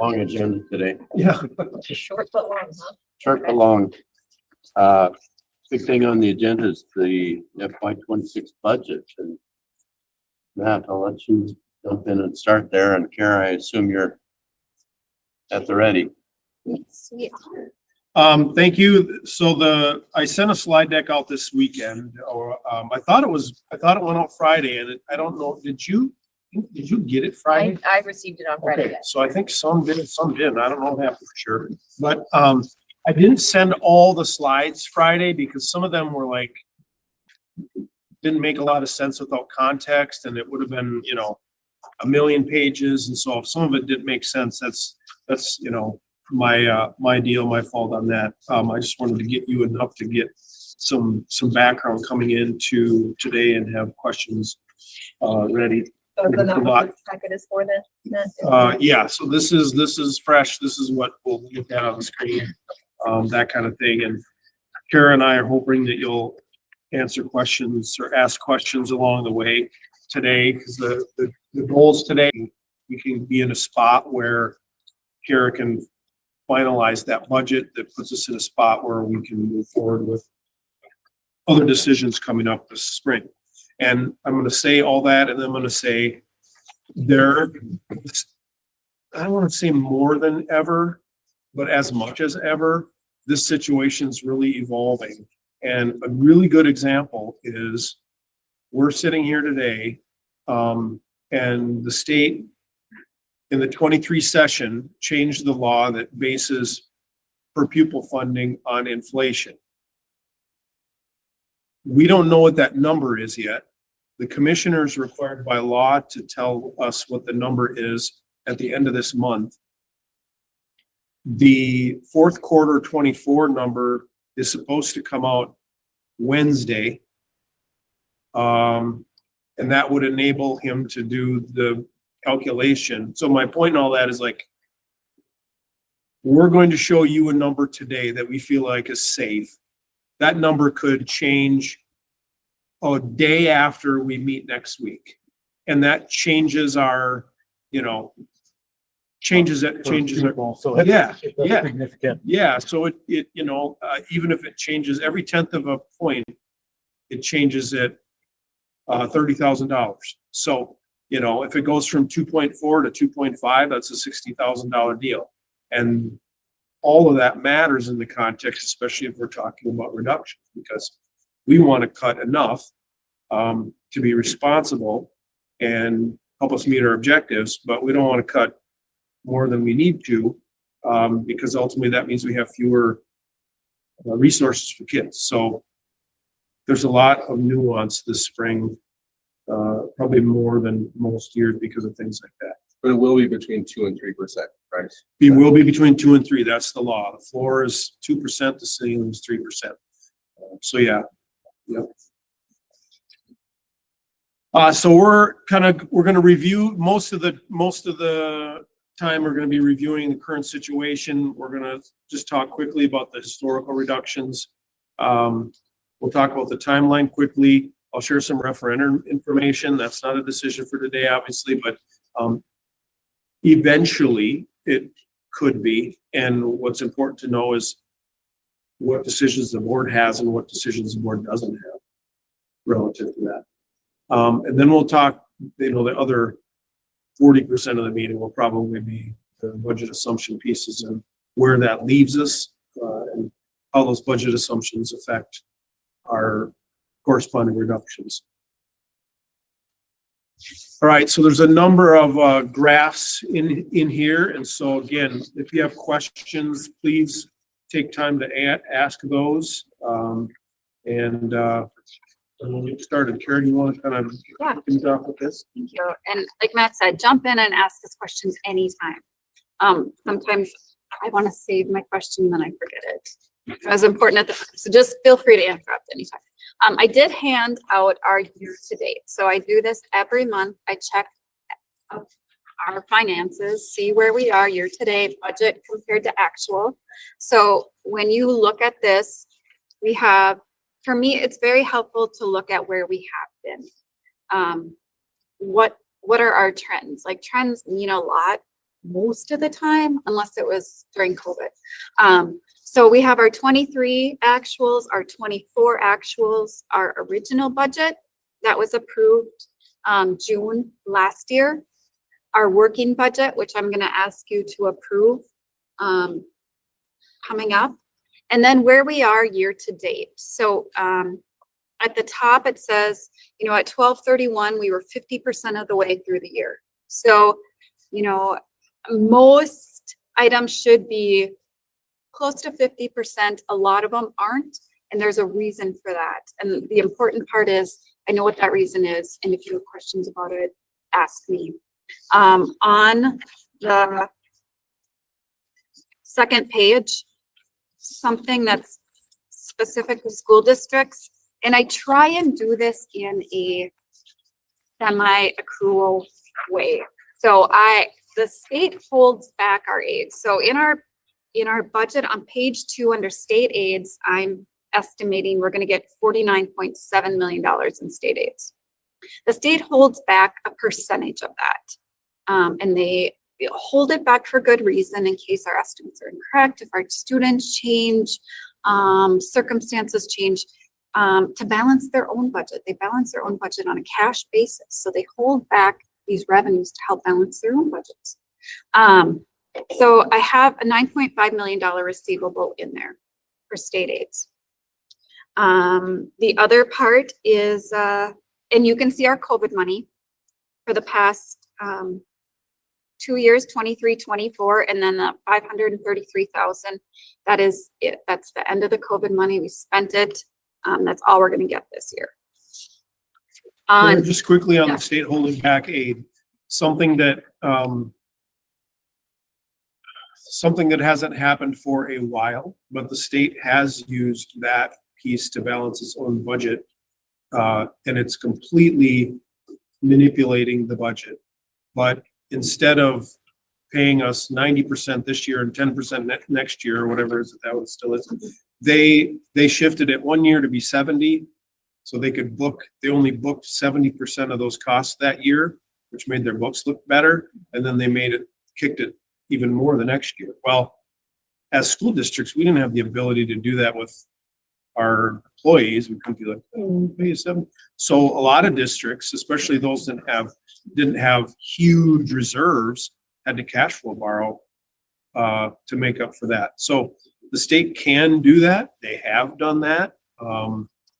Long agenda today. Yeah. Short but long, huh? Short but long. Big thing on the agenda is the FY26 budget. And Matt, I'll let you jump in and start there. And Kara, I assume you're at the ready. Yes, we are. Thank you. So I sent a slide deck out this weekend, or I thought it went out Friday, and I don't know, did you get it Friday? I received it on Friday. Okay, Yes. so I think some did, some didn't. I don't know what happened for sure. But I didn't send all the slides Friday because some of them were like, didn't make a lot of sense without context, and it would have been, a million pages. And so if some of it didn't make sense, that's my deal, my fault on that. I just wanted to get you enough to get some background coming into today and have questions ready. So the number packet is for that? Yeah, so this is fresh. This is what we'll look at on the screen, that kind of thing. And Kara and I are hoping that you'll answer questions or ask questions along the way today, because the goals today, we can be in a spot where Kara can finalize that budget that puts us in a spot where we can move forward with other decisions coming up this spring. And I'm going to say all that, and then I'm going to say I don't want to say more than ever, but as much as ever, this situation's really evolving. And a really good example is we're sitting here today, and the state in the 23 session changed the law that bases per pupil funding on inflation. We don't know what that number is yet. The commissioner is required by law to tell us what the number is at the end of this month. The fourth quarter 24 number is supposed to come out Wednesday. And that would enable him to do the calculation. So my point in all that is, like, we're going to show you a number today that we feel like is safe. That number could change a day after we meet next week. And that changes our, changes our, So yeah, yeah. significant. Yeah, so it even if it changes every 10th of a point, it changes it $30,000. So, if it goes from 2.4 to 2.5, that's a $60,000 deal. And all of that matters in the context, especially if we're talking about reductions, because we want to cut enough to be responsible and help us meet our objectives, but we don't want to cut more than we need to, because ultimately that means we have fewer resources for kids. So there's a lot of nuance this spring, probably more than most years because of things like that. But it will be between 2% and 3%, right? It will be between 2 and 3. That's the law. The floor is 2%, the ceiling is 3%. So yeah, yep. So we're going to review most of the time. We're going to be reviewing the current situation. We're going to just talk quickly about the historical reductions. We'll talk about the timeline quickly. I'll share some referendum information. That's not a decision for today, obviously, but eventually it could be. And what's important to know is what decisions the board has and what decisions the board doesn't have relative to that. And then we'll talk, the other 40% of the meeting will probably be the budget assumption pieces and where that leaves us, and how those budget assumptions affect our corresponding reductions. All right, so there's a number of graphs in here. And so again, if you have questions, please take time to ask those. And we'll get started. Karen, you want to kind of finish off with this? Thank you. And like Matt said, jump in and ask us questions anytime. Sometimes I want to save my question, then I forget it. It was important so just feel free to interrupt anytime. I did hand out our year to date. So I do this every month. I check our finances, see where we are year to date, budget compared to actual. So when you look at this, we have, for me, it's very helpful to look at where we have been. What are our trends? Like, trends mean a lot. most of the time, unless it was during COVID. So we have our 23 actuals, our 24 actuals, our original budget that was approved June last year, our working budget, which I'm gonna ask you to approve coming up, and then where we are year to date. So at the top, it says, you know, at 12/31, we were 50% of the way through the year. So, you know, most items should be close to 50%. A lot of them aren't, and there's a reason for that. And the important part is, I know what that reason is, and if you have questions about it, ask me. On the second page, something that's specific to school districts, and I try and do this in a semi-accrual way. So the state holds back our aids. So in our budget on page 2 under state aids, I'm estimating we're going to get $49.7 million in state aids. The state holds back a percentage of that. And they hold it back for good reason, in case our estimates are incorrect, if our students change, circumstances change, to balance their own budget. They balance their own budget on a cash basis. So they hold back these revenues to help balance their own budgets. So I have a $9.5 million receivable in there for state aids. The other part is, and you can see our COVID money for the past 2 years, 23, 24, and then the 533,000. That is it. That's the end of the COVID money. We spent it. That's all we're going to get this year. Just quickly on yeah. the state holding back aid, something that hasn't happened for a while, but the state has used that piece to balance its own budget. And it's completely manipulating the budget. But instead of paying us 90% this year and 10% next year, or whatever it is that one still is, they shifted it 1 year to be 70. So they only booked 70% of those costs that year, which made their books look better. And then they kicked it even more the next year. Well, as school districts, we didn't have the ability to do that with our employees. We couldn't be like, oh, pay you 7. So a lot of districts, especially those that didn't have huge reserves, had to cash flow borrow to make up for that. So the state can do that. They have done that.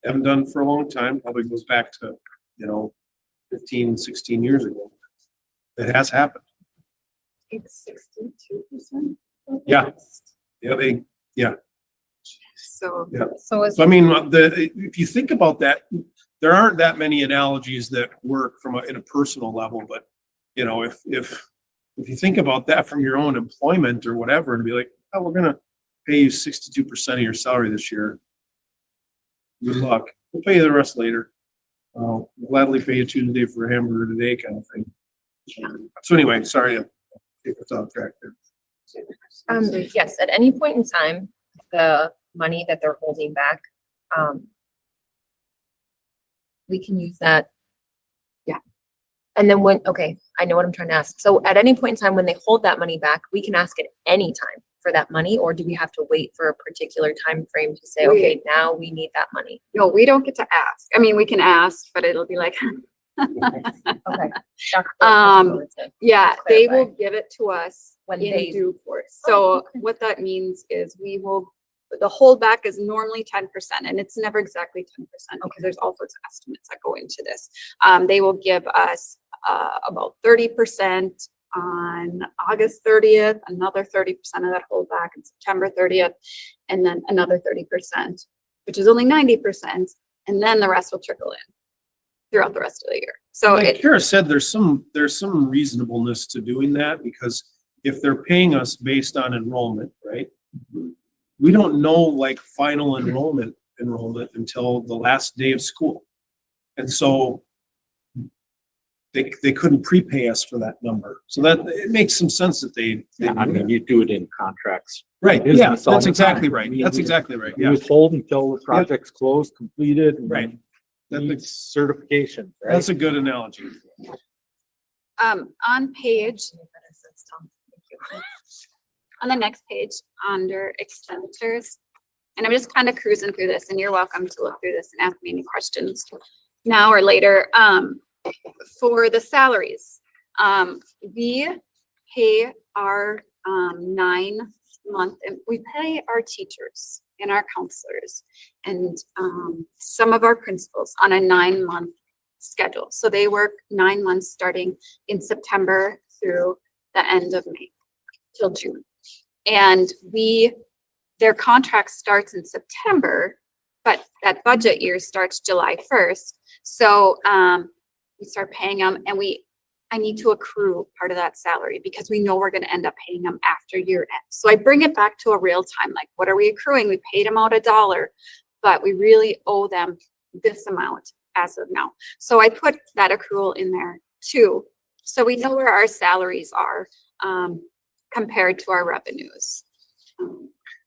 Haven't done it for a long time. Probably goes back to, 15, 16 years ago. It has happened. It's 62%. Yeah. Yeah. So Yeah. So is, So I mean, if you think about that, there aren't that many analogies that work in a personal level, but if you think about that from your own employment or whatever, and be like, oh, we're gonna pay you 62% of your salary this year. Good luck. We'll pay you the rest later. We'll gladly pay you Tuesday for a hamburger today, kind of thing. So anyway, sorry to take us off track there. yes, at any point in time, the money that they're holding back, we can use that. Yeah. And then okay, I know what I'm trying to ask. So at any point in time, when they hold that money back, we can ask at any time for that money, or do we have to wait for a particular time frame to say, okay, now we need that money? no, we don't get to ask. I mean, we can ask, but it'll be like, Okay. That's yeah, they will clarify. give it to us When in they- due course. Oh, So okay. what that means is the holdback is normally 10%, and it's never exactly 10% because there's all sorts of estimates that go into this. They will give us about 30% on August 30th, another 30% of that holdback on September 30th, and then another 30%, which is only 90%, and then the rest will trickle in throughout the rest of the year. So Like Kara said, there's some reasonableness to doing that, because if they're paying us based on enrollment, right? We don't know like final enrollment until the last day of school. And so they couldn't prepay us for that number. So that it makes some sense that they Yeah, I do mean, that. you do it in contracts. Right, business yeah, all that's the exactly time. right. I mean, That's exactly right, You yeah. withhold until the project's closed, completed. and Right. needs certification, right? That's a good analogy. on page, on the next page, under expenditures. And I'm just kind of cruising through this, and you're welcome to look through this and ask me any questions now or later. For the salaries, we pay our 9-month, and we pay our teachers and our counselors and some of our principals on a 9-month schedule. So they work 9 months starting in September through the end of May till June. And their contract starts in September, but that budget year starts July 1st. So we start paying them, and I need to accrue part of that salary because we know we're going to end up paying them after year end. So I bring it back to a real time, like, what are we accruing? We paid them out $1, but we really owe them this amount as of now. So I put that accrual in there too. So we know where our salaries are compared to our revenues.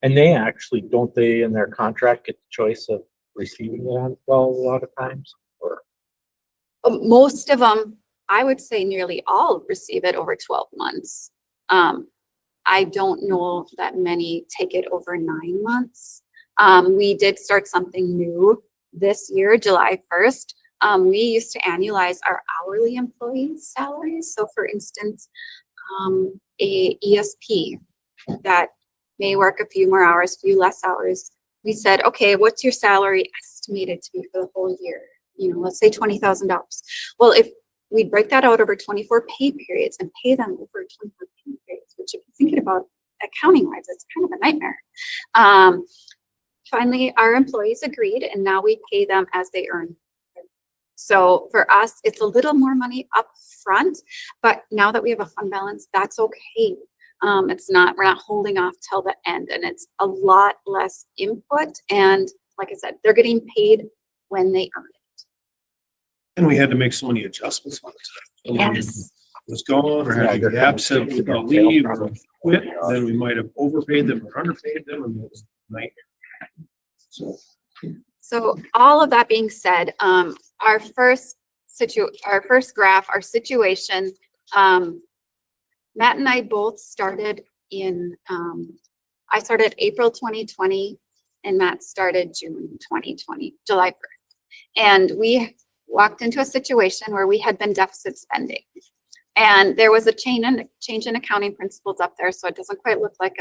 And they actually, don't they in their contract get the choice of receiving it on 12 a lot of times? Or Most of them, I would say nearly all receive it over 12 months. I don't know that many take it over 9 months. We did start something new this year, July 1st. We used to annualize our hourly employees' salaries. So for instance, a ESP that may work a few more hours, few less hours. We said, okay, what's your salary estimated to be for the whole year? You know, let's say $20,000. Well, if we break that out over 24 pay periods and pay them over 24 pay periods, which if you're thinking about accounting wise, it's kind of a nightmare. Finally, our employees agreed, and now we pay them as they earn. So for us, it's a little more money up front, but now that we have a fund balance, that's okay. We're not holding off till the end, and it's a lot less input. And like I said, they're getting paid when they earn it. And we had to make so many adjustments on it. Yes. Was gone or had to be absent, without leave, or quit, then we might have overpaid them or underpaid them, and it was a nightmare. So all of that being said, our first graph, our situation, Matt and I both started I started April 2020 and Matt started June 2020, July 1st. And we walked into a situation where we had been deficit spending. And there was a change in accounting principles up there, so it doesn't quite look like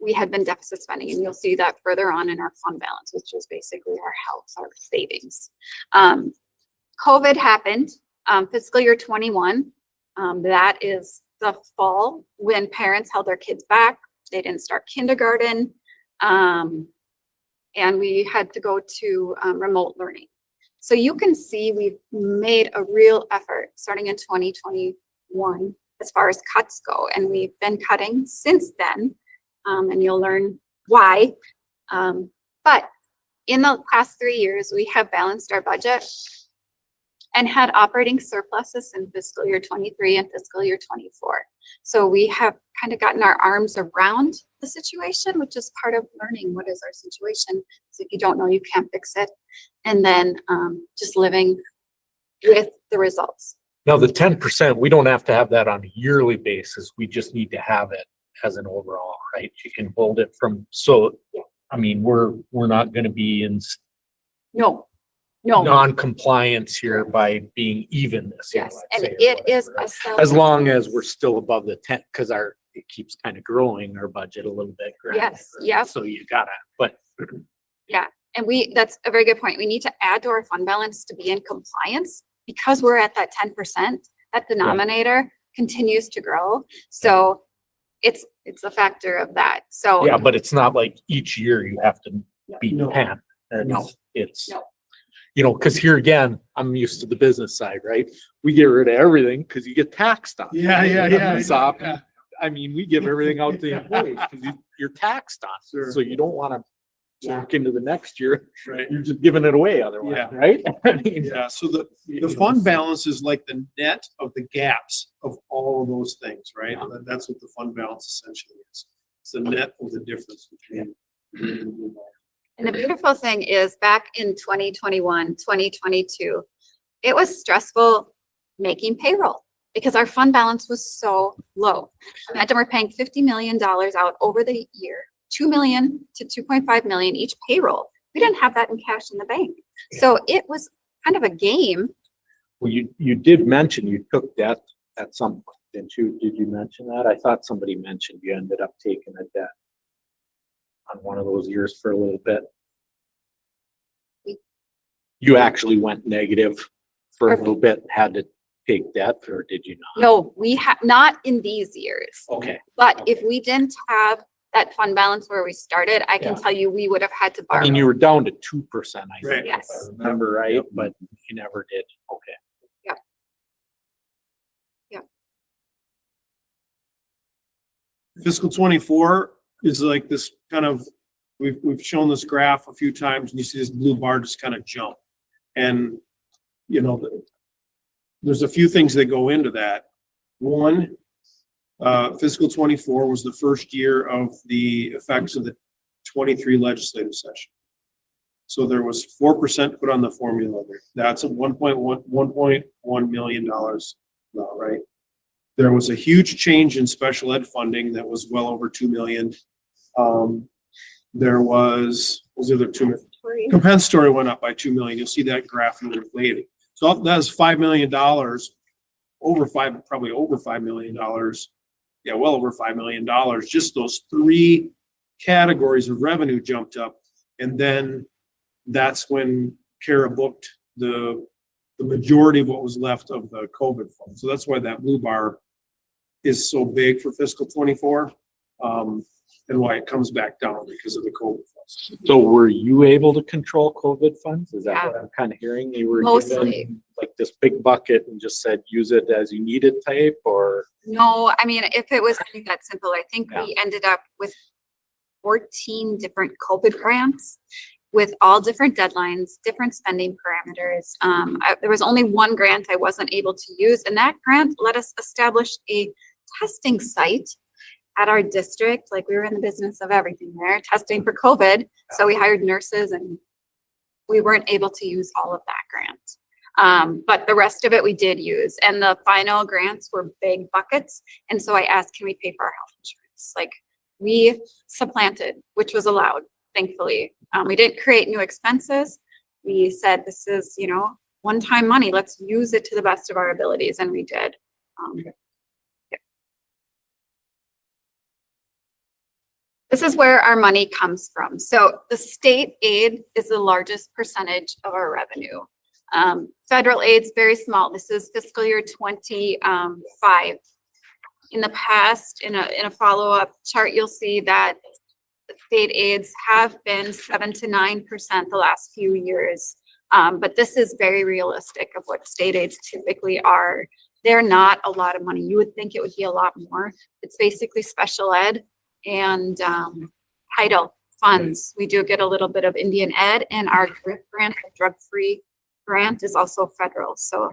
we had been deficit spending, and you'll see that further on in our fund balance, which was basically our health, our savings. COVID happened, fiscal year 21. That is the fall when parents held their kids back. They didn't start kindergarten. And we had to go to remote learning. So you can see we've made a real effort starting in 2021 as far as cuts go. And we've been cutting since then, and you'll learn why. But in the past 3 years, we have balanced our budget and had operating surpluses in fiscal year 23 and fiscal year 24. So we have kind of gotten our arms around the situation, which is part of learning what is our situation. So if you don't know, you can't fix it. And then just living with the results. now the 10%, we don't have to have that on a yearly basis. We just need to have it as an overall, right? You can hold it from, so, I mean, we're not gonna be in No. non-compliance here by being even this year. Yes, let's and say, it or is whatever. As long as we're still above the 10, because it keeps kind of growing our budget a little bit. Yes, yep. So you gotta, but And that's a very good point. We need to add to our fund balance to be in compliance because we're at that 10%, that denominator continues to grow. So it's a factor of that. So yeah, but it's not like each year you have to be No. 10. No. It's, No. you know, because here again, I'm used to the business side, right? We get rid of everything because you get taxed on. So, I mean, we give everything out to the employees because you're taxed on. Sure. So you don't want to Yeah. work into the next year. Right. You're just giving it away otherwise, Yeah. right? I mean, Yeah, so the fund balance is like the net of the gaps of all of those things, right? That's what the fund balance essentially is. It's the net of the difference between. And the beautiful thing is back in 2021, 2022, it was stressful making payroll because our fund balance was so low. Imagine we're paying $50 million out over the year, 2 million to 2.5 million each payroll. We didn't have that in cash in the bank. So it was kind of a game. Well, you did mention you took debt at some point, didn't you? Did you mention that? I thought somebody mentioned you ended up taking a debt on one of those years for a little bit. You actually went negative for a little bit, had to take debt, or did you not? No, we have not in these years. Okay. But if we didn't have that fund balance where we started, I can Yeah. tell you, we would have had to I borrow. mean, you were down to 2%, I think, Right. if I Yes. remember right, but you never did. Okay. Fiscal 24 is like this kind of, we've shown this graph a few times and you see this blue bar just kind of jump. And, you know, there's a few things that go into that. One, fiscal 24 was the first year of the effects of the 23 legislative session. So there was 4% put on the formula there. That's a $1.1 million, right? There was a huge change in special ed funding that was well over 2 million. There was the other 2 million? Compensatory went up by 2 million. You'll see that graph in the later. So that was $5 million, probably over $5 million. Yeah, well over $5 million. Just those three categories of revenue jumped up. And then that's when Kara booked the majority of what was left of the COVID fund. So that's why that blue bar is so big for fiscal 24, and why it comes back down because of the COVID funds. So were you able to control COVID funds? Is that Yeah. what I'm kind of hearing? You were Mostly. given like this big bucket and just said, use it as you need it type, or? No, I mean, if it was that simple, I think we ended up with 14 different COVID grants with all different deadlines, different spending parameters. There was only one grant I wasn't able to use, and that grant let us establish a testing site at our district. Like, we were in the business of everything there, testing for COVID. So we hired nurses and we weren't able to use all of that grant. But the rest of it we did use, and the final grants were big buckets. And so I asked, can we pay for our health insurance? Like, we supplanted, which was allowed, thankfully. We didn't create new expenses. We said, this is, you know, one-time money. Let's use it to the best of our abilities. And we did. Yeah. This is where our money comes from. So the state aid is the largest percentage of our revenue. Federal aid's very small. This is fiscal year 25. In the past, in a follow-up chart, you'll see that the state aids have been 7 to 9% the last few years. But this is very realistic of what state aids typically are. They're not a lot of money. You would think it would be a lot more. It's basically special ed and title funds. We do get a little bit of Indian ed, and our DRIP grant, drug-free grant, is also federal. So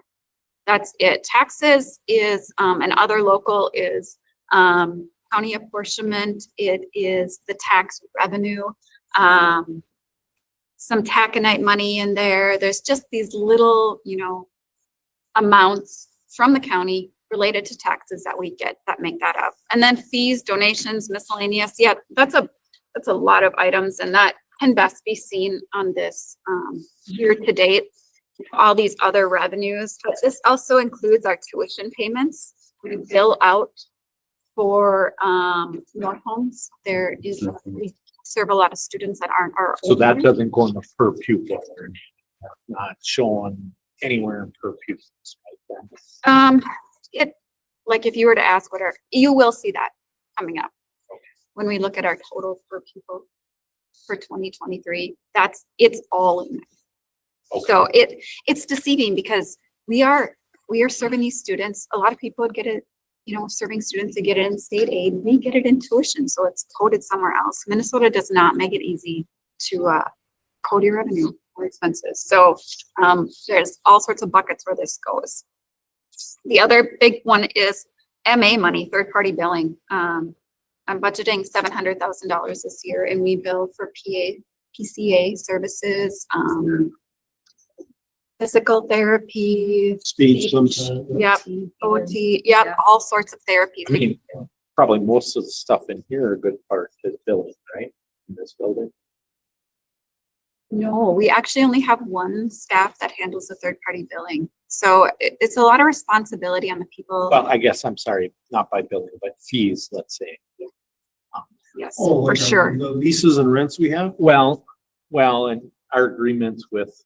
that's it. Taxes is, and other local is county apportionment. It is the tax revenue, some taconite money in there. There's just these little, you know, amounts from the county related to taxes that we get that make that up. And then fees, donations, miscellaneous. Yeah, that's a lot of items, and that can best be seen on this year to date. All these other revenues, but this also includes our tuition payments. We bill out for North Homes. There is, we serve a lot of students that aren't our. So that doesn't go in the per pupil or anything. That's not showing anywhere in per pupils. Right? It, like, if you were to ask you will see that coming up when we look at our total per pupil for 2023. It's all in there. Okay. So it's deceiving because we are serving these students. A lot of people would get it, you know, serving students to get it in state aid. We get it in tuition, so it's coded somewhere else. Minnesota does not make it easy to code your revenue or expenses. So there's all sorts of buckets where this goes. The other big one is MA money, third-party billing. I'm budgeting $700,000 this year, and we bill for PCA services. physical therapy, Speech sometimes. yep, OT, yep, Yeah. all sorts of therapy. I mean, probably most of the stuff in here, a good part is billing, right? In this building. No, we actually only have one staff that handles the third-party billing. So it's a lot of responsibility on the people. Well, I guess, I'm sorry, not by billing, but fees, let's say. Yes, Oh, for like sure. the leases and rents we have? Well, and our agreements with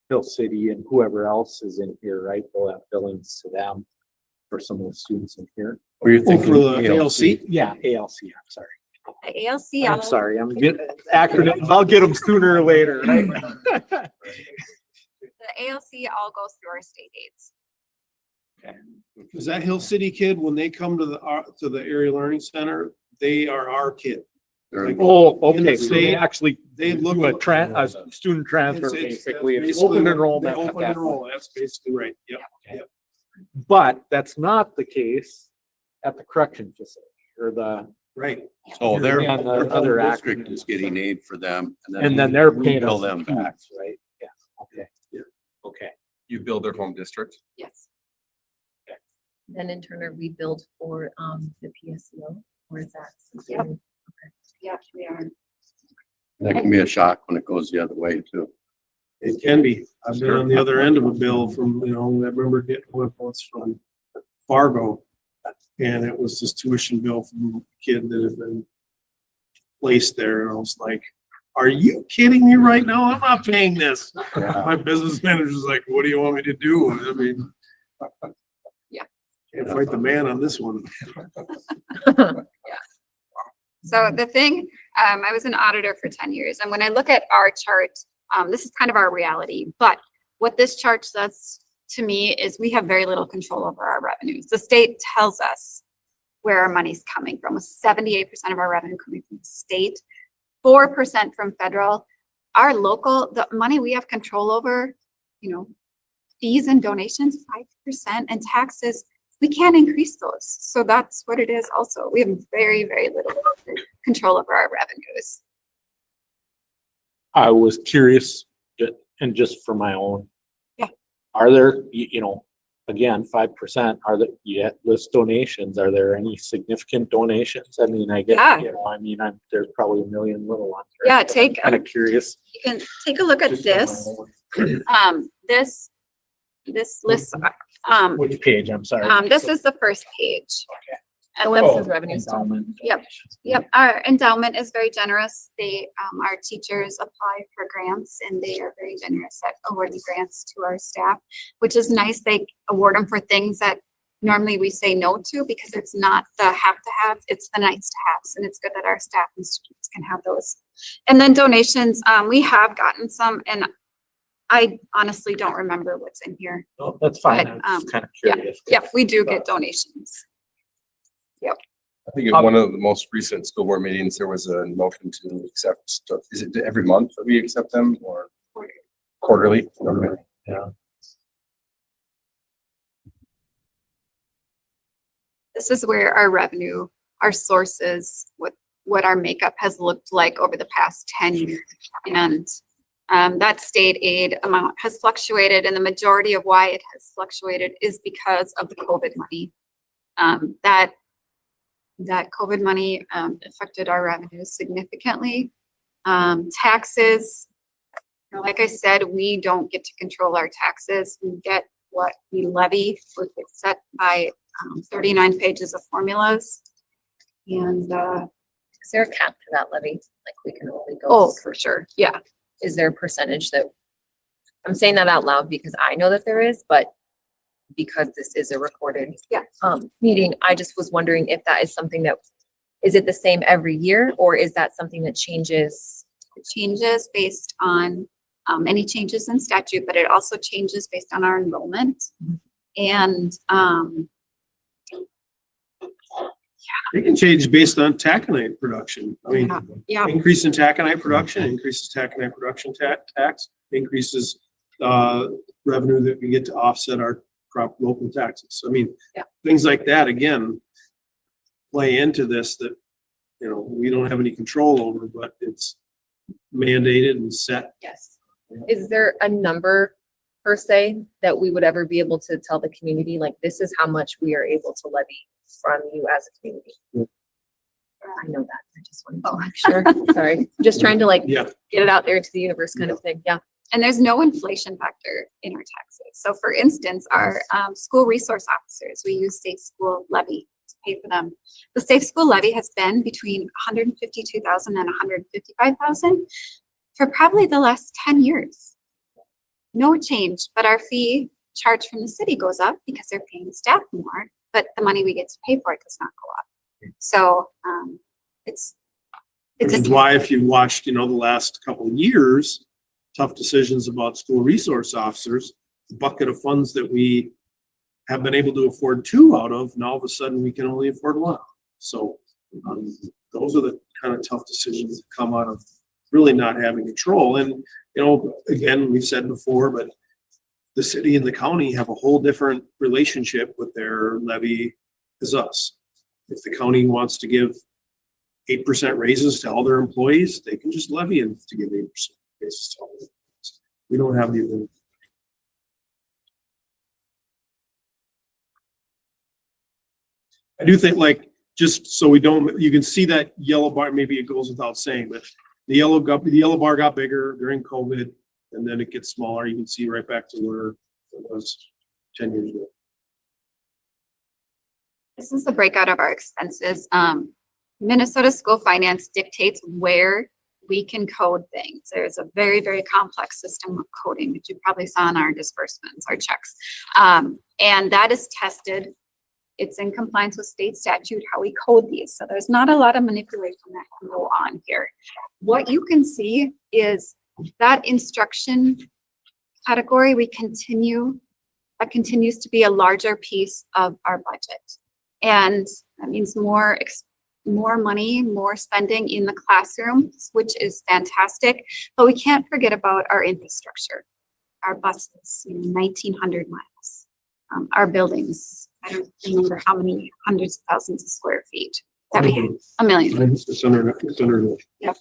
Hill City and whoever else is in here, right? We'll have billings to them for some of the students in here. Or you're Oh, thinking for the ALC? Yeah, ALC, I'm sorry. The ALC. I'm sorry, I'm getting acronyms. I'll get them sooner or later, right? The ALC all goes through our state aids. Is that Hill City kid, when they come to the Area Learning Center, they are our kid? They're- Oh, In the okay, so they state, actually They look. do a student transfer, It's basically. It's basically open what- enrollment they at Open that point. enrollment, that's basically right, yep. But that's not the case at the correction facility or the, Right. So their And the their other whole district acronyms. is getting aid for them. and then they're we paying bill us them back. fees, right? Yeah, okay. Yeah. Okay. You build their home district. Yes. Then in turn, are we billed for, the PSEO, or is that? Yep. something- Yeah, we are. That can be a shock when it goes the other way too. It can be. I've been on the other end of a bill from, I remember getting one once from Fargo. And it was this tuition bill from a kid that had been placed there. And I was like, are you kidding me right now? I'm not paying this. My business manager's like, what do you want me to do? I mean. Yeah. Can't fight the man on this one. So the thing, I was an auditor for 10 years, and when I look at our chart, this is kind of our reality, but what this chart says to me is we have very little control over our revenues. The state tells us where our money's coming from, with 78% of our revenue coming from the state, 4% from federal. Our local, the money we have control over, fees and donations, 5%, and taxes, we can't increase those. So that's what it is also. We have very, very little control over our revenues. I was curious, and just for my own. Yeah. Are there, again, 5%, list donations, are there any significant donations? I mean, I get, Yeah. there's probably a million little ones. Yeah, take, Kind of curious. you can take a look at just for my this. own. This list, Which page, I'm sorry. this is the first page. Okay. And The then, one that says revenues. Endowment. Yep. Yep, our endowment is very generous. Our teachers apply for grants and they are very generous at awarding grants to our staff, which is nice. They award them for things that normally we say no to because it's not the have to have, it's the nice to haves. And it's good that our staff and students can have those. And then donations, we have gotten some, and I honestly don't remember what's in here. No, that's fine. But, I'm just kind of yeah, curious. Yep, we do get donations. I think at one of the most recent school board meetings, there was a motion to accept, is it every month that we accept them or quarterly? Okay. This is where our revenue, our sources, what our makeup has looked like over the past 10 years. And that state aid amount has fluctuated, and the majority of why it has fluctuated is because of the COVID money. That COVID money affected our revenues significantly. Taxes, like I said, we don't get to control our taxes. We get what we levy, which is set by 39 pages of formulas. And Is there a cap to that levy? Like we can only go. oh, for sure, yeah. Is there a percentage that, I'm saying that out loud because I know that there is, but because this is a recorded Yeah. Meeting, I just was wondering if that is something that, is it the same every year or is that something that changes? It changes based on any changes in statute, but it also changes based on our enrollment. And It can change based on taconite production. I mean, yeah, increase in taconite production, increases taconite production tax, increases revenue that we get to offset our local taxes. I mean, Yeah. things like that, again, play into this that, we don't have any control over, but it's mandated and set. Yes. Is there a number per se, that we would ever be able to tell the community, like, this is how much we are able to levy from you as a community? I know that, I just wanted to make sure, sorry, just trying to like Yeah. get it out there to the universe kind of thing, yeah. And there's no inflation factor in our taxes. So for instance, our school resource officers, we use safe school levy to pay for them. The safe school levy has been between 152,000 and 155,000 for probably the last 10 years. No change, but our fee charged from the city goes up because they're paying the staff more, but the money we get to pay for it does not go up. So it's Which is why if you watched, the last couple of years, tough decisions about school resource officers, the bucket of funds that we have been able to afford two out of, now all of a sudden we can only afford one. So those are the kind of tough decisions that come out of really not having control. And, again, we've said before, but the city and the county have a whole different relationship with their levy as us. If the county wants to give 8% raises to all their employees, they can just levy in to give 8% raises to all their employees. We don't have the ability. I do think, like, just so we don't, you can see that yellow bar, maybe it goes without saying, but the yellow bar got bigger during COVID, and then it gets smaller. You can see right back to where it was 10 years ago. This is the breakout of our expenses. Minnesota school finance dictates where we can code things. There's a very, very complex system of coding that you probably saw in our disbursements, our checks. And that is tested. It's in compliance with state statute, how we code these. So there's not a lot of manipulation that can go on here. What you can see is that instruction category, that continues to be a larger piece of our budget. And that means more money, more spending in the classroom, which is fantastic. But we can't forget about our infrastructure, our buses, 1,900 miles, our buildings. I don't remember how many hundreds of thousands of square feet that we have. 1 million. It's under. Yep.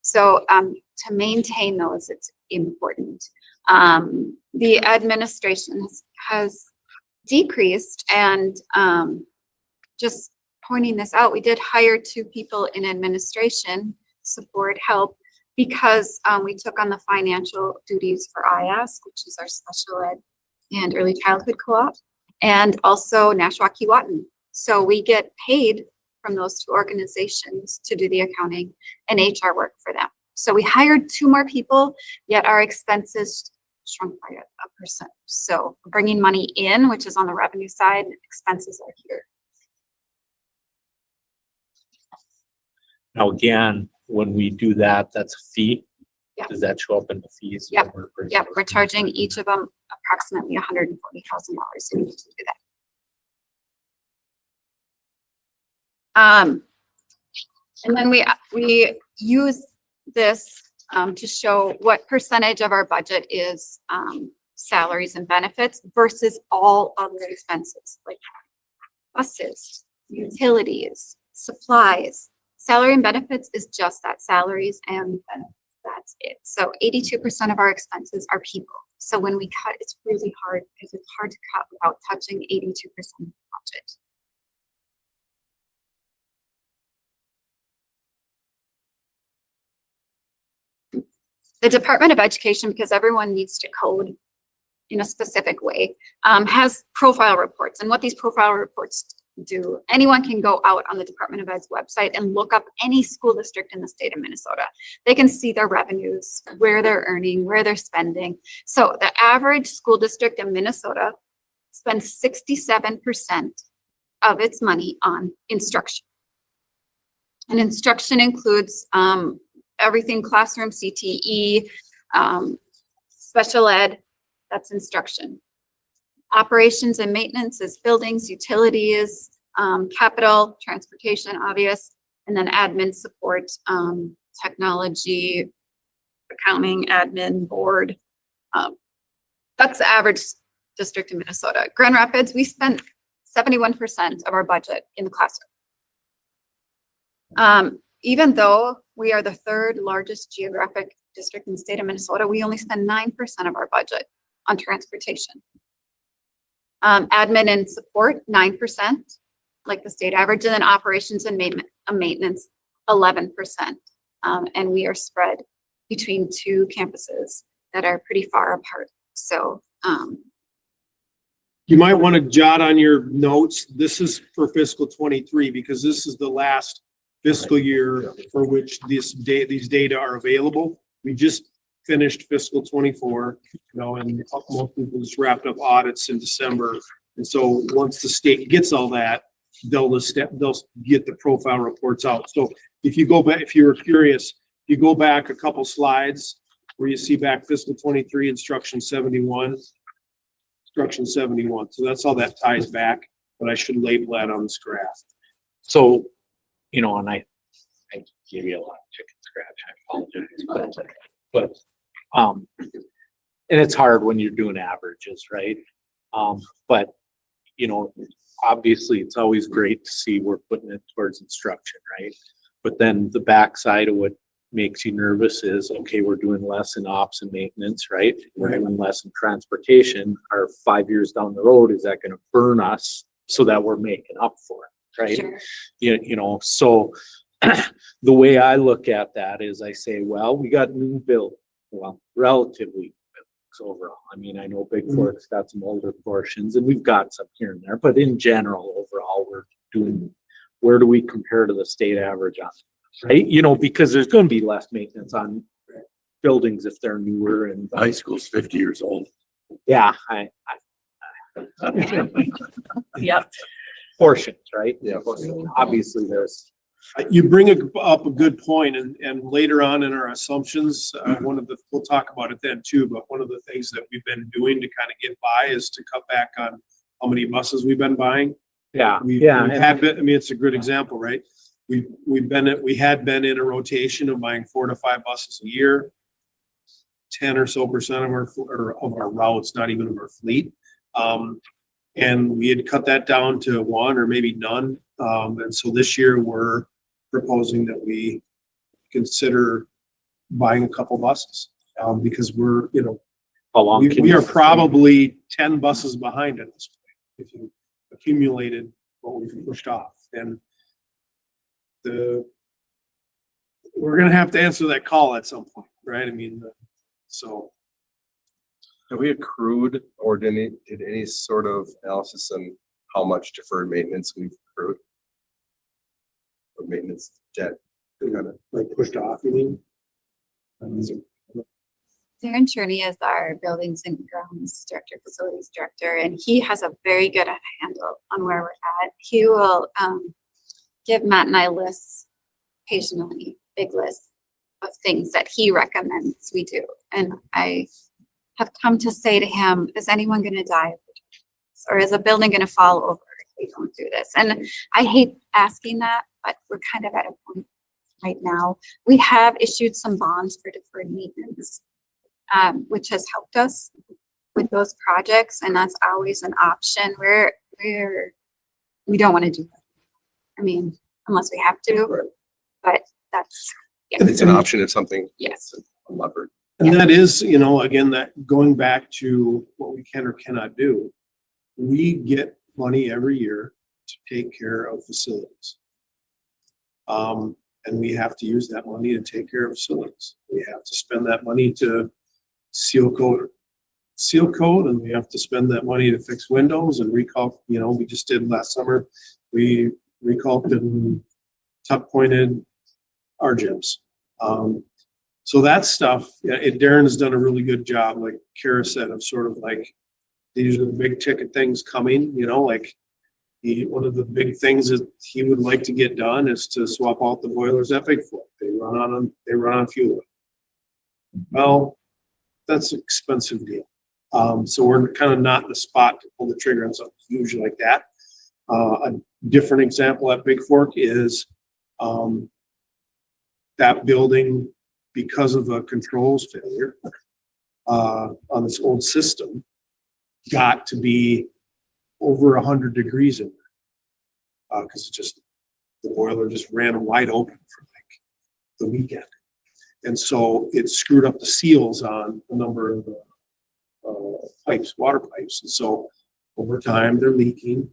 So to maintain those, it's important. The administration has decreased, and just pointing this out, we did hire 2 people in administration, support, help, because we took on the financial duties for IS, which is our special ed and early childhood co-op, and also Nashwauk-Keewatin. So we get paid from those 2 organizations to do the accounting and HR work for them. So we hired 2 more people, yet our expenses shrunk by 1%. So bringing money in, which is on the revenue side, expenses are here. Now, again, when we do that, that's a fee. Yeah. Does that show up in the fees? Yep. Yep, we're charging each of them approximately $140,000 to do that. And then we use this to show what percentage of our budget is salaries and benefits versus all other expenses like buses, utilities, supplies. Salary and benefits is just that, salaries and benefits. That's it. So 82% of our expenses are people. So when we cut, it's really hard because it's hard to cut without touching 82% of the budget. The Department of Education, because everyone needs to code in a specific way, has profile reports. And what these profile reports do, anyone can go out on the Department of Ed's website and look up any school district in the state of Minnesota. They can see their revenues, where they're earning, where they're spending. So the average school district in Minnesota spends 67% of its money on instruction. And instruction includes everything classroom, CTE, special ed, that's instruction. Operations and maintenance is buildings, utilities, capital, transportation, obvious, and then admin support, technology, accounting, admin, board. That's the average district in Minnesota. Grand Rapids, we spent 71% of our budget in the classroom. Even though we are the 3rd largest geographic district in the state of Minnesota, we only spend 9% of our budget on transportation. Admin and support, 9%, like the state average, and then operations and maintenance, 11%. And we are spread between two campuses that are pretty far apart. So, You might want to jot on your notes, this is for fiscal 23, because this is the last fiscal year for which these data are available. We just finished fiscal 24, and most people just wrapped up audits in December. And so once the state gets all that, they'll get the profile reports out. So if you go back, if you were curious, you go back a couple slides where you see back fiscal 23, instruction 71. So that's how that ties back, but I should label that on this graph. So, and I give you a lot of chicken scratch, I apologize, but, and it's hard when you're doing averages, right? But, obviously it's always great to see we're putting it towards instruction, right? But then the backside of what makes you nervous is, okay, we're doing less in ops and maintenance, right? We're doing less in transportation. Our 5 years down the road, is that going to burn us so that we're making up for it, right? sure. So the way I look at that is I say, well, we got new build, relatively buildings overall. I mean, I know Big Fork's got some older portions and we've got some here and there, but in general, overall, we're doing, where do we compare to the state average on, right? Because there's going to be less maintenance on buildings if they're newer and High school's 50 years old. yeah, Yep. portions, right? Yeah. Obviously there's, You bring up a good point, and later on in our assumptions, we'll talk about it then too, but one of the things that we've been doing to kind of get by is to cut back on how many buses we've been buying. We had been, I mean, it's a good example, right? We had been in a rotation of buying 4 to 5 buses a year, 10% or so of our routes, not even of our fleet. And we had cut that down to 1 or maybe none. And so this year we're proposing that we consider buying a couple buses, because we're, how long can we you- are probably 10 buses behind at this point, if you accumulated what we've pushed off. And we're gonna have to answer that call at some point, right? I mean, so. Have we accrued or did any sort of analysis on how much deferred maintenance we've accrued? Or maintenance debt? Kind of like pushed off, you mean? Darren Cherney is our buildings and grounds director, facilities director, and he has a very good handle on where we're at. He will give Matt and I lists occasionally, big lists of things that he recommends we do. And I have come to say to him, is anyone going to die? Or is a building going to fall over if we don't do this? And I hate asking that, but we're kind of at a point right now. We have issued some bonds for deferred maintenance, which has helped us with those projects. And that's always an option where we don't want to do that. I mean, unless we have to, but that's, yeah. It's an option if something. Yes. Levered. And that is, again, that going back to what we can or cannot do, we get money every year to take care of facilities. And we have to use that money to take care of facilities. We have to spend that money to seal coat, and we have to spend that money to fix windows and recall. We just did last summer. We recalked and tuck pointed our gyms. So that stuff, Darren has done a really good job, like Kara said, of sort of like, these are the big ticket things coming, like one of the big things that he would like to get done is to swap out the boilers at Big Fork. They run on fuel. Well, that's an expensive deal. So we're kind of not in the spot to pull the trigger on something huge like that. A different example at Big Fork is that building, because of a controls failure on this old system, got to be over 100 degrees in there because the boiler just ran wide open for like the weekend, and so it screwed up the seals on a number of pipes, water pipes. And so over time, they're leaking.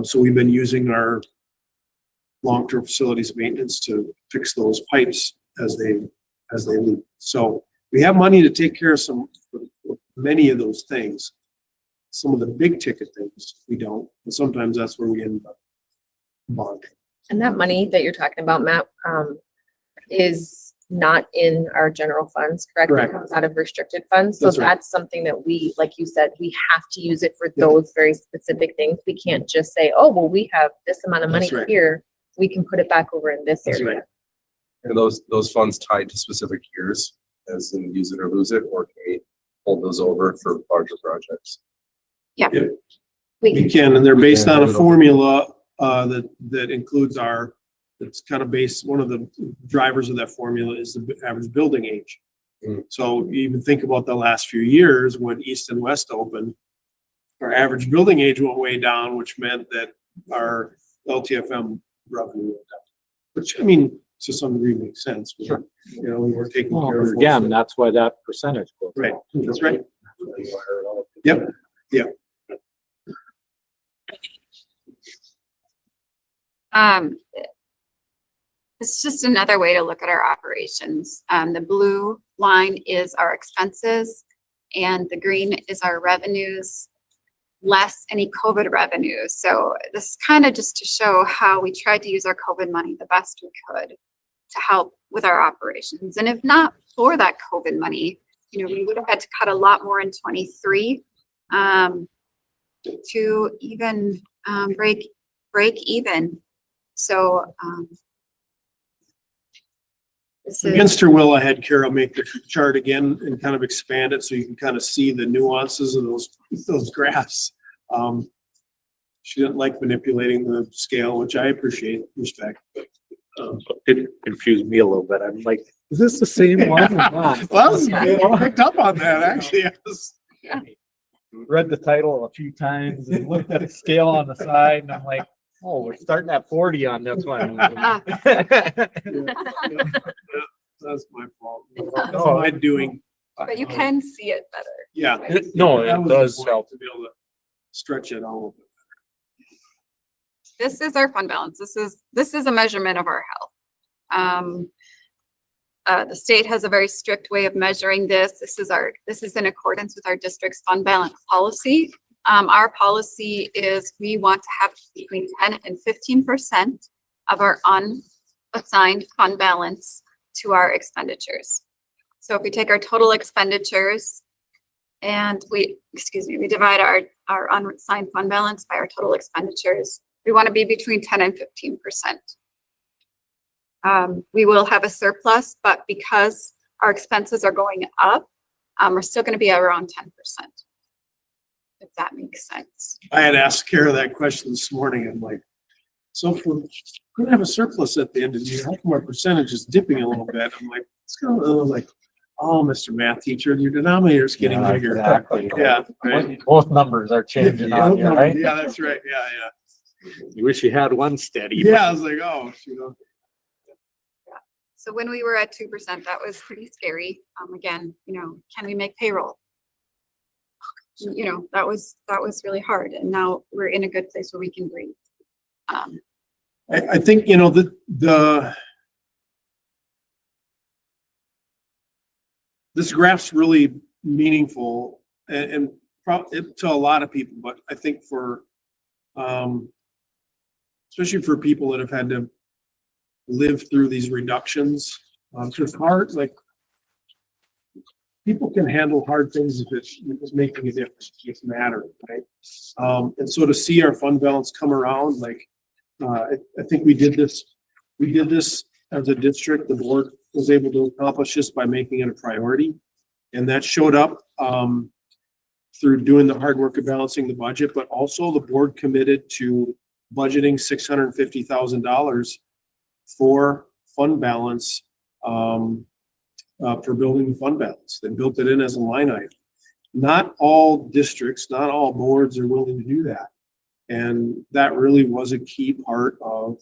So we've been using our long-term facilities maintenance to fix those pipes as they leak. So we have money to take care of many of those things. Some of the big ticket things we don't, and sometimes that's where we end up bonding. And that money that you're talking about, Matt, is not in our general funds, correct? It Correct. comes out of restricted funds. So That's right. that's something that we, like you said, we have to use it for those very specific things. We can't just say, oh, well, we have this amount of money That's right. here. We can put it back over in this That's area. right. Are those funds tied to specific years, as in use it or lose it, or can we hold those over for larger projects? We can, and they're based on a formula that includes that's kind of based, one of the drivers of that formula is the average building age. Mm. So you even think about the last few years when East and West opened, our average building age went way down, which meant that our LTFM revenue went down. Which, I mean, to some degree makes sense. Sure. You know, we were taking Well, care of. again, that's why that percentage goes. Right, up. that's right. Yep. It's just another way to look at our operations. The blue line is our expenses and the green is our revenues, less any COVID revenues. So this is kind of just to show how we tried to use our COVID money the best we could to help with our operations. And if not for that COVID money, you know, we would have had to cut a lot more in 23 to even break even. So this is, Against her will, I had Carol make the chart again and kind of expand it so you can kind of see the nuances of those graphs. She didn't like manipulating the scale, which I appreciate, respect. It confused me a little bit. I'm like, is this the same one or not? Well, I picked up on that, actually. Read the title a few times and looked at the scale on the side and I'm like, oh, we're starting at 40 on this one. That's my fault. That's my doing. but you can see it better. Yeah. No, That it was the does point, help. to be able to stretch it all. This is our fund balance. This is a measurement of our health. The state has a very strict way of measuring this. This is in accordance with our district's fund balance policy. Our policy is we want to have between 10 and 15% of our unassigned fund balance to our expenditures. So if we take our total expenditures and we divide our unassigned fund balance by our total expenditures, we want to be between 10 and 15%. We will have a surplus, but because our expenses are going up, we're still going to be around 10%. If that makes sense. I had asked Kara that question this morning. I'm like, so if we're gonna have a surplus at the end of the year, how come our percentage is dipping a little bit? I'm like, oh, Mr. Math teacher, your denominator's getting Yeah, bigger. exactly. Yeah, right. Both numbers are changing on you, right? Yeah, that's right. Yeah. You wish you had one steady. Yeah, I was like, oh, So when we were at 2%, that was pretty scary. Again, can we make payroll? That was really hard. And now we're in a good place where we can breathe. I think, this graph's really meaningful and to a lot of people, but I think for, especially for people that have had to live through these reductions, it's hard, like, people can handle hard things if it's making a difference, it's mattering, right? And so to see our fund balance come around, like, I think we did this as a district. The board was able to accomplish this by making it a priority. And that showed up through doing the hard work of balancing the budget, but also the board committed to budgeting $650,000 for fund balance, for building the fund balance. They built it in as a line item. Not all districts, not all boards are willing to do that. And that really was a key part of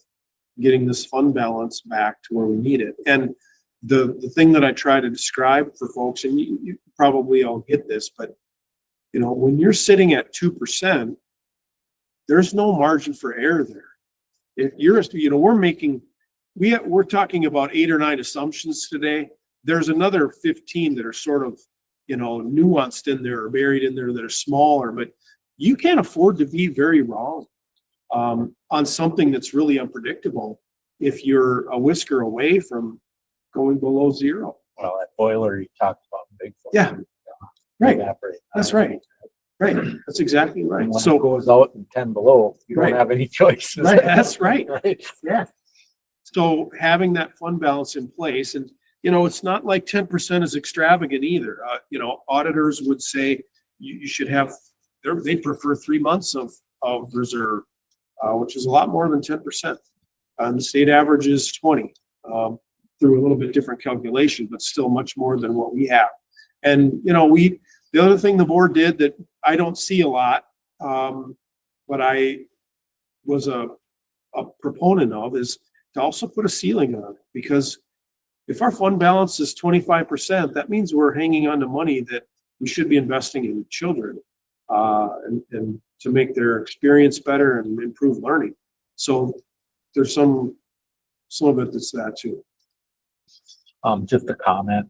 getting this fund balance back to where we need it. And the thing that I try to describe for folks, and you probably all get this, but You know, when you're sitting at 2%, there's no margin for error there. If you're, you know, we're talking about 8 or 9 assumptions today. There's another 15 that are sort of, you know, nuanced in there or buried in there that are smaller, but you can't afford to be very wrong on something that's really unpredictable if you're a whisker away from going below 0. Well, that boiler you talked about, big. Yeah. Right. Evaporate. That's right. Right. That's exactly right. And when it So, goes out in 10 below, you don't Right. have any choices. right, that's right. Right. Yeah. So having that fund balance in place, and, you know, it's not like 10% is extravagant either. You know, auditors would say you should have, they prefer 3 months of reserve, which is a lot more than 10%. And the state average is 20, through a little bit different calculation, but still much more than what we have. And, you know, the other thing the board did that I don't see a lot, but I was a proponent of, is to also put a ceiling on it, because if our fund balance is 25%, that means we're hanging on to money that we should be investing in children, and to make their experience better and improve learning. So there's some of it that's that too. Just a comment.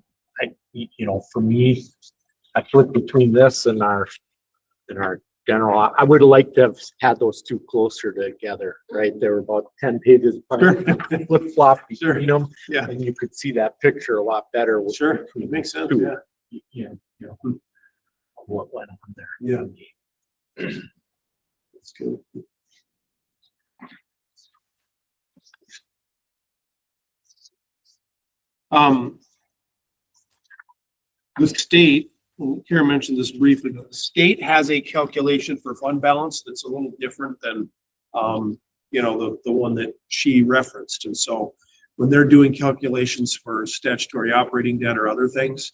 You know, for me, I flip between this and our general. I would like to have had those two closer together, right? They were about 10 pages apart, flip flop Sure. between them, Yeah, and you could see that picture a lot better. with- sure. between It makes sense. two. Yeah. You know, what went on there. Yeah. That's good. The state, and Karen mentioned this briefly, but the state has a calculation for fund balance that's a little different than, you know, the one that she referenced. And so when they're doing calculations for statutory operating debt or other things,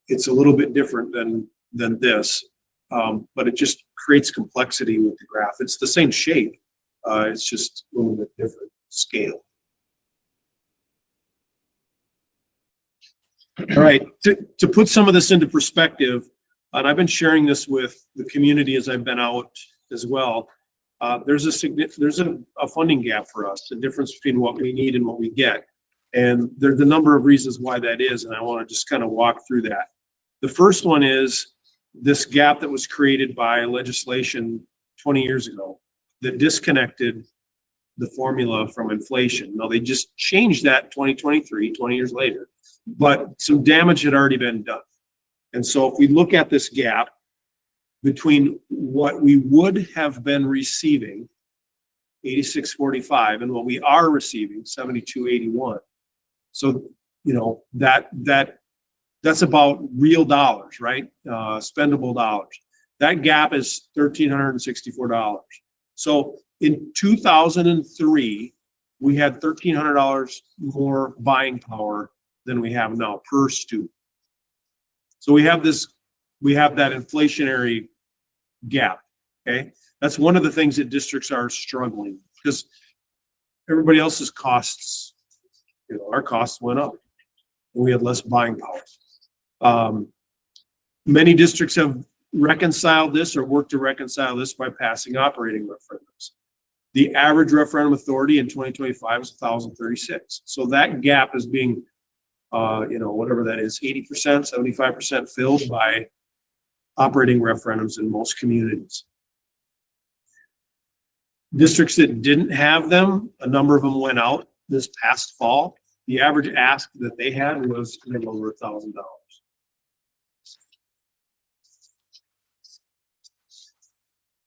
it's a little bit different than this. But it just creates complexity with the graph. It's the same shape. It's just a little bit different scale. All right, to put some of this into perspective, and I've been sharing this with the community as I've been out as well. There's a funding gap for us, the difference between what we need and what we get. And there's a number of reasons why that is, and I want to just kind of walk through that. The first one is this gap that was created by legislation 20 years ago that disconnected the formula from inflation. Now, they just changed that in 2023, 20 years later, but some damage had already been done. And so if we look at this gap between what we would have been receiving, 86.45, and what we are receiving, 72.81. So, you know, that's about real dollars, right? Spendable dollars. That gap is $1,364. So in 2003, we had $1,300 more buying power than we have now per student. So we have that inflationary gap, okay? That's one of the things that districts are struggling because everybody else's costs, you know, our costs went up and we had less buying power. Many districts have reconciled this or worked to reconcile this by passing operating referendums. The average referendum authority in 2025 is 1,036. So that gap is being, you know, whatever that is, 80%, 75% filled by operating referendums in most communities. Districts that didn't have them, a number of them went out this past fall. The average ask that they had was a little over $1,000.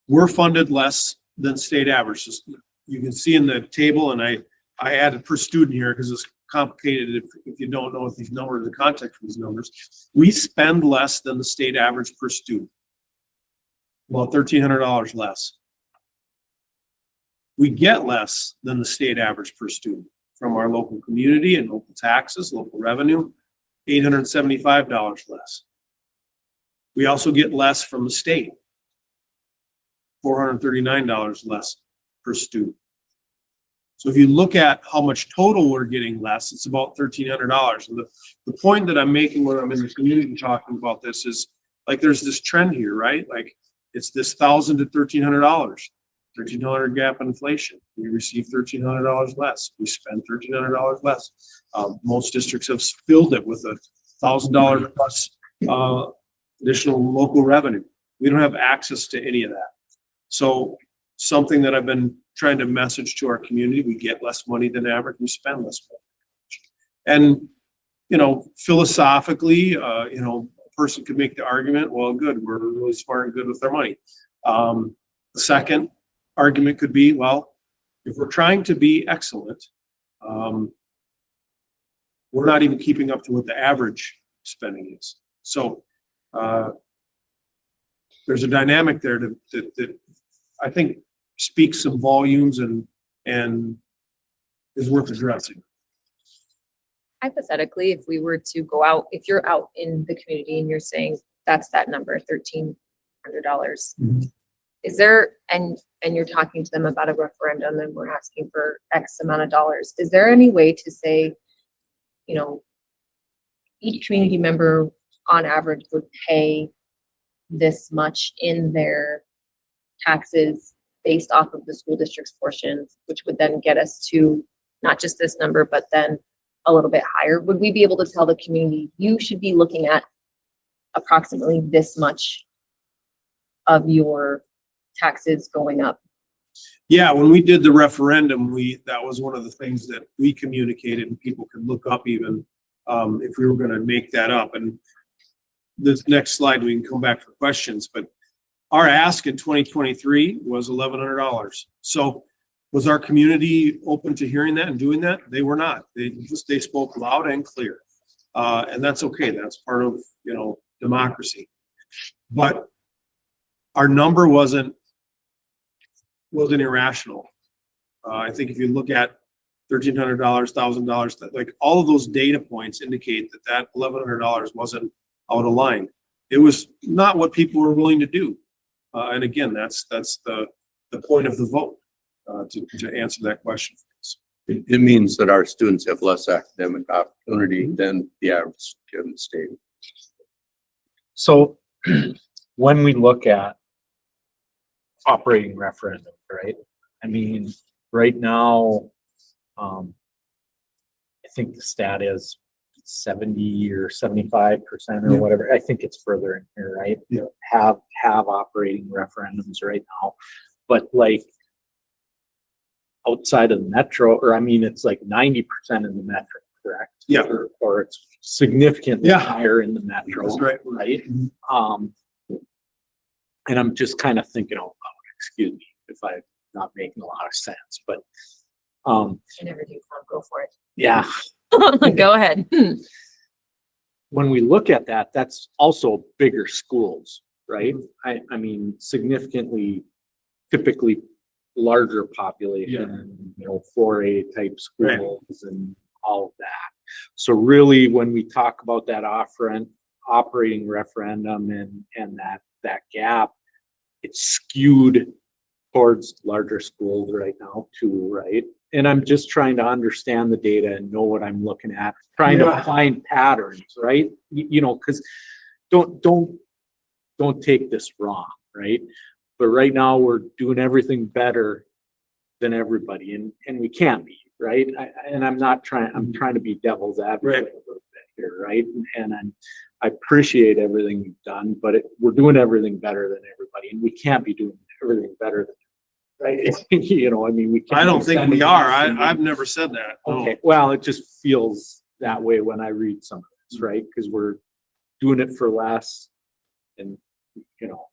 We're funded less than state averages. You can see in the table, and I added per student here because it's complicated if you don't know what these numbers, the context of these numbers. We spend less than the state average per student. About $1,300 less. We get less than the state average per student from our local community and local taxes, local revenue, $875 less. We also get less from the state, $439 less per student. So if you look at how much total we're getting less, it's about $1,300. And the point that I'm making when I'm in the community talking about this is like there's this trend here, right? Like it's this $1,000 to $1,300, $1,300 gap in inflation. We receive $1,300 less. We spend $1,300 less. Most districts have filled it with $1,000 plus additional local revenue. We don't have access to any of that. So something that I've been trying to message to our community, we get less money than average, we spend less money. And, you know, philosophically, you know, a person could make the argument, well, good, we're really smart and good with our money. The second argument could be, well, if we're trying to be excellent, we're not even keeping up to what the average spending is. So there's a dynamic there that I think speaks some volumes and is worth addressing. Hypothetically, if we were to go out, if you're out in the community and you're saying that's that number, $1,300, Mhm. is there, and you're talking to them about a referendum and we're asking for X amount of dollars, is there any way to say, you know, each community member on average would pay this much in their taxes based off of the school district's portions, which would then get us to not just this number, but then a little bit higher? Would we be able to tell the community, you should be looking at approximately this much of your taxes going up? Yeah, when we did the referendum, that was one of the things that we communicated and people could look up even if we were gonna make that up. And this next slide, we can come back for questions, but our ask in 2023 was $1,100. So was our community open to hearing that and doing that? They were not. They spoke loud and clear. And that's okay. That's part of, you know, democracy. But our number wasn't irrational. I think if you look at $1,300, $1,000, like all of those data points indicate that $1,100 wasn't out of line. It was not what people were willing to do. And again, that's the point of the vote, to answer that question for us. It means that our students have less academic opportunity than the average kid in the state. So when we look at operating referendum, right? I mean, right now, I think the stat is 70 or 75% or Yeah. whatever. I think it's further in here, right? Yeah. Have operating referendums right now. But like outside of the metro, or I mean, it's like 90% in the metro, correct? Yeah. Or it's significantly Yeah. higher in the metro. That's right. Right? Mhm. And I'm just kind of thinking, oh, excuse me if I'm not making a lot of sense, but I never do, Tom, go for it. yeah, Go ahead. when we look at that, that's also bigger schools, right? I mean, significantly, typically larger population, you know, 4A type Right. schools and all of that. So really, when we talk about that operating referendum and that gap, it's skewed towards larger schools right now too, right? And I'm just trying to understand the data and know what I'm looking at, trying Yeah. to find patterns, right? You know, because don't take this wrong, right? But right now we're doing everything better than everybody, and we can't be, right? I'm trying to be devil's advocate a little bit here, right? And I appreciate everything you've done, but we're doing everything better than everybody, and we can't be doing everything better than, right? You know, I mean, we can't. I don't think we be are. sending- I've never said that. No. Okay, well, it just feels that way when I read some of this, right? Because we're doing it for less and, you know,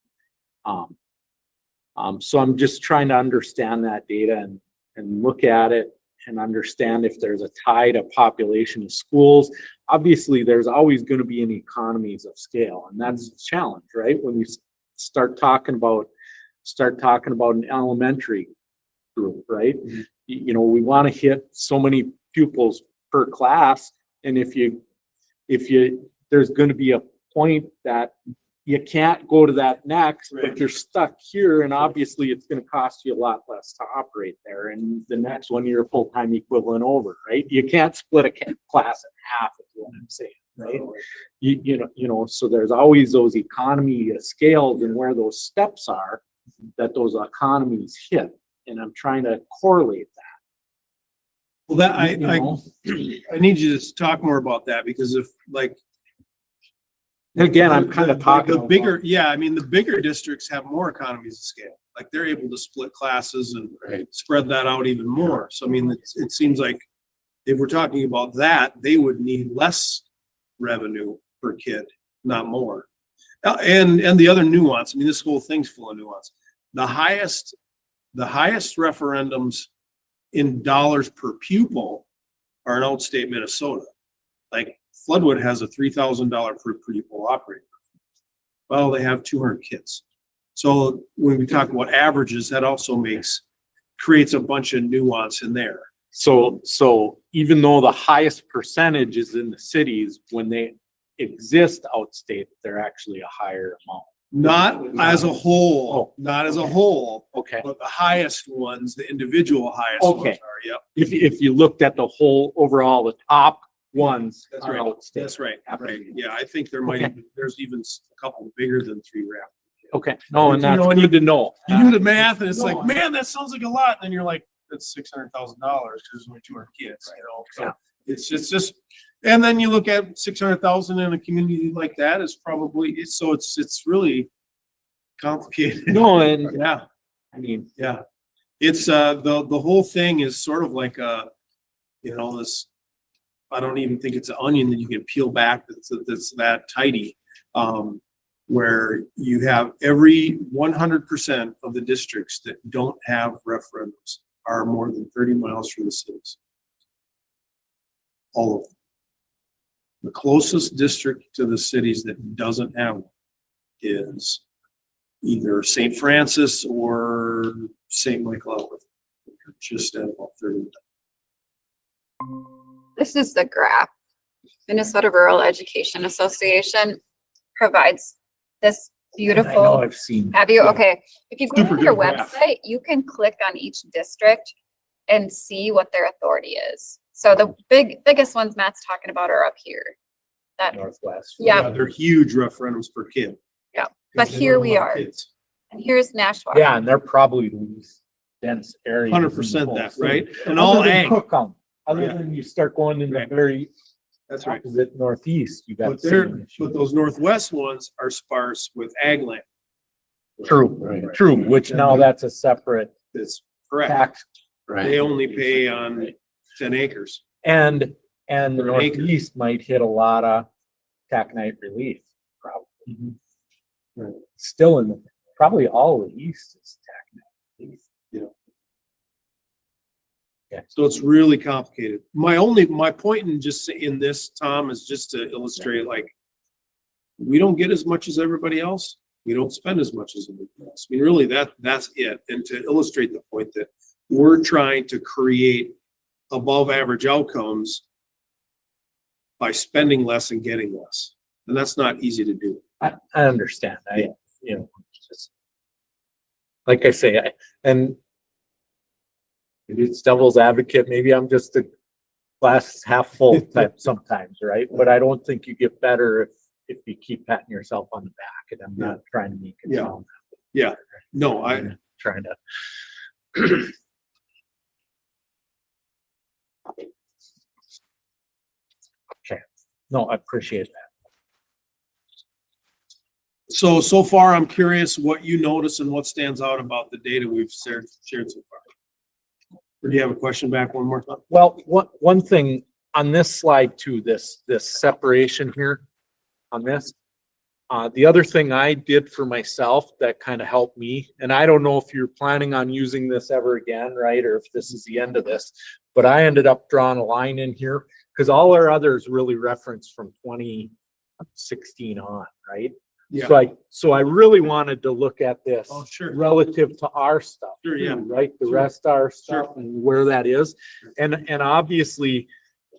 so I'm just trying to understand that data and look at it and understand if there's a tie to population of schools. Obviously, there's always going to be an economies of scale, and that's a challenge, right? When you start talking about an elementary group, right? Mhm. You know, we want to hit so many pupils per class, and if there's going to be a point that you can't go to that next, Right. but you're stuck here, and obviously it's going to cost you a lot less to operate there. And the next one, you're a full-time equivalent over, right? You can't split a class in half, is what I'm saying, right? You know, so there's always those economy scales and where those steps are that those economies hit. And I'm trying to correlate that. Well, that, you know? I need you to talk more about that because if like. Again, I'm kind of talking. The bigger, yeah, I mean, the bigger districts have more economies of scale. Like they're able to split classes and spread that out even more. So I mean, it seems like if we're talking about that, they would need less revenue per kid, not more. And the other nuance, I mean, this whole thing's full of nuance. The highest referendums in dollars per pupil are in outstate Minnesota. Like Floodwood has a $3,000 per pupil operating. Well, they have 200 kids. So when we talk about averages, that also creates a bunch of nuance in there. So even though the highest percentage is in the cities, when they exist outstate, they're actually a higher amount. Not as a whole, Oh. not as a whole, Okay. but the highest ones, the individual highest ones Okay. are, yep. If you looked at the whole overall, the top ones That's are right. outstate. That's right, Happen to right. be. Yeah, I think there's even a couple bigger than 3 rap. Okay, no, and You know, that's when good to know. You do the math and it's No, like, man, that sounds like a lot. And then you're like, that's $600,000 because there's only 200 kids, you know? So Yeah. it's just, and then you look at 600,000 in a community like that is probably, it's really complicated. No, and Yeah, I mean, yeah. It's, the whole thing is sort of like this, I don't even think it's an onion that you can peel back that's that tidy. Where you have every 100% of the districts that don't have referendums are more than 30 miles from the cities. All of them. The closest district to the cities that doesn't have one is either St. Francis or St. Michael. They're just at about 30 miles. This is the graph. Minnesota Rural Education Association provides this I know beautiful. I've seen. Have you? Yeah. Okay. If you go Super to their good graph. website, you can click on each district and see what their authority is. So the biggest ones Matt's talking about are up here. That, Northwest. Yeah. They're huge referendums per kid. Yeah, but Because they here don't we have are. kids. and here's Nashua. Yeah, and they're probably the least dense areas. in the 100% whole that, city. right? And all Other than ag. Cook County. Other Yeah. than you start going in the Right. very That's right. opposite northeast, you got. But the they're, same issue. but those northwest ones are sparse with ag land. True, Right. true, which now that's a separate That's correct. tax. Right. They only pay on 10 acres. And the Per acre. northeast might hit a lot of taconite relief, probably. Right. Still probably all of the east is taconite relief. So it's really complicated. My point in this, Tom, is just to illustrate, like, we don't get as much as everybody else. We don't spend as much as everybody else. I mean, really, that's it. And to illustrate the point that we're trying to create above average outcomes by spending less and getting less. And that's not easy to do. I understand. Just like I say, and maybe it's devil's advocate. Maybe I'm just a glass half full type sometimes, right? But I don't think you get better if you keep patting yourself on the back. And I'm not trying to make it Yeah. sound. Yeah. No, I'm trying to. Okay. No, I appreciate that. so far, I'm curious what you notice and what stands out about the data we've shared so far. Or do you have a question back one more time? Well, one thing on this slide too, this separation here on this. The other thing I did for myself that kind of helped me, and I don't know if you're planning on using this ever again, right? Or if this is the end of this, but I ended up drawing a line in here because all our others really reference from 2016 on, right? Yeah. So I really wanted to look at this Oh, sure. relative to our stuff. Sure, yeah. too, Right, the Sure. rest of our stuff and where that is. And obviously,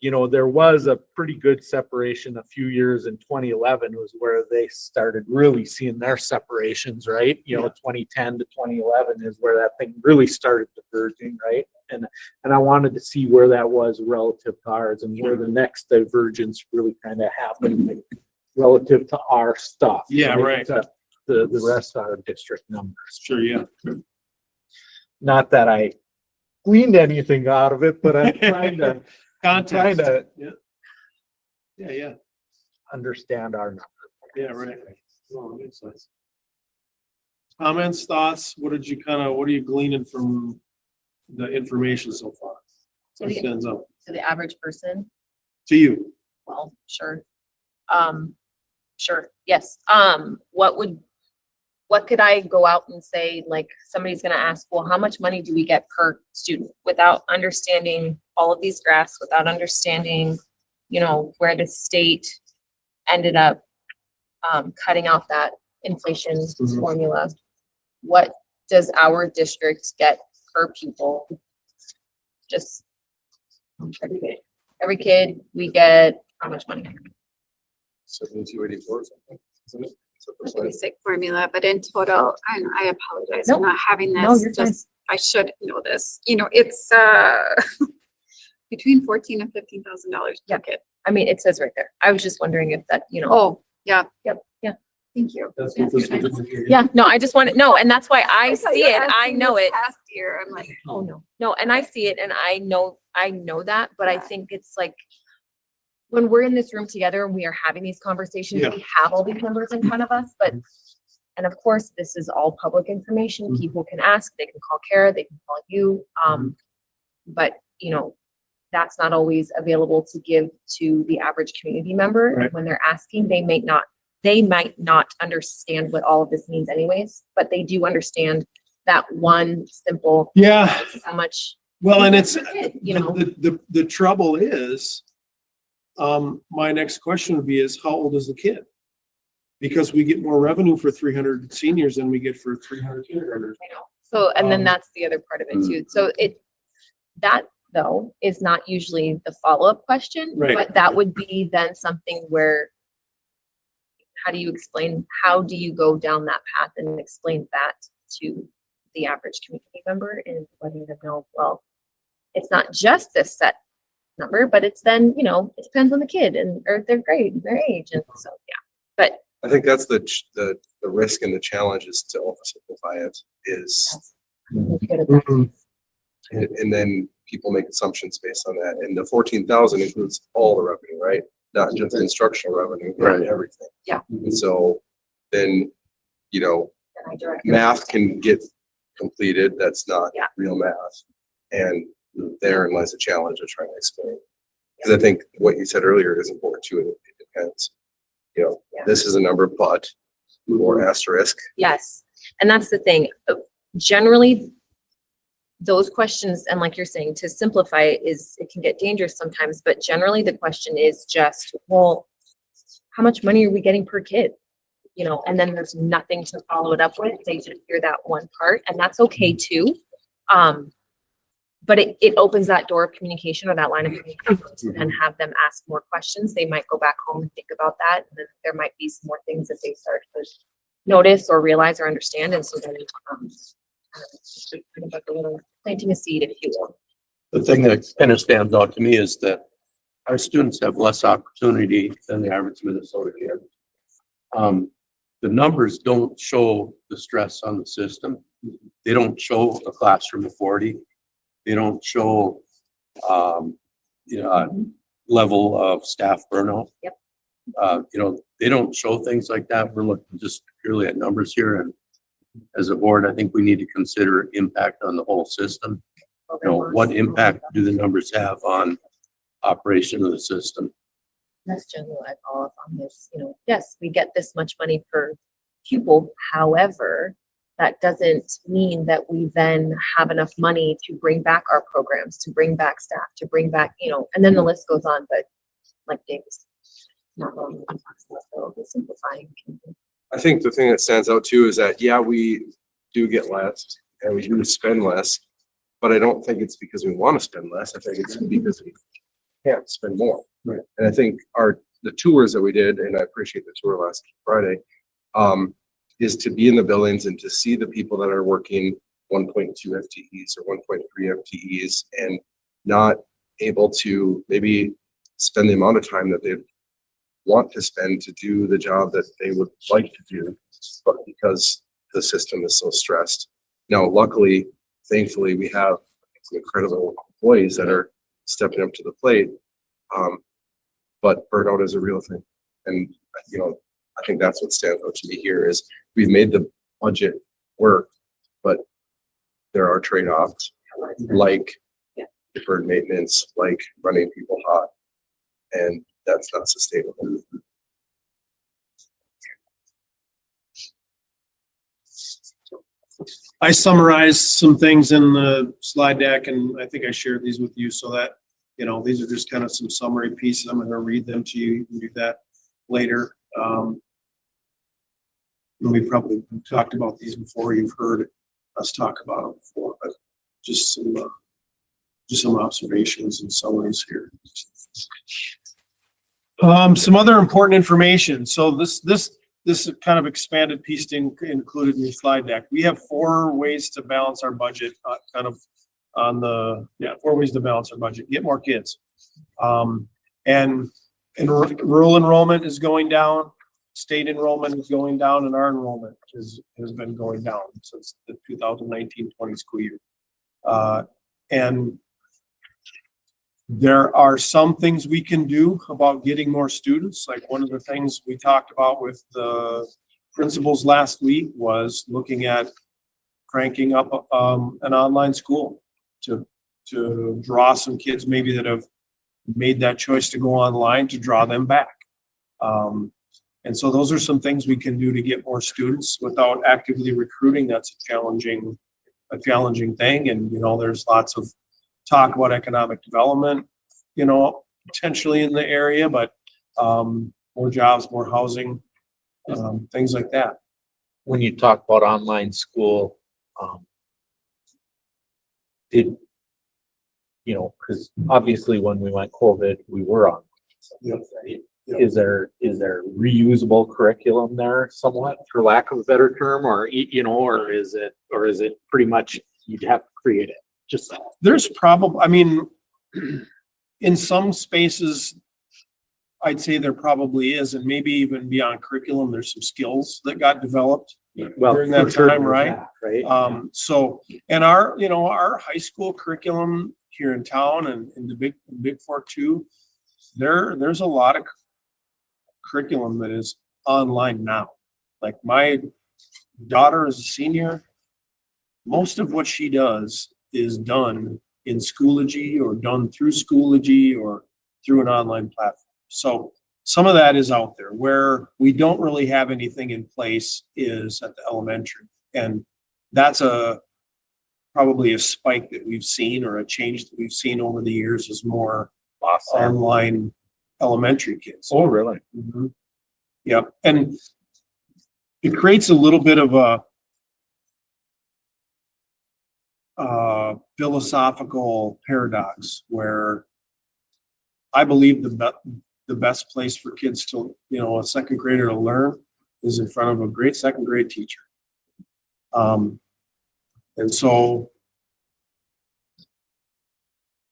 you know, there was a pretty good separation a few years in 2011 was where they started really seeing their separations, right? You know, 2010 to 2011 is where that thing really started diverging, right? And I wanted to see where that was relative to ours and where the next divergence really kind of happened, like, relative to our stuff. Yeah, right. To the rest of our district numbers. Sure, yeah. Not that I gleaned anything out of it, but I'm trying to Context. to Yeah, understand our numbers. yeah, right. Oh, makes sense. Comments, thoughts? What are you gleaning from the information so far? So What the, stands out to the average person, to you? well, sure. Sure, yes. What could I go out and say, like, somebody's gonna ask, well, how much money do we get per student? Without understanding all of these graphs, without understanding, you know, where the state ended up cutting out that inflation formula. What does our district get per pupil? Just every kid, we get how much money? 7284 or something, isn't it? Is that the The slide? basic formula, but in total, and I apologize No, for not having no, this, you're fine. just, I should know this, you know, it's, between $14,000 and $15,000 per kid. I mean, it says right there. I was just wondering if that, you know. Oh, yeah. Yep, yeah. Thank you. That's what this is. Yeah, no, I just want to, no, and that's why I thought see you were it, I asking know this it. Past year, I'm like, Oh, no, and I see it and I know that, but I think it's like, when we're in this room together and we are having these conversations, Yeah. we have all these numbers in front of us, but, and of course, this is all public information. Mhm. People can ask, they can call Kara, they can call you. But, you know, that's not always available to give to the average community member. Right. When they're asking, they might not understand what all of this means anyways, but they do understand that one simple, Yeah, how much, well, and it's, you know. the trouble is, my next question would be is how old is the kid? Because we get more revenue for 300 seniors than we get for 300 kindergartners. I know. So, and then Um, that's the other part of it too. So that though is not usually the follow-up question. Right. But that would be then something where, how do you go down that path and explain that to the average community member and letting them know, well, it's not just this set number, but it's then, you know, it depends on the kid or their grade, their age. And so, yeah. But I think that's the risk and the challenge is to oversimplify it is, that's good at that. and then people make assumptions based on that. And the 14,000 includes all the revenue, right? Not just instructional revenue, but Right. everything. Yeah. And so then, you know, And I direct- math can get completed. That's not Yeah. real math. And therein lies the challenge of trying to explain. Because I think what you said earlier is important too. It depends. You know, Yeah. this is a number, but or asterisk. Yes, and that's the thing. Generally, those questions, and like you're saying, to simplify it it can get dangerous sometimes, but generally the question is just, well, how much money are we getting per kid? You know, and then there's nothing to follow it up with. They just hear that one part, and that's okay too. But it opens that door of communication or that line of communication to then have them ask more questions. They might go back home and think about that, and then there might be some more things that they start to notice or realize or understand, and so then kind of like a little planting a seed, if you will. The thing that kind of stands out to me is that our students have less opportunity than the average Minnesota kid. The numbers don't show the stress on the system. They don't show a classroom of 40. They don't show, level of staff burnout. Yep. They don't show things like that. We're looking just purely at numbers here. And as a board, I think we need to consider impact on the whole system. What impact do the numbers have on operation of the system? That's generally what I follow up on this, yes, we get this much money per pupil. However, that doesn't mean that we then have enough money to bring back our programs, to bring back staff, to bring back, and then the list goes on, but like Dave's not long, the simplifying. I think the thing that stands out too is that, yeah, we do get less and we do spend less, but I don't think it's because we want to spend less. I think it's because we can't spend more. Right. And I think the tours that we did, and I appreciate the tour last Friday, is to be in the buildings and to see the people that are working 1.2 FTEs or 1.3 FTEs and not able to maybe spend the amount of time that they want to spend to do the job that they would like to do, but because the system is so stressed. Now, luckily, thankfully, we have some incredible employees that are stepping up to the plate. But burnout is a real thing. And, you know, I think that's what stands out to me here is we've made the budget work, but there are trade-offs like deferred maintenance, like running people hot, and that's not sustainable. I summarized some things in the slide deck, and I think I shared these with you so that, you know, these are just kind of some summary pieces. I'm gonna read them to you. You can do that later. And we probably talked about these before. You've heard us talk about them before, but just some observations and summaries here. Some other important information. So this kind of expanded piece included in your slide deck. We have 4 ways to balance our budget, kind of on the, 4 ways to balance our budget. Get more kids. And rural enrollment is going down, state enrollment is going down, and our enrollment has been going down since the 2019-20 school year. And there are some things we can do about getting more students. Like one of the things we talked about with the principals last week was looking at cranking up an online school to draw some kids maybe that have made that choice to go online, to draw them back. And so those are some things we can do to get more students without actively recruiting. That's a challenging thing. And, you know, there's lots of talk about economic development, you know, potentially in the area, but more jobs, more housing, things like that. When you talk about online school, you know, because obviously when we went COVID, we were on. Yep. Right? Yep. Is there reusable curriculum there somewhat, for lack of a better term, or you know, or is it pretty much you'd have to create it? Just There's probably, I mean, in some spaces, I'd say there probably is, and maybe even beyond curriculum, there's some skills that got developed during that for sure time, there's right? that, right? So, and our high school curriculum here in town and in the Big Four too, there's a lot of curriculum that is online now. Like my daughter is a senior. Most of what she does is done in Schoology or done through Schoology or through an online platform. So some of that is out there. Where we don't really have anything in place is at the elementary. And that's probably a spike that we've seen, or a change that we've seen over the years, is more online elementary kids. Oh, really? Mhm. Yep. And it creates a little bit of a philosophical paradox where I believe the best place for kids to, you know, a second grader to learn is in front of a great second grade teacher. And so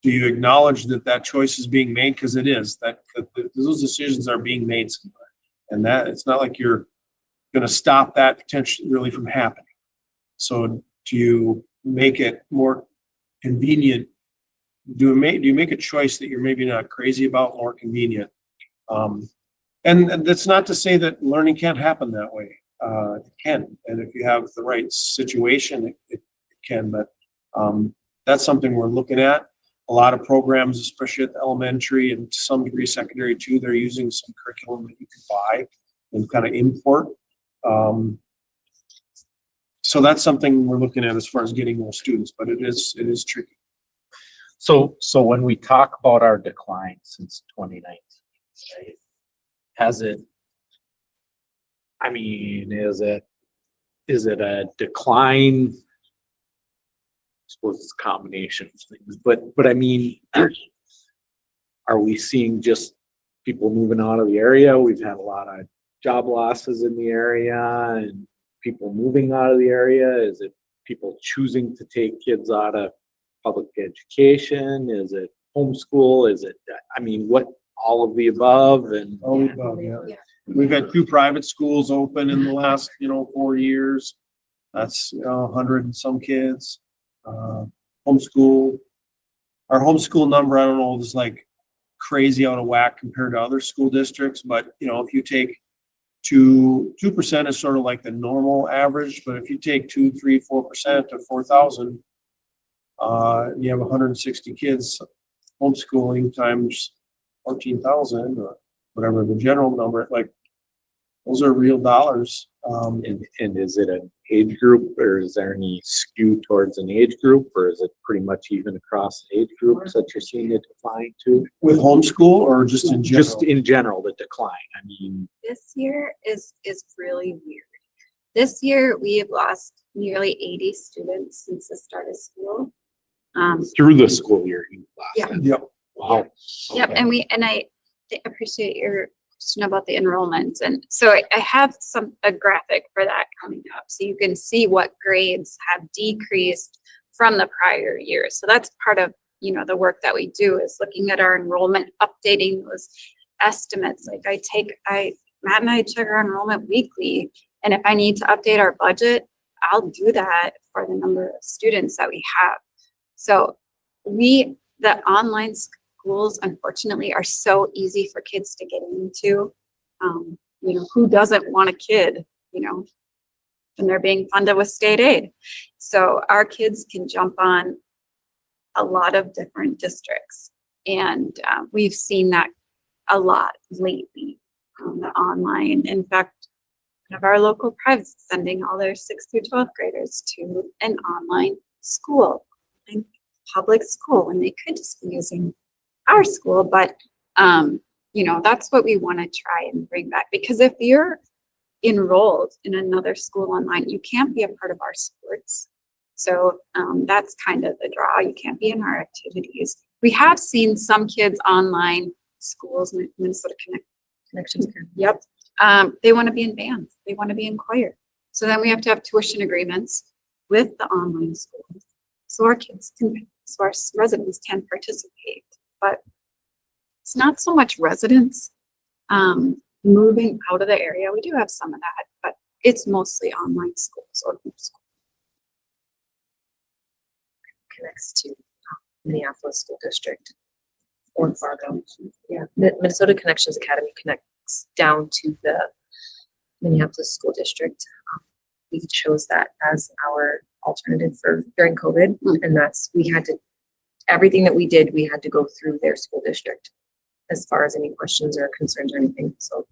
do you acknowledge that choice is being made? Because it is, that those decisions are being made somewhere. And that it's not like you're going to stop that potentially really from happening. So do you make it more convenient? Do you make a choice that you're maybe not crazy about, more convenient? And that's not to say that learning can't happen that way. It can, and if you have the right situation, it can. But that's something we're looking at. A lot of programs, especially at the elementary and to some degree secondary too, they're using some curriculum that you can buy and kind of import. So that's something we're looking at as far as getting more students, but it is tricky. So when we talk about our decline since 2019, right, I mean, is it a decline? I suppose it's a combination of things, but I mean, Are we seeing just people moving out of the area? We've had a lot of job losses in the area and people moving out of the area. Is it people choosing to take kids out of public education? Is it homeschool? Is it, I mean, what, all of the above? And Oh, yeah. We've had 2 private schools open in the last, 4 years. That's, 100 and some kids. Homeschool. Our homeschool number, I don't know, is like crazy out of whack compared to other school districts, but if you take 2% is sort of like the normal average, but if you take 2, 3, 4% of 4,000, you have 160 kids homeschooling times 14,000 or whatever the general number, like those are real dollars. and is it an age group, or is there any skew towards an age group, or is it pretty much even across age groups that you're seeing a decline to? With homeschool or just in general? Just in general, the decline. I mean, This year is really weird. This year, we have lost nearly 80 students since the start of school. through the school year. You lost Yeah. it. Yep. Wow. Yep, Okay. and I appreciate your question about the enrollment. And so I have a graphic for that coming up. So you can see what grades have decreased from the prior year. So that's part of, the work that we do is looking at our enrollment, updating those estimates. Like Matt and I check our enrollment weekly. And if I need to update our budget, I'll do that for the number of students that we have. So the online schools, unfortunately, are so easy for kids to get into. Who doesn't want a kid, when they're being funded with state aid? So our kids can jump on a lot of different districts. And we've seen that a lot lately on the online. In fact, one of our local privates is sending all their 6th through 12th graders to an online school, in public school, when they could just be using our school. But that's what we want to try and bring back, because if you're enrolled in another school online, you can't be a part of our sports. So that's kind of the draw. You can't be in our activities. We have seen some kids online schools, Minnesota Connections. Yep. They want to be in bands. They want to be in choir. So then we have to have tuition agreements with the online schools. So our residents can participate, but it's not so much residents moving out of the area. We do have some of that, but it's mostly online schools or homeschool. Connects to Minneapolis School District or Fargo. Yeah, Minnesota Connections Academy connects down to the Minneapolis School District. We chose that as our alternative for during COVID, and everything that we did, we had to go through their school district as far as any questions or concerns or anything. So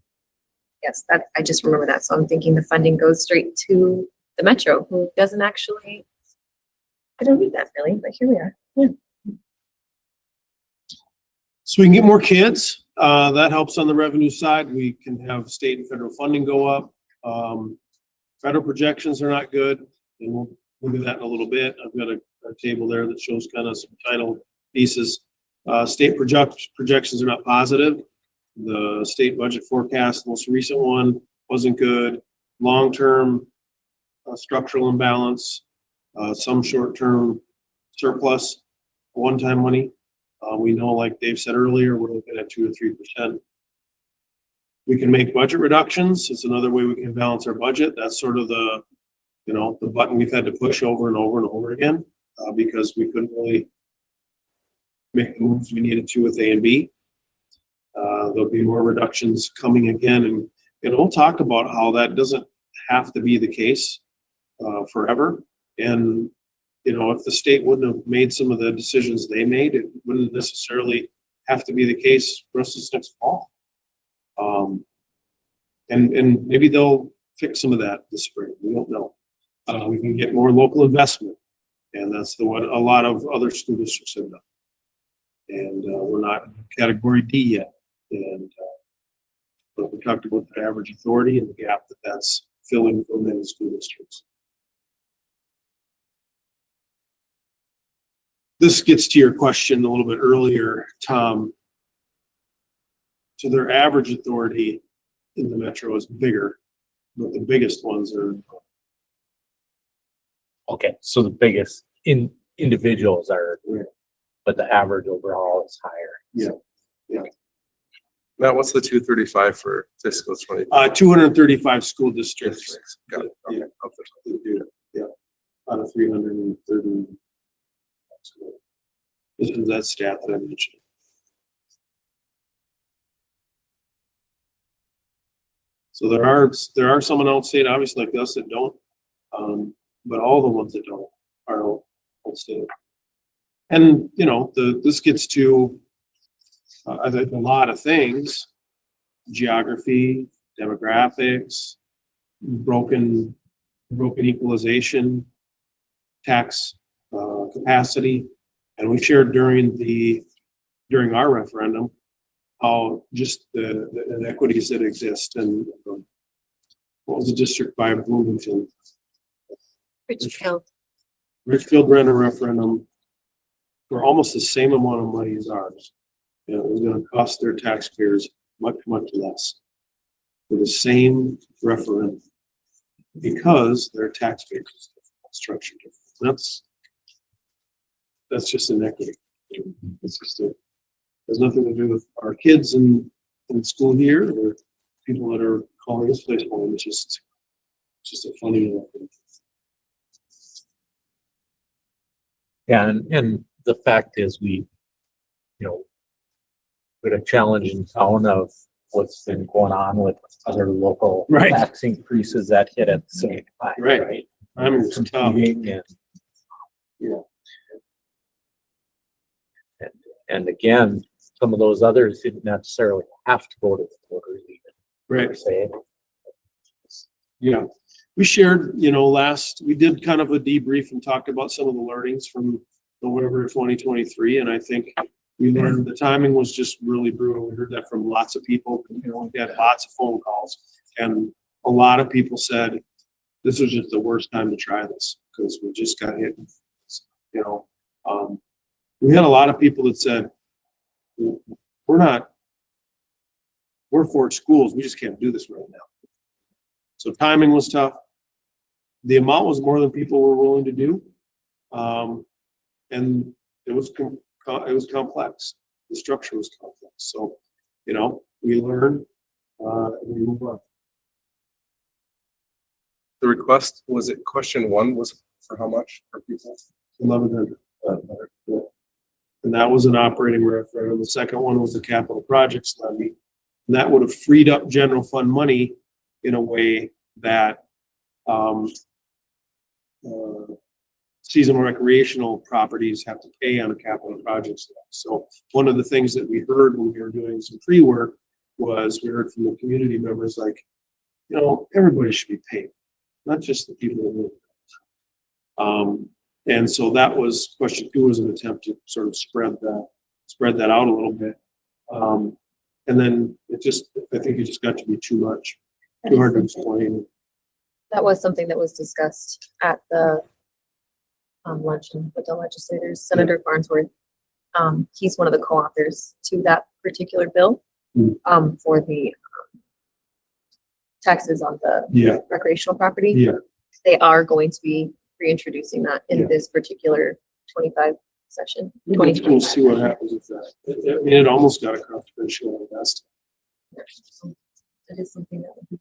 yes, I just remember that. So I'm thinking the funding goes straight to the Metro, who doesn't actually, I don't need that really, but here we are. Yeah. So we can get more kids. That helps on the revenue side. We can have state and federal funding go up. Federal projections are not good, and we'll look at that in a little bit. I've got a table there that shows kind of some title pieces. State projections are not positive. The state budget forecast, the most recent one, wasn't good. Long-term structural imbalance, some short-term surplus, one-time money. We know, like Dave said earlier, we're looking at 2 or 3%. We can make budget reductions. It's another way we can balance our budget. That's sort of the button we've had to push over and over and over again because we couldn't really make the moves we needed to with A and B. There'll be more reductions coming again, and we'll talk about how that doesn't have to be the case forever. And if the state wouldn't have made some of the decisions they made, it wouldn't necessarily have to be the case for us this next fall. And maybe they'll fix some of that this spring. We don't know. We can get more local investment, and that's what a lot of other school districts have done. And we're not in category D yet. And but we talked about the average authority and the gap that's filling for many school districts. This gets to your question a little bit earlier, Tom. So their average authority in the metro is bigger, but the biggest ones are, Okay, so the biggest individuals are, but the average overall is higher. Matt, what's the 235 for fiscal 20? 235 school districts. Got it. Yeah. Okay. Yeah, out of 330. This is that stat that I mentioned. So there are some in outstate, obviously like us that don't, but all the ones that don't are outstate. And, you know, this gets to, I think a lot of things, geography, demographics, broken equalization, tax, capacity. And we shared during our referendum, how just the inequities that exist and what was the district by Bloomington? Richfield. Richfield ran a referendum for almost the same amount of money as ours. And it was gonna cost their taxpayers much, much less for the same referendum because their tax base is structured different. That's just inequity. It's just has nothing to do with our kids in school here or people that are calling this place home. It's just a funny inequity. Yeah, and the fact is we had a challenge in town of what's been going on with other local Right. tax increases that hit at the same time. Right. I mean, it's tough. Competing and. Yeah. And again, some of those others didn't necessarily have to go to the voters even. Right. Per se. Yeah, we shared, we did kind of a debrief and talked about some of the learnings from November 2023. And I think we learned the timing was just really brutal. We heard that from lots of people. We had lots of phone calls and a lot of people said, this was just the worst time to try this because we just got hit. We had a lot of people that said, we're for schools. We just can't do this right now. So timing was tough. The amount was more than people were willing to do. And it was complex. The structure was complex. So, we learned, and we move on. The request, was it question 1 was for how much for people? 1,100. Yeah. And that was an operating referendum. The second one was the capital projects levy. And that would have freed up general fund money in a way that seasonal recreational properties have to pay on a capital projects levy. So one of the things that we heard when we were doing some pre-work was we heard from the community members like, everybody should be paid, not just the people that live. And so that was question 2 was an attempt to sort of spread that out a little bit. And then I think it just got to be too much, too hard to explain. That was something that was discussed at the luncheon with the legislators. Senator Farnsworth, he's one of the co-authors to that particular bill for the taxes on the recreational property. Yeah. They are going to be reintroducing that in this particular 25 session. We'll see what happens with that. It almost got a controversial invest. That is something that would be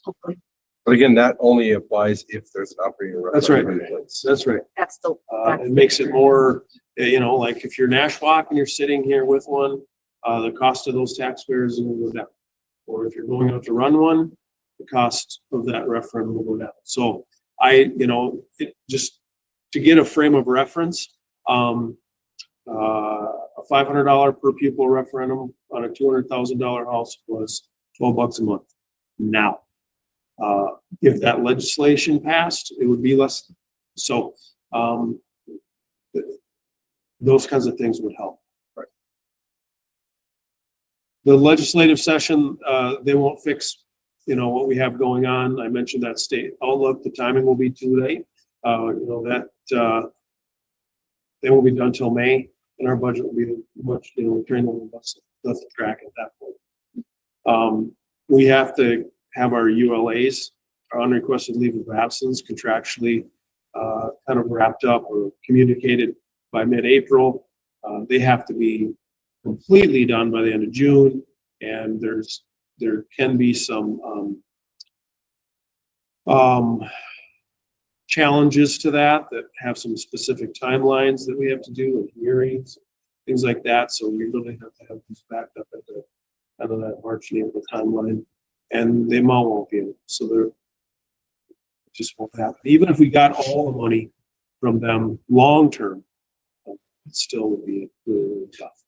hopefully. But again, that only applies if there's an operating That's right. referendum in place. That's right. That's the. It makes it more, like if you're Nashwauk and you're sitting here with one, the cost of those taxpayers will go down. Or if you're going out to run one, the cost of that referendum will go down. So just to get a frame of reference, a $500 per pupil referendum on a $200,000 house was $12 a month. Now, if that legislation passed, it would be less. So, those kinds of things would help. Right. The legislative session, they won't fix, what we have going on. I mentioned that state outlook, the timing will be too late. They won't be done till May and our budget will be much, during the left track at that point. We have to have our ULAs, our unrequested leave of absence, contractually kind of wrapped up or communicated by mid-April. They have to be completely done by the end of June, and there can be some challenges to that have some specific timelines that we have to do, and hearings, things like that. So we really have to have these backed up at the end of that March and April timeline, and the amount won't be in it. So there just won't happen. Even if we got all the money from them long term, it still would be really, really tough.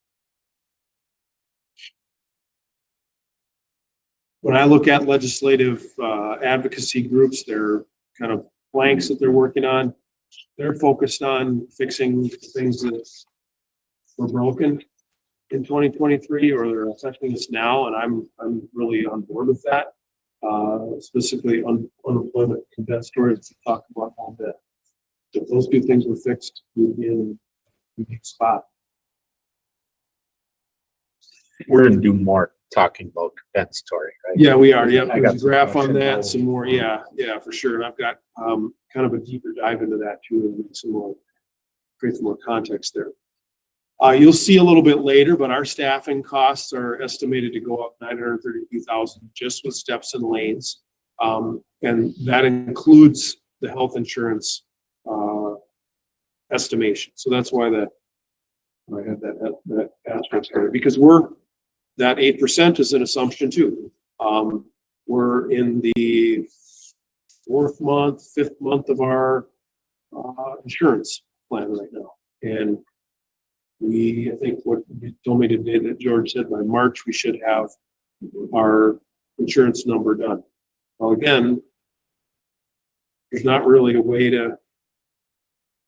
When I look at legislative advocacy groups, they're kind of planks that they're working on. They're focused on fixing things that were broken in 2023 or they're affecting us now, and I'm really on board with that. Specifically unemployment compensatory, we talked about all that. If those two things were fixed, we'd be in a good spot. We're gonna do more talking about compensatory, right? Yeah, we are. Yeah, I got there's a some graph on questions. that, some more. Yeah, for sure. And I've got kind of a deeper dive into that too, and some more, create some more context there. You'll see a little bit later, but our staffing costs are estimated to go up 932,000 just with steps and lanes. And that includes the health insurance estimation. So that's why I had that asterisk there, because that 8% is an assumption too. We're in the fifth month of our insurance plan right now. And I think what you told me today that George said by March, we should have our insurance number done. Well, again, there's not really a way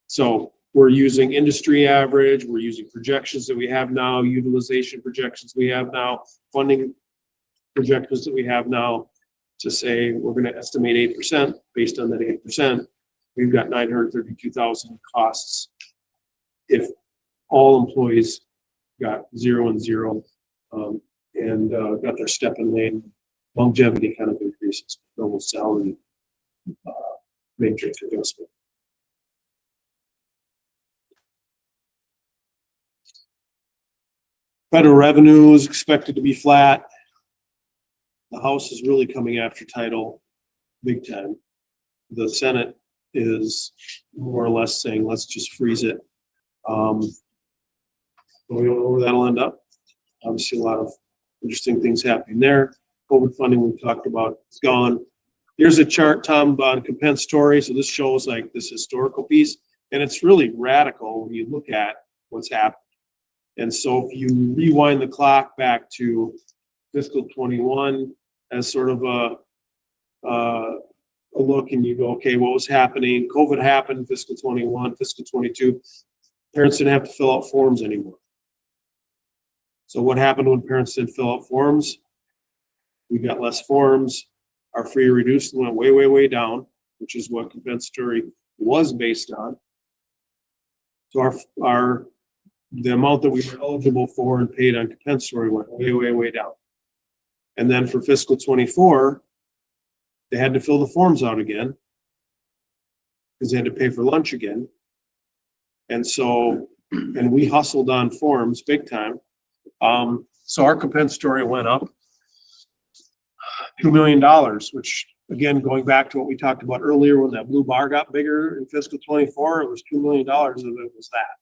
so we're using industry average, we're using projections that we have now, utilization projections we have now, funding projections that we have now to say we're going to estimate 8%. Based on that 8%, we've got 932,000 costs if all employees got 0 and 0 and got their step and lane longevity kind of increases, normal salary matrix adjustment. Federal revenue is expected to be flat. The House is really coming after title big time. The Senate is more or less saying, let's just freeze it. But we don't know where that'll end up. Obviously, a lot of interesting things happening there. COVID funding we've talked about is gone. Here's a chart, Tom, on compensatory. So this shows like this historical piece, and it's really radical when you look at what's happened. And so if you rewind the clock back to fiscal 21 as sort of a look, and you go, okay, what was happening? COVID happened, fiscal 21, fiscal 22. Parents didn't have to fill out forms anymore. So what happened when parents didn't fill out forms? We got less forms. Our free or reduced went way, way, way down, which is what compensatory was based on. So the amount that we were eligible for and paid on compensatory went way, way, way down. And then for fiscal 24, they had to fill the forms out again because they had to pay for lunch again. And so, and we hustled on forms big time. So our compensatory went up $2 million, which again, going back to what we talked about earlier, when that blue bar got bigger in fiscal 24, it was $2 million of it was that.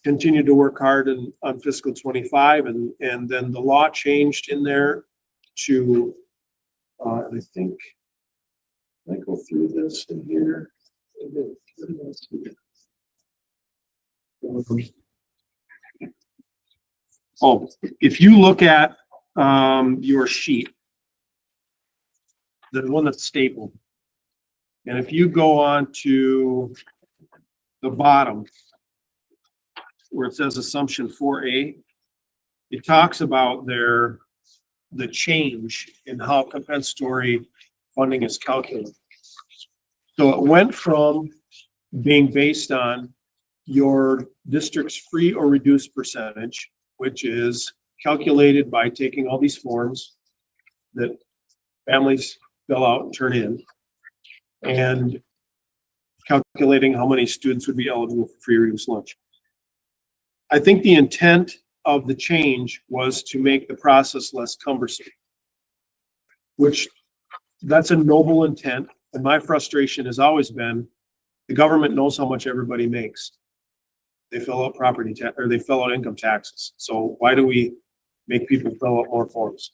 Continued to work hard on fiscal 25, and then the law changed in there to, I think, I go through this in here. Oh, if you look at your sheet, the one that's stapled, and if you go on to the bottom where it says assumption 4A, it talks about the change in how compensatory funding is calculated. So it went from being based on your district's free or reduced percentage, which is calculated by taking all these forms that families fill out and turn in and calculating how many students would be eligible for free reduced lunch. I think the intent of the change was to make the process less cumbersome, which that's a noble intent. And my frustration has always been the government knows how much everybody makes. They fill out property tax or they fill out income taxes. So why do we make people fill out more forms?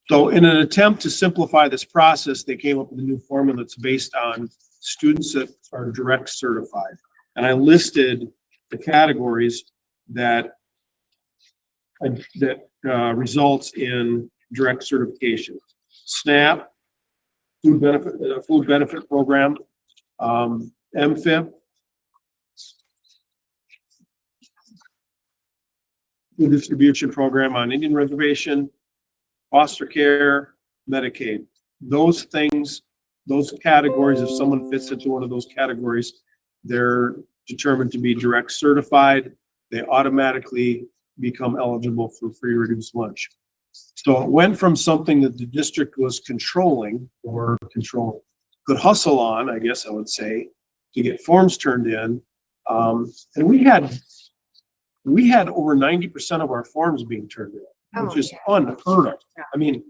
So in an attempt to simplify this process, they came up with a new formula that's based on students that are direct certified. And I listed the categories that results in direct certification. SNAP, food benefit program, MFIP, food distribution program on Indian reservation, foster care, Medicaid. Those things, those categories, if someone fits into one of those categories, they're determined to be direct certified. They automatically become eligible for free reduced lunch. So it went from something that the district was controlling could hustle on, I guess I would say, to get forms turned in. And we had over 90% of our forms being turned in, which is unheard of. I mean,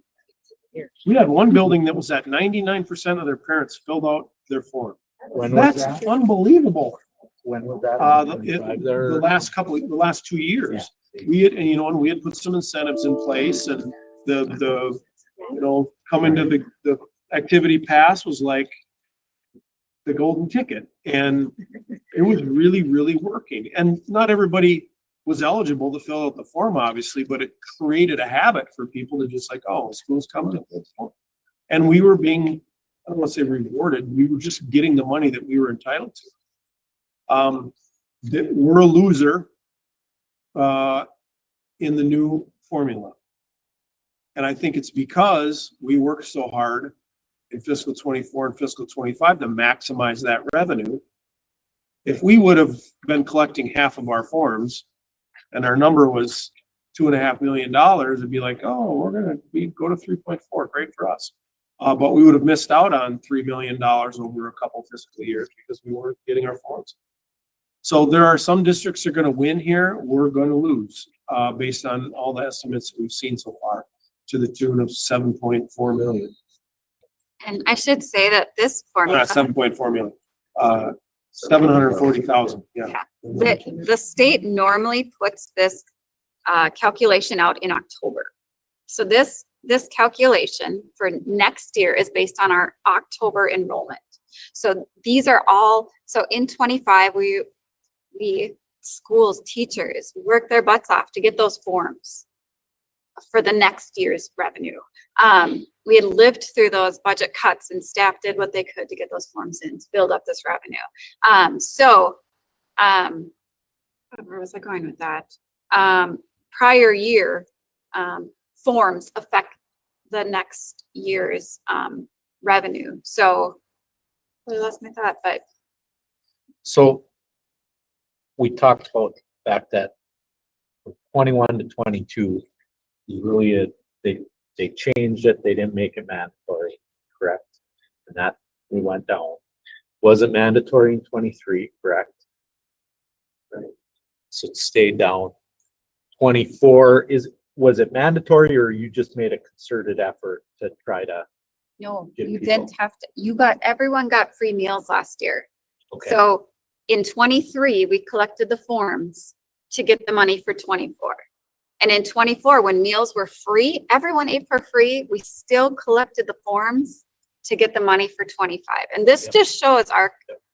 we had one building that was at 99% of their parents filled out their form. When was That's that? unbelievable. When was that? The last 2 years. We had, and we had put some incentives in place, and the coming to the activity pass was like the golden ticket, and it was really, really working. And not everybody was eligible to fill out the form, obviously, but it created a habit for people to just like, oh, school's coming. And we were being, I don't want to say rewarded, we were just getting the money that we were entitled to. We're a loser in the new formula. And I think it's because we worked so hard in fiscal 24 and fiscal 25 to maximize that revenue. If we would have been collecting half of our forms and our number was $2.5 million, it'd be like, oh, we're going to go to 3.4, great for us. But we would have missed out on $3 million over a couple fiscal years because we weren't getting our forms. So there are some districts that are going to win here. We're going to lose based on all the estimates that we've seen so far, to the tune of 7.4 million. And I should say that this Not formula, 7.4 million, 740,000. Yeah. the state normally puts this calculation out in October. So this calculation for next year is based on our October enrollment. So these are all, so in 25, we schools, teachers work their butts off to get those forms for the next year's revenue. We had lived through those budget cuts and staff did what they could to get those forms in to build up this revenue. Where was I going with that? Prior year forms affect the next year's revenue. So I lost my thought, but So we talked about the fact that from 21 to 22, really, they changed it. They didn't make it mandatory, correct? And that we went down. Was it mandatory in 23, correct? Right. So it stayed down. 24 was it mandatory, or you just made a concerted effort to try to? no, Give you people- didn't have to, everyone got free meals last year. Okay. So in 23, we collected the forms to get the money for 24. And in 24, when meals were free, everyone ate for free. We still collected the forms to get the money for 25. And this Yep. just shows our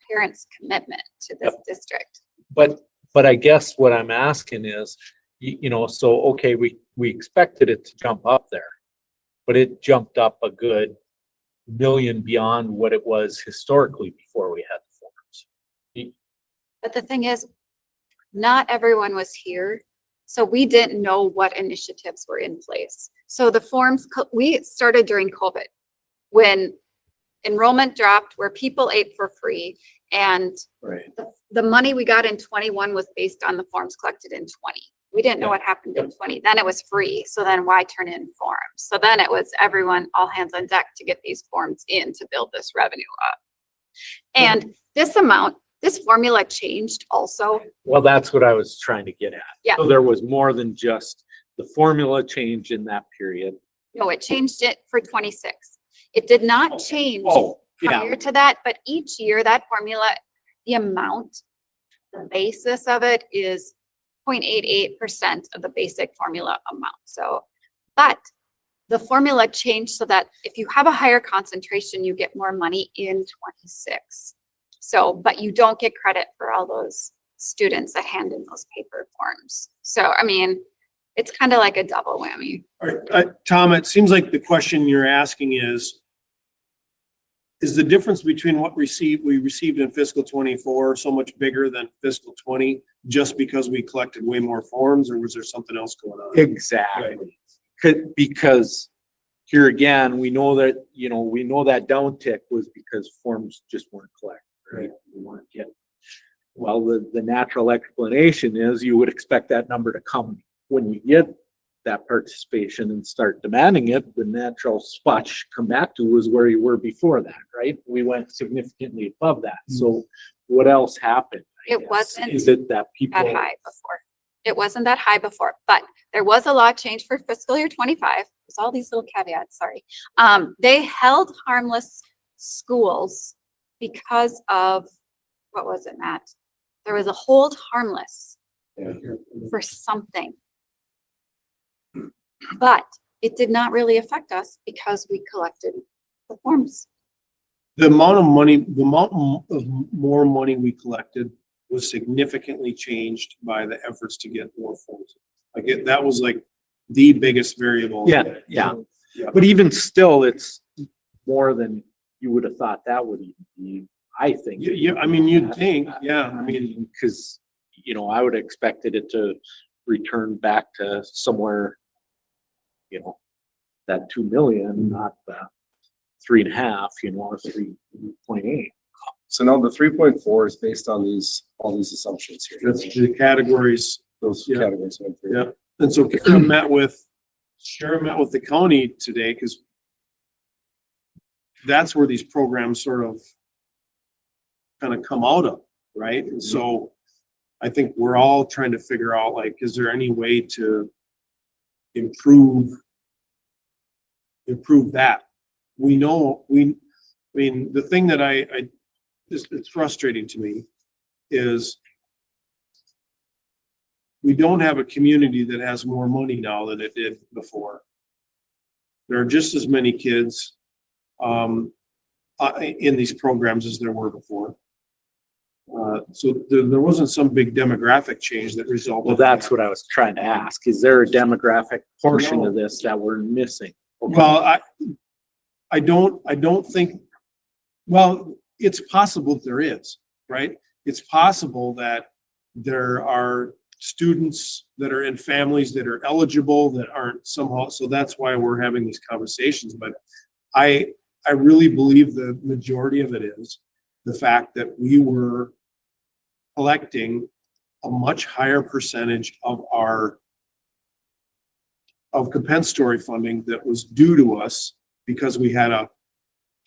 parents' commitment to this district. But I guess what I'm asking is, so, okay, we expected it to jump up there, but it jumped up a good million beyond what it was historically before we had the forms. But the thing is, not everyone was here. So we didn't know what initiatives were in place. So the forms, we started during COVID when enrollment dropped, where people ate for free. And Right. the money we got in 21 was based on the forms collected in 20. We didn't know what happened in 20. Then it was free. So then why turn in forms? So then it was everyone, all hands on deck to get these forms in to build this revenue up. And this amount, this formula changed also. Well, that's what I was trying to get at. Yeah. So there was more than just the formula change in that period. No, it changed it for 26. It did not change Oh, yeah. prior to that, but each year that formula, the amount, the basis of it is 0.88% of the basic formula amount. So, but the formula changed so that if you have a higher concentration, you get more money in 26. So, but you don't get credit for all those students that hand in those paper forms. So, I mean, it's kind of like a double whammy. All right, Tom, it seems like the question you're asking is the difference between what we received in fiscal 24 so much bigger than fiscal 20 just because we collected way more forms, or was there something else going on? Exactly. Because here again, we know that, we know that downtick was because forms just weren't collected, right? We weren't getting. Well, the natural explanation is you would expect that number to come when you get that participation and start demanding it. The natural spot you come back to was where you were before that, right? We went significantly above that. So what else happened? I guess? Wasn't Is it that people? that high before. It wasn't that high before, but there was a law change for fiscal year 25. There's all these little caveats, sorry. They held harmless schools because of, what was it, Matt? There was a hold harmless for something. But it did not really affect us because we collected the forms. The amount of money, the amount of more money we collected was significantly changed by the efforts to get more forms. That was like the biggest variable. Yeah. Yeah. But even still, it's more than you would have thought that would even be, I think. Yeah, I mean, you'd think, yeah, I mean, Because, I would have expected it to return back to somewhere, that 2 million, not the 3.5, or 3.8. So now the 3.4 is based on all these assumptions here. that's the categories. Those Yeah. categories. Yeah. And so Sharon met with the county today because that's where these programs sort of kind of come out of, right? And so I think we're all trying to figure out, like, is there any way to improve that? We know, I mean, the thing that it's frustrating to me is we don't have a community that has more money now than it did before. There are just as many kids in these programs as there were before. So there wasn't some big demographic change that resulted. Well, that's what I was trying to ask. Is there a demographic portion of this that we're missing? Well, I don't think, well, it's possible that there is, right? It's possible that there are students that are in families that are eligible that aren't somehow, so that's why we're having these conversations. But I really believe the majority of it is the fact that we were collecting a much higher percentage of compensatory funding that was due to us because we had a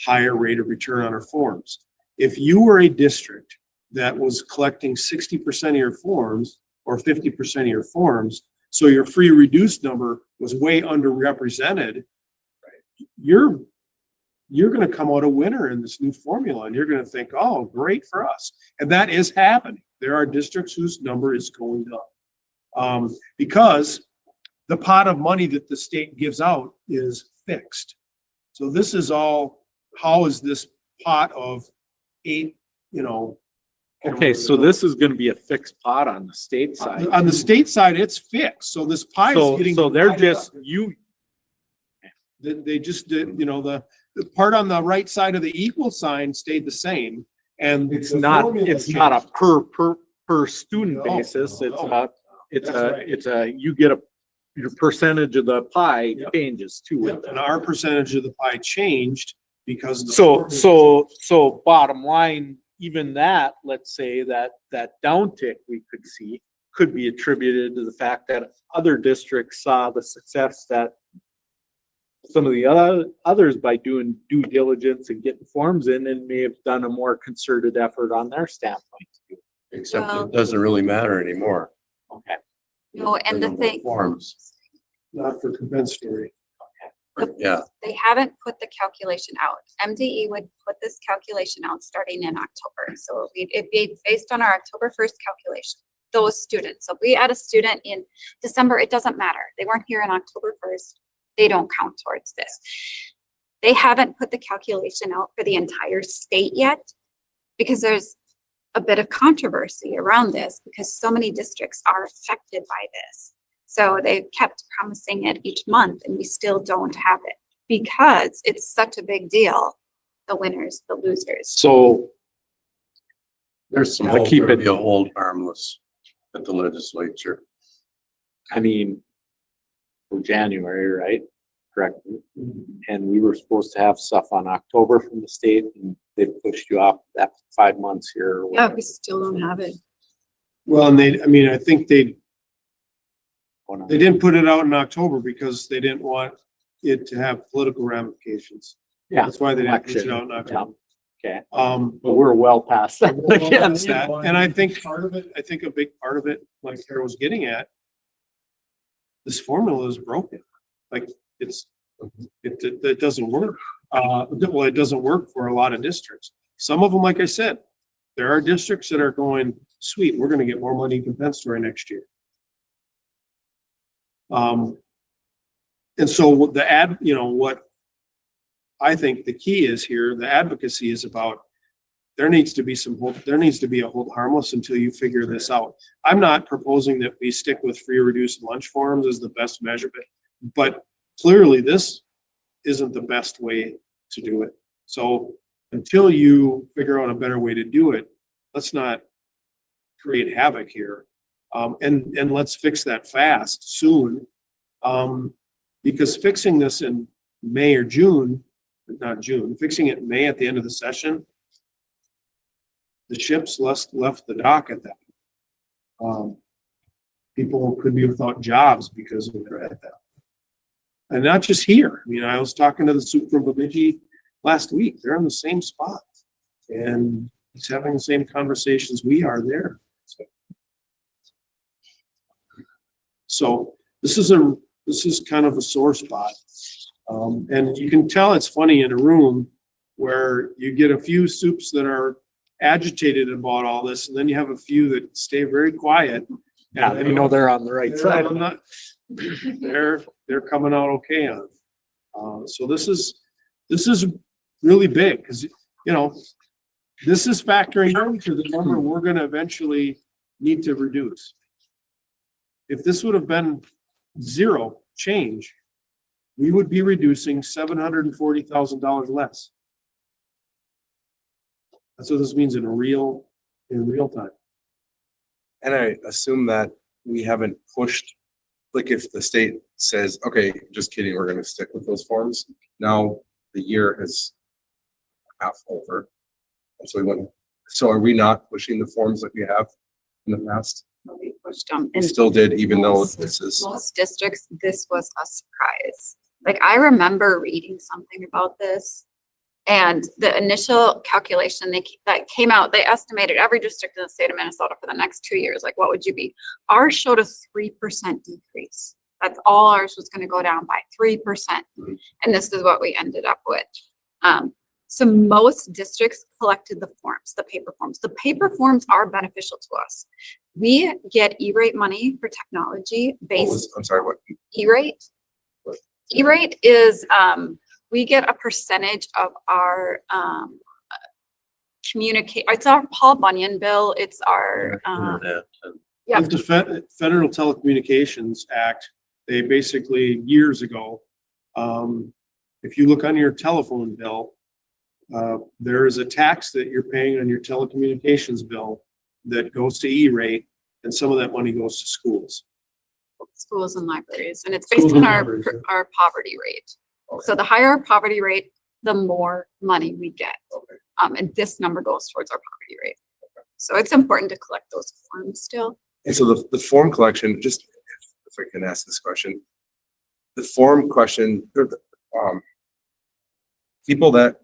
higher rate of return on our forms. If you were a district that was collecting 60% of your forms or 50% of your forms, so your free reduced number was way underrepresented, you're going to come out a winner in this new formula, and you're going to think, oh, great for us. And that is happening. There are districts whose number is going up because the pot of money that the state gives out is fixed. So this is all, how is this pot of 8, Okay, so this is gonna be a fixed pot on the state side. on the state side, it's fixed. So this pie is getting. So they're divided just, up. you, They just did, the part on the right side of the equal sign stayed the same. And it's the not formula a changed. per student No, basis. no. That's right. You get your percentage of the pie Yep. changes too. with And that. our percentage of the pie changed because. of the So, formula. so bottom line, even that, let's say that downtick we could see, could be attributed to the fact that other districts saw the success that some of the others by doing due diligence and getting forms in and may have done a more concerted effort on their standpoint. Except Well- it doesn't really matter anymore. Okay. No, and the number of thing, Forms, Not for compensatory. yeah. they haven't put the calculation out. MDE would put this calculation out starting in October. So it'd be based on our October 1st calculation, those students. So if we add a student in December, it doesn't matter. They weren't here on October 1st. They don't count towards this. They haven't put the calculation out for the entire state yet because there's a bit of controversy around this because so many districts are affected by this. So they've kept promising it each month and we still don't have it because it's such a big deal. The winners, the losers. So There's some I hope keep there'll it- be a hold harmless at the legislature. I mean, for January, right? Correct. And we were supposed to have stuff on October from the state and they pushed you off that 5 months here. or Yeah, whatever. we still don't have it. Well, and I mean, I think they Going on. didn't put it out in October because they didn't want it to have political ramifications. Yeah. That's why they didn't push it Election. out in October. Okay, Um, but we're well past that. again. That's that. And I think part of it, I think a big part of it, like Sarah was getting at, this formula is broken. Like it doesn't work. Well, it doesn't work for a lot of districts. Some of them, like I said, there are districts that are going, sweet, we're gonna get more money compensatory next year. And so what what I think the key is here, the advocacy is about, there needs to be a hold harmless until you figure this out. I'm not proposing that we stick with free reduced lunch forms as the best measurement, but clearly this isn't the best way to do it. So until you figure out a better way to do it, let's not create havoc here. And let's fix that fast, soon. Because fixing this in May or June, not June, fixing it in May at the end of the session, the ship's left the dock at that. People could be without jobs because of that. And not just here. I mean, I was talking to the super from Bemidji last week. They're in the same spot. And he's having the same conversations we are there. So this is kind of a sore spot. And you can tell it's funny in a room where you get a few soups that are agitated about all this, and then you have a few that stay very quiet. Yeah, you know, they're on the right side. I'm not, they're coming out okay on it. So this is really big, because, this is factoring into the number we're gonna eventually need to reduce. If this would have been zero change, we would be reducing $740,000 less. That's what this means in real time. And I assume that we haven't pushed, like if the state says, okay, just kidding, we're gonna stick with those forms. Now the year is half over. And so are we not pushing the forms like we have in the past? We pushed them. We And still did, even though this is, most districts, this was a surprise. Like, I remember reading something about this. And the initial calculation that came out, they estimated every district in the state of Minnesota for the next 2 years, like what would you be? Ours showed a 3% decrease. That's all ours was gonna go down by 3%. And this is what we ended up with. So most districts collected the forms, the paper forms. The paper forms are beneficial to us. We get E-rate money for technology based I'm sorry, what? E-rate. E-rate is, we get a percentage of our, it's our Paul Bunyan bill. It's our, Internet and- yeah. With the Federal Telecommunications Act, they basically, years ago, if you look on your telephone bill, there is a tax that you're paying on your telecommunications bill that goes to E-rate, and some of that money goes to schools. Schools and libraries, and it's Schools based and on libraries, yeah. our poverty rate. So the higher our poverty rate, the more money we get. And this number goes towards our poverty rate. So it's important to collect those forms still. And so the form collection, just if I can ask this question, the form question, or the, people that,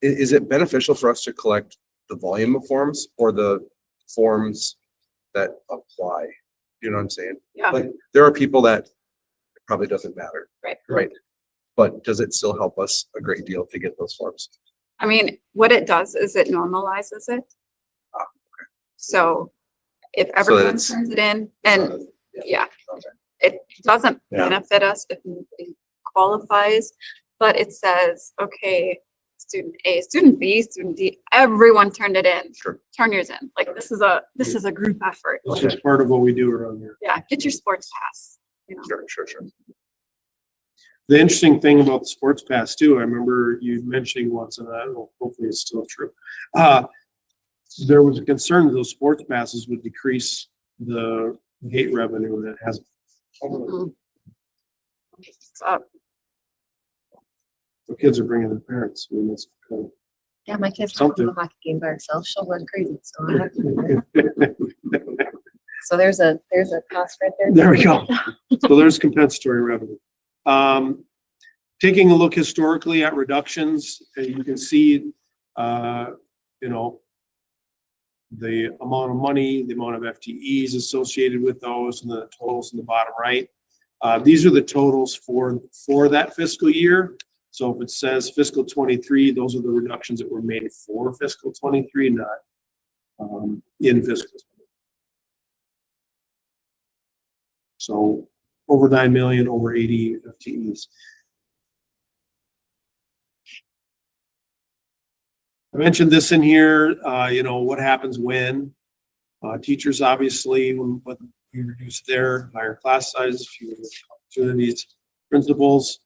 is it beneficial for us to collect the volume of forms or the forms that apply? You know what I'm saying? Yeah. Like, there are people that it probably doesn't matter. Right. Right. But does it still help us a great deal to get those forms? I mean, what it does is it normalizes it. So if that everyone it's- turns it in, and yeah, Okay. it doesn't Yeah. benefit us if nobody qualifies, but it says, okay, student A, student B, student D, everyone turned it in. Sure. Turn yours in. Like, this is a group effort. It's just part of what we do around here. Yeah, get your sports pass, you know. Sure. The interesting thing about the sports pass too, I remember you mentioning once, and I don't know, hopefully it's still true. There was a concern that those sports passes would decrease the gate revenue, and it hasn't. Mhm. So, The kids are bringing their parents. I mean, it's kind of- Yeah, my kid's playing Something. a hockey game by herself. She'll run crazy, so I have to. So there's a cost right there. There we go. So there's compensatory revenue. Taking a look historically at reductions, you can see, you know, the amount of money, the amount of FTEs associated with those, and the totals in the bottom right. These are the totals for that fiscal year. So if it says fiscal 23, those are the reductions that were made for fiscal 23, not in fiscal. So over 9 million, over 80 FTEs. I mentioned this in here, you know, what happens when teachers, obviously, when you reduce their higher class sizes, fewer opportunities, principals,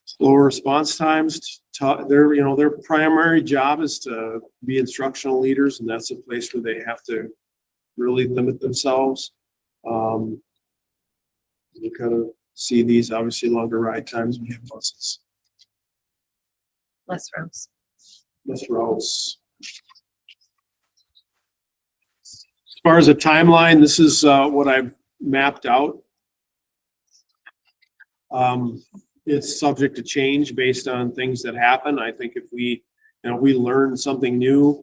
slower response times. Their primary job is to be instructional leaders, and that's a place where they have to really limit themselves. You kind of see these, obviously, longer ride times when you have buses, Less routes. less routes. As far as a timeline, this is what I've mapped out. It's subject to change based on things that happen. I think if we learn something new,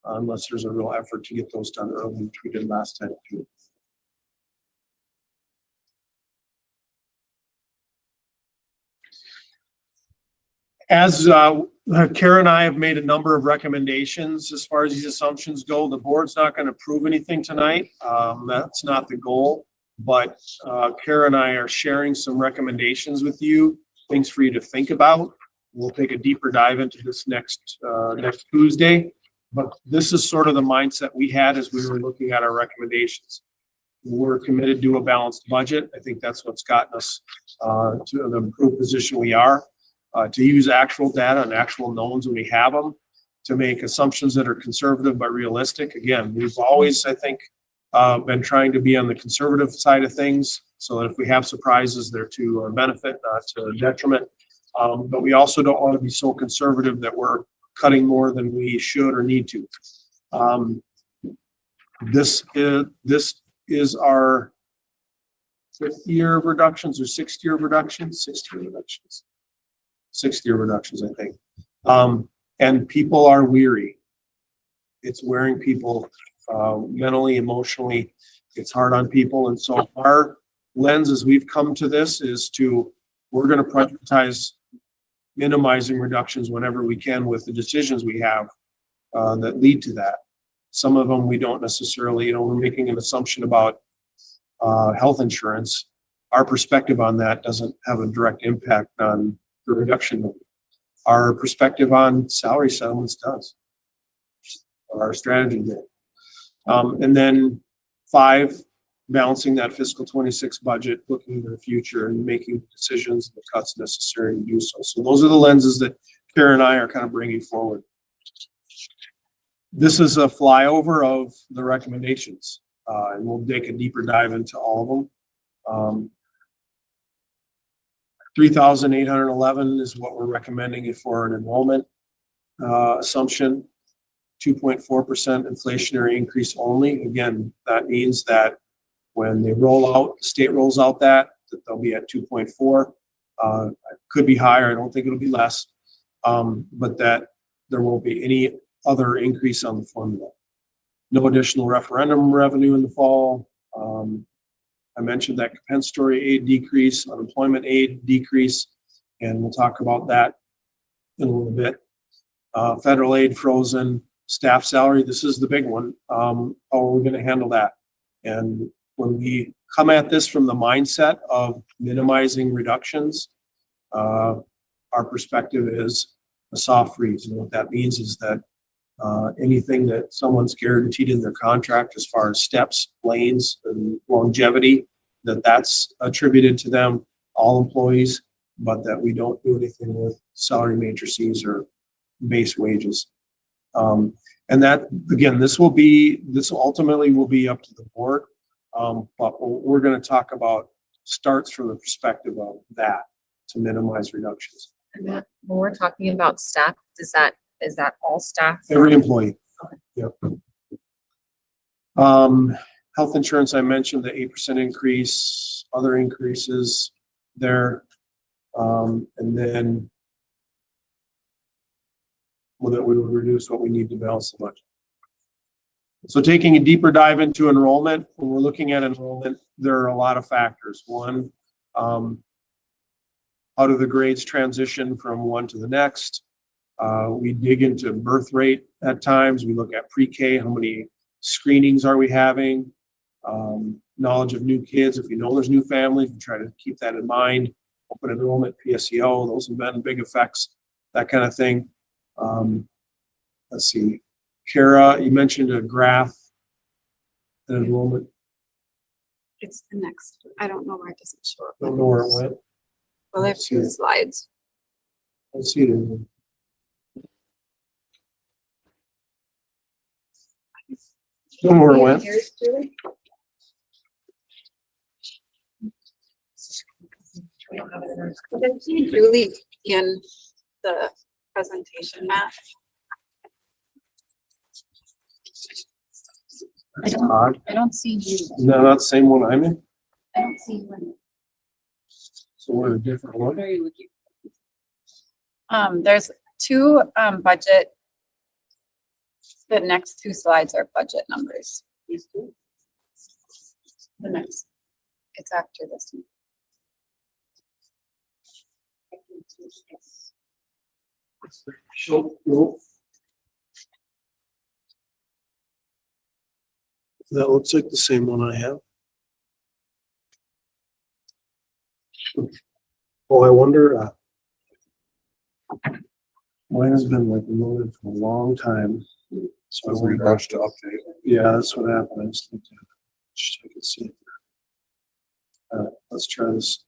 unless there's a real effort to get those done early, which we did last time too. As Kara and I have made a number of recommendations as far as these assumptions go. The board's not going to approve anything tonight. That's not the goal. But Kara and I are sharing some recommendations with you, things for you to think about. We'll take a deeper dive into this next Tuesday. But this is sort of the mindset we had as we were looking at our recommendations. We're committed to a balanced budget. I think that's what's gotten us to the improved position we are. To use actual data and actual knowns when we have them, to make assumptions that are conservative but realistic. Again, we've always, I think, been trying to be on the conservative side of things so that if we have surprises, they're to our benefit, not to our detriment. But we also don't want to be so conservative that we're cutting more than we should or need to. This is our 5th year of reductions or 6th year of reductions, 6th year reductions. 6th year reductions, I think. And people are weary. It's wearing people mentally, emotionally. It's hard on people. And so our lens as we've come to this is we're going to prioritize minimizing reductions whenever we can with the decisions we have that lead to that. Some of them we don't necessarily, we're making an assumption about health insurance. Our perspective on that doesn't have a direct impact on the reduction. Our perspective on salary settlements does. Our strategy there. And then 5, balancing that fiscal 26 budget, looking into the future and making decisions, the cuts necessary to do so. So those are the lenses that Kara and I are kind of bringing forward. This is a flyover of the recommendations, and we'll take a deeper dive into all of them. 3,811 is what we're recommending for an enrollment assumption. 2.4% inflationary increase only. Again, that means that when they roll out, the state rolls out that they'll be at 2.4. Could be higher. I don't think it'll be less. But that there won't be any other increase on the formula. No additional referendum revenue in the fall. I mentioned that compensatory aid decrease, unemployment aid decrease, and we'll talk about that in a little bit. Federal aid frozen, staff salary, this is the big one. How are we going to handle that? And when we come at this from the mindset of minimizing reductions, our perspective is a soft freeze. And what that means is that anything that someone's guaranteed in their contract as far as steps, lanes, and longevity, that's attributed to them, all employees, but that we don't do anything with salary matrices or base wages. And that, again, this ultimately will be up to the board. But we're going to talk about starts from the perspective of that to minimize reductions. And that, when we're talking about staff, is that all staff? Every employee. Okay. Yep. Health insurance, I mentioned the 8% increase, other increases there. And then that we would reduce what we need to balance the budget. So taking a deeper dive into enrollment, when we're looking at enrollment, there are a lot of factors. One, how do the grades transition from one to the next? We dig into birth rate at times. We look at pre-K, how many screenings are we having? Knowledge of new kids. If we know there's new families, we try to keep that in mind. Open enrollment, PSEO, those have been big effects, that kind of thing. Let's see. Kara, you mentioned a graph, an enrollment. It's the next, I don't know why it doesn't show up. Don't know where it went. Well, I have two slides. Let's see it. Don't know where it went. We don't have it in our. Did you Julie in the presentation, Matt? That's odd. I don't see you. No, not the same one I'm in. I don't see you. So we're in a different one. Where are you looking? There's two budget The next two slides are budget numbers. These two. The next, it's after this one. That looks like the same one I have. Oh, I wonder, mine has been like loaded for a long time. So I So we wonder, rushed to update. yeah, that's what happened. I just looked at it. Just so I could see it. Let's try this.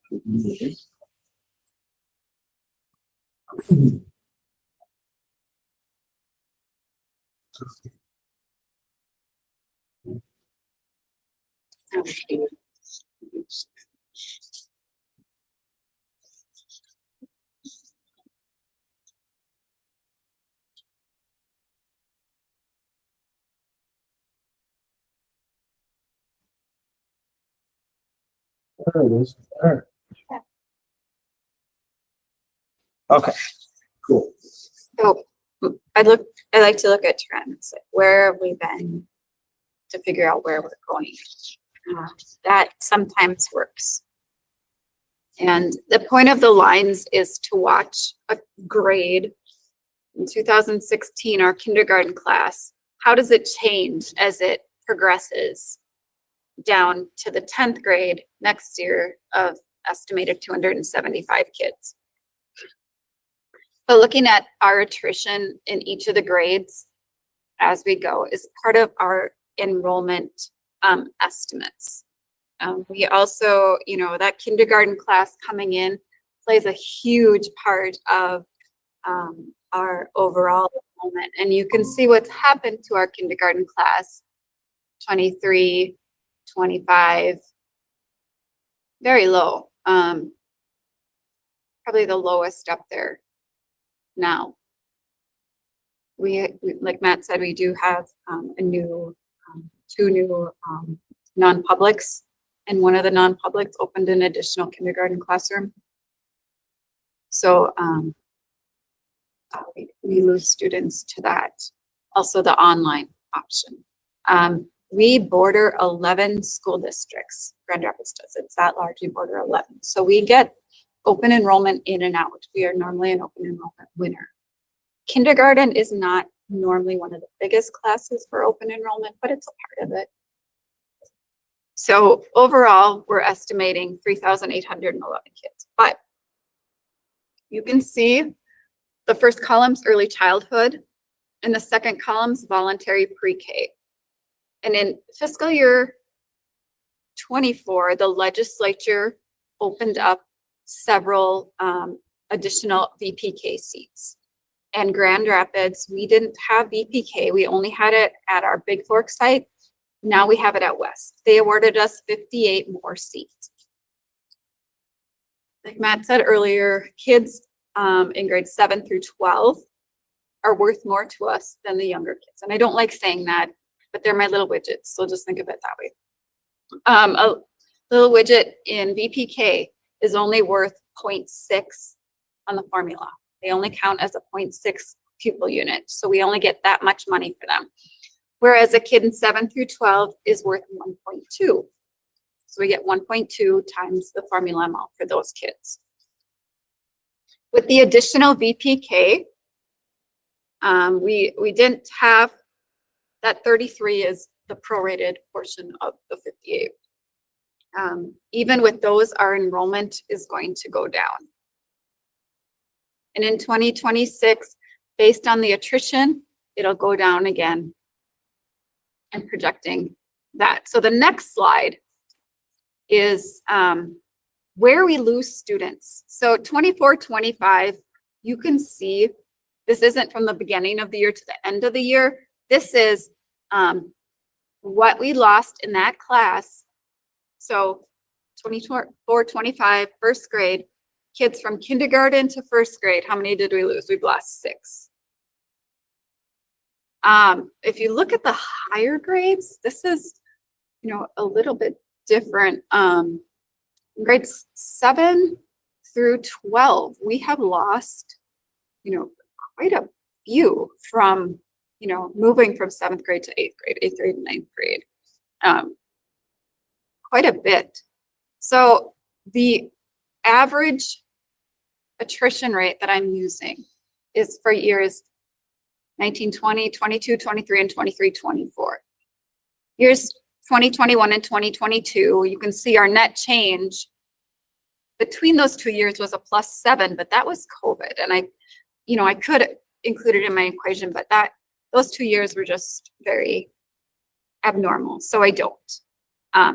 There it is. There. Okay, cool. So I like to look at trends, like where have we been to figure out where we're going. That sometimes works. And the point of the lines is to watch a grade. In 2016, our kindergarten class, how does it change as it progresses down to the 10th grade next year of estimated 275 kids. But looking at our attrition in each of the grades as we go is part of our enrollment estimates. We also, that kindergarten class coming in plays a huge part of our overall enrollment. And you can see what's happened to our kindergarten class, 23, 25, very low. Probably the lowest up there now. We like Matt said, we do have two new non-publics, and one of the non-publics opened an additional kindergarten classroom. So we lose students to that. Also the online option. We border 11 school districts. Grand Rapids does. It's that large. We border 11. So we get open enrollment in and out. We are normally an open enrollment winner. Kindergarten is not normally one of the biggest classes for open enrollment, but it's a part of it. So overall, we're estimating 3,811 kids. But you can see the first column's early childhood, and the second column's voluntary pre-K. And in fiscal year 24, the legislature opened up several additional VPK seats. And Grand Rapids, we didn't have VPK. We only had it at our Big Fork site. Now we have it at West. They awarded us 58 more seats. Like Matt said earlier, kids in grades 7 through 12 are worth more to us than the younger kids. And I don't like saying that, but they're my little widgets. So just think of it that way. A little widget in VPK is only worth 0.6 on the formula. They only count as a 0.6 pupil unit. So we only get that much money for them. Whereas a kid in 7 through 12 is worth 1.2. So we get 1.2 times the formula amount for those kids. With the additional VPK, we didn't have that 33 is the prorated portion of the 58. Even with those, our enrollment is going to go down. And in 2026, based on the attrition, it'll go down again. And projecting that. So the next slide is where we lose students. So 24, 25, you can see this isn't from the beginning of the year to the end of the year. This is what we lost in that class. So 24, 25, first grade, kids from kindergarten to first grade, how many did we lose? We've lost 6. If you look at the higher grades, this is, a little bit different. Grades 7 through 12, we have lost, quite a few from, you know, moving from seventh grade to eighth grade to ninth grade. Quite a bit. So the average attrition rate that I'm using is for years 19, 20, 22, 23, and 23, 24. Years 2021 and 2022, you can see our net change between those 2 years was a +7, but that was COVID. And I could include it in my equation, but those 2 years were just very abnormal. So I don't.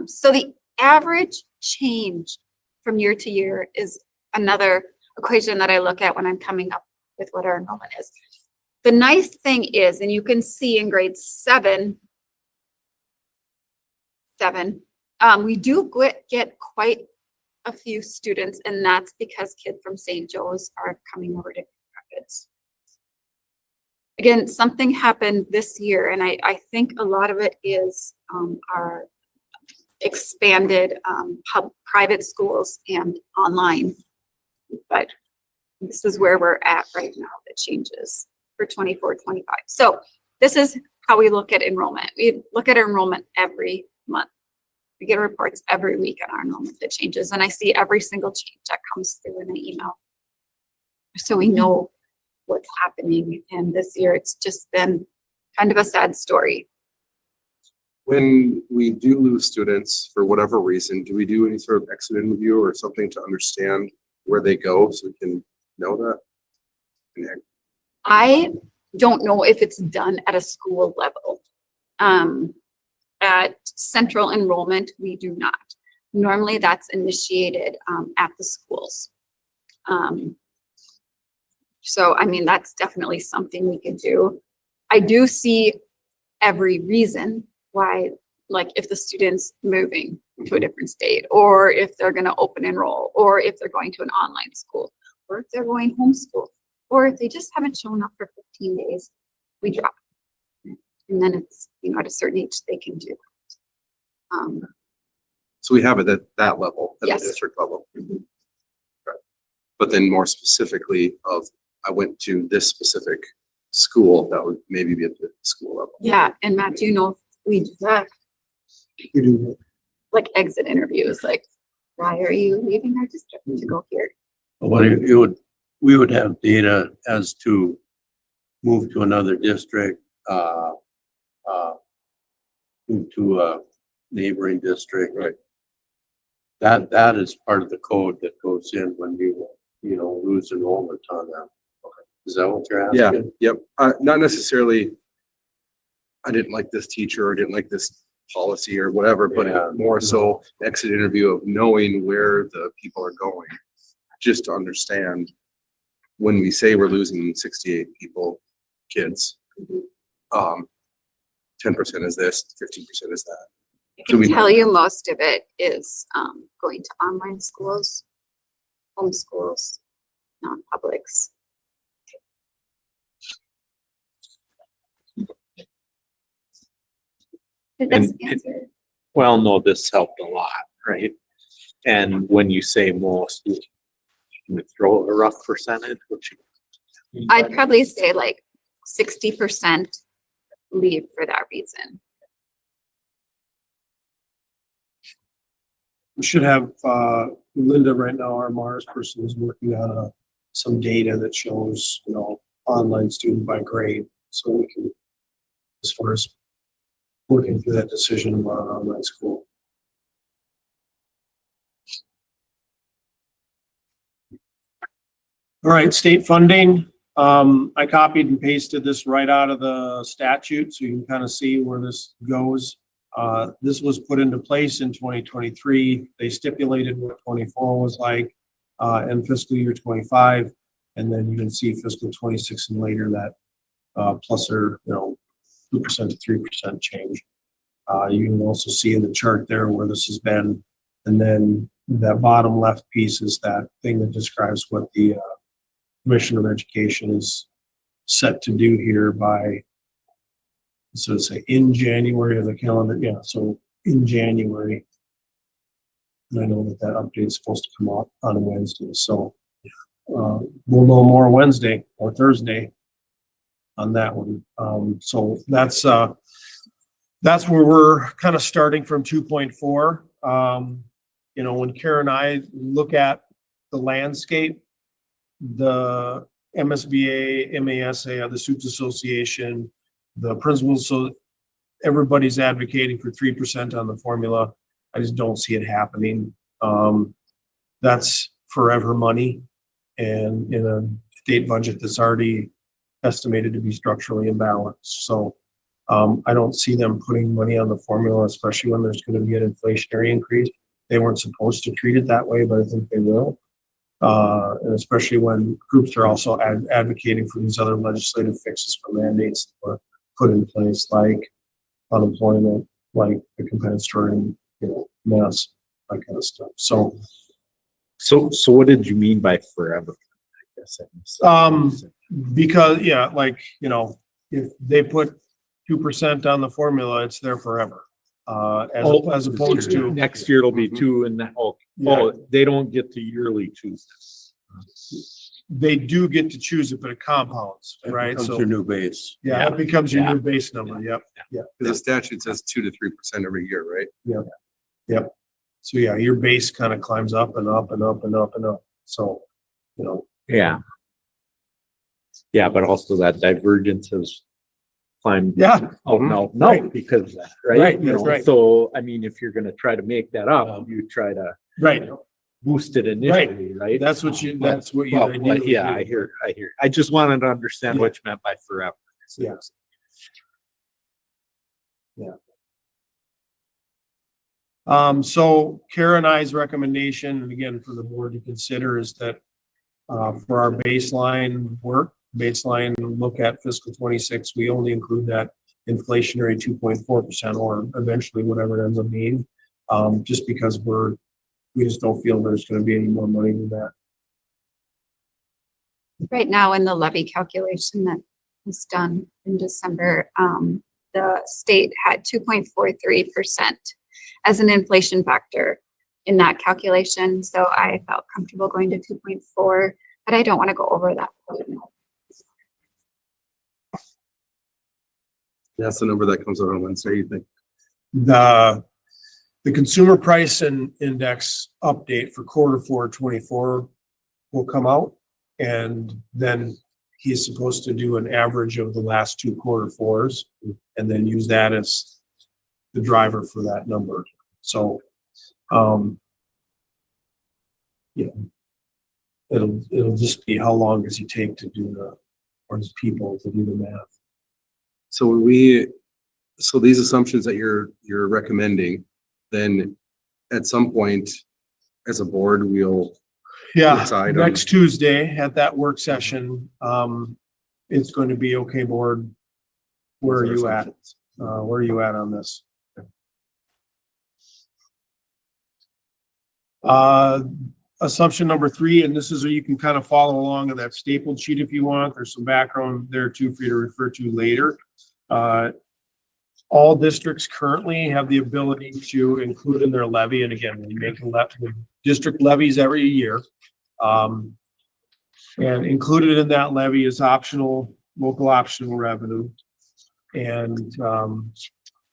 So the average change from year to year is another equation that I look at when I'm coming up with what our enrollment is. The nice thing is, and you can see in grade seven, we do get quite a few students, and that's because kids from St. Joe's are coming over to Rapids. Again, something happened this year, and I think a lot of it is our expanded private schools and online. But this is where we're at right now, the changes for 24, 25. So this is how we look at enrollment. We look at enrollment every month. We get reports every week on our enrollment that changes, and I see every single change that comes through in an email. So we know what's happening, and this year it's just been kind of a sad story. When we do lose students for whatever reason, do we do any sort of exit interview or something to understand where they go so we can know that? I don't know if it's done at a school level. At central enrollment, we do not. Normally that's initiated at the schools. So, I mean, that's definitely something we could do. I do see every reason why, like if the student's moving to a different state, or if they're going to open enroll, or if they're going to an online school, or if they're going homeschool, or if they just haven't shown up for 15 days, we drop. And then it's, at a certain age, they can do that. So we have it at that level, at the Yes. district level. Mhm. Right. But then more specifically I went to this specific school, that would maybe be at the school level. Yeah, and Matt, do you know if we do that? You do. Like exit interviews, like, why are you leaving our district to go here? What we would have data as to move to another district, move to a neighboring district. Right. That is part of the code that goes in when you lose enrollment on that. Is that what you're Yeah, asking? yep. Not necessarily, I didn't like this teacher or didn't like this policy or whatever, Yeah. but more so exit interview of knowing where the people are going, just to understand when we say we're losing 68 kids, 10% is this, 15% is that. I So can we- tell you most of it is going to online schools, homeschools, non-publics. Did this And- answer? Well, no, this helped a lot, right? And when you say most, can you throw a rough percentage, which I'd probably say like 60% leave for that reason. We should have, Linda right now, our Mars person, is working on some data that shows, online student by grade. So we can, as far as working through that decision about an online school. All right, state funding. I copied and pasted this right out of the statute, so you can kind of see where this goes. This was put into place in 2023. They stipulated what 24 was like, and fiscal year 25. And then you can see fiscal 26 and later that, plus or, 2% to 3% change. You can also see in the chart there where this has been. And then that bottom left piece is that thing that describes what the, Commission of Education is set to do here by, so to say, in January of the calendar, so in January. And I know that update is supposed to come out on Wednesday, so we'll know more Wednesday or Thursday. on that one. So that's where we're kind of starting from 2.4. You know, when Karen and I look at the landscape, the MSBA, MASA, the Suits Association, the principals, so everybody's advocating for 3% on the formula. I just don't see it happening. That's forever money, and in a state budget that's already estimated to be structurally imbalanced. So I don't see them putting money on the formula, especially when there's going to be an inflationary increase. They weren't supposed to treat it that way, but I think they will. And especially when groups are also advocating for these other legislative fixes for mandates that were put in place, like unemployment, like the compensatory, you know, mess, that kind of stuff. So, So what did you mean by forever? I guess I missed that. because, yeah, like, you know, if they put 2% on the formula, it's there forever. As opposed to Next year it'll be two and that, Yeah. they don't get to yearly choose this. they do get to choose it, but it compounds, That right? becomes So, your new base. yeah, it becomes your Yeah. new base number. Yep. Because the statute says 2 to 3% every year, right? So yeah, your base kind of climbs up and up and up and up and up. So, you know, Yeah. Yeah, but also that divergence has climbed. yeah, Oh, no, Right. because of that, right? Right, You that's know, right. So, I mean, if you're gonna try to make that up, you try to right. boost it initially, right? That's what you Well, ideally yeah, do. I hear. I just wanted to understand Yeah. what you meant by forever. Yeah. So Kara and I's recommendation, and again, for the board to consider, is that for our baseline work, baseline look at fiscal 26, we only include that inflationary 2.4% or eventually whatever it ends up being. Just because we just don't feel there's gonna be any more money than that. Right now in the levy calculation that was done in December, the state had 2.43% as an inflation factor in that calculation. So I felt comfortable going to 2.4, but I don't want to go over that. That's the number that comes out on Wednesday, you think? The consumer price and index update for Q4 24 will come out. And then he's supposed to do an average of the last two Q4s and then use that as the driver for that number. So, yeah, it'll just be how long does he take to do or his people to do the math. So so these assumptions that you're recommending, then at some point as a board, we'll Yeah, decide on- next Tuesday at that work session, it's going to be, okay, board, where are you at? Where are you at on this? Assumption number 3, and this is where you can kind of follow along on that stapled sheet if you want. There's some background there too for you to refer to later. All districts currently have the ability to include in their levy, and again, we make the district levies every year. And included in that levy is local optional revenue. And,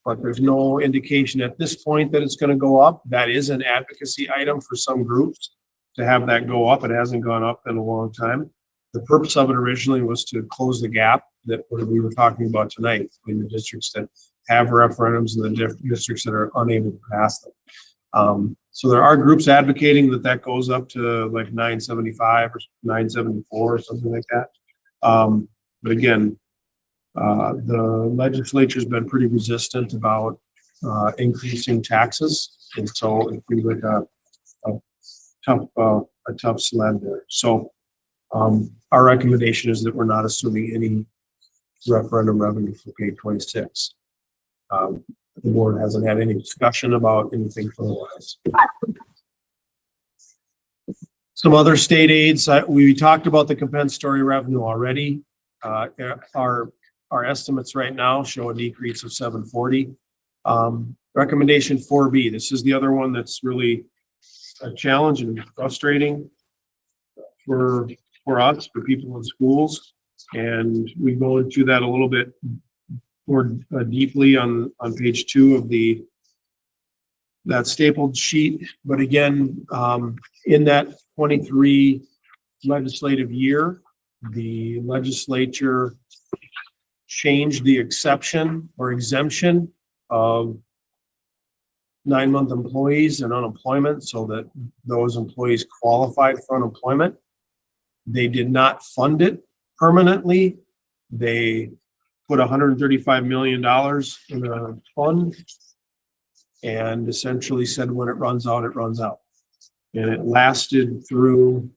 but there's no indication at this point that it's gonna go up. That is an advocacy item for some groups to have that go up. It hasn't gone up in a long time. The purpose of it originally was to close the gap that we were talking about tonight between the districts that have referendums and the districts that are unable to pass them. So there are groups advocating that goes up to like 975 or 974 or something like that. But again, the legislature's been pretty resistant about increasing taxes, and so it feels like a tough sled there. So our recommendation is that we're not assuming any referendum revenue for K-26. The board hasn't had any discussion about anything otherwise. Some other state aids, we talked about the compensatory revenue already. Our estimates right now show a decrease of 740. Recommendation 4B, this is the other one that's really a challenge and frustrating for us, for people in schools. And we go into that a little bit more deeply on page 2 of that stapled sheet. But again, in that 23 legislative year, the legislature changed the exception or exemption of 9-month employees and unemployment so that those employees qualified for unemployment. They did not fund it permanently. They put $135 million in a fund and essentially said when it runs out, it runs out. And it lasted through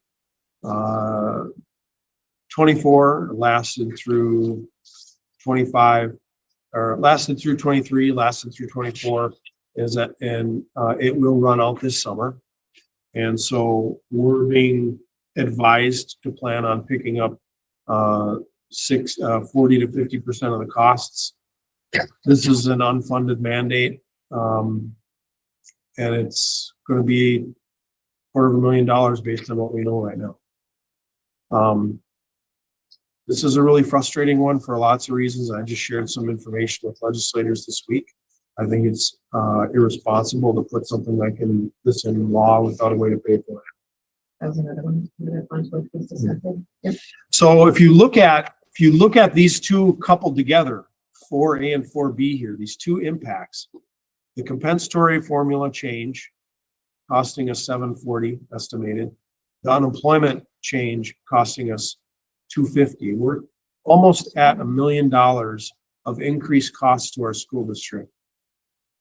24, lasted through 25, or lasted through 23, lasted through 24, and it will run out this summer. And so we're being advised to plan on picking up 40 to 50% of the costs. This is an unfunded mandate, and it's going to be $250,000 based on what we know right now. This is a really frustrating one for lots of reasons. I just shared some information with legislators this week. I think it's irresponsible to put something like this in law without a way to pay for it. That was another one. Yep. So if you look at these two coupled together, 4A and 4B here, these two impacts, the compensatory formula change costing us $740 estimated, the unemployment change costing us $250. We're almost at $1 million of increased costs to our school district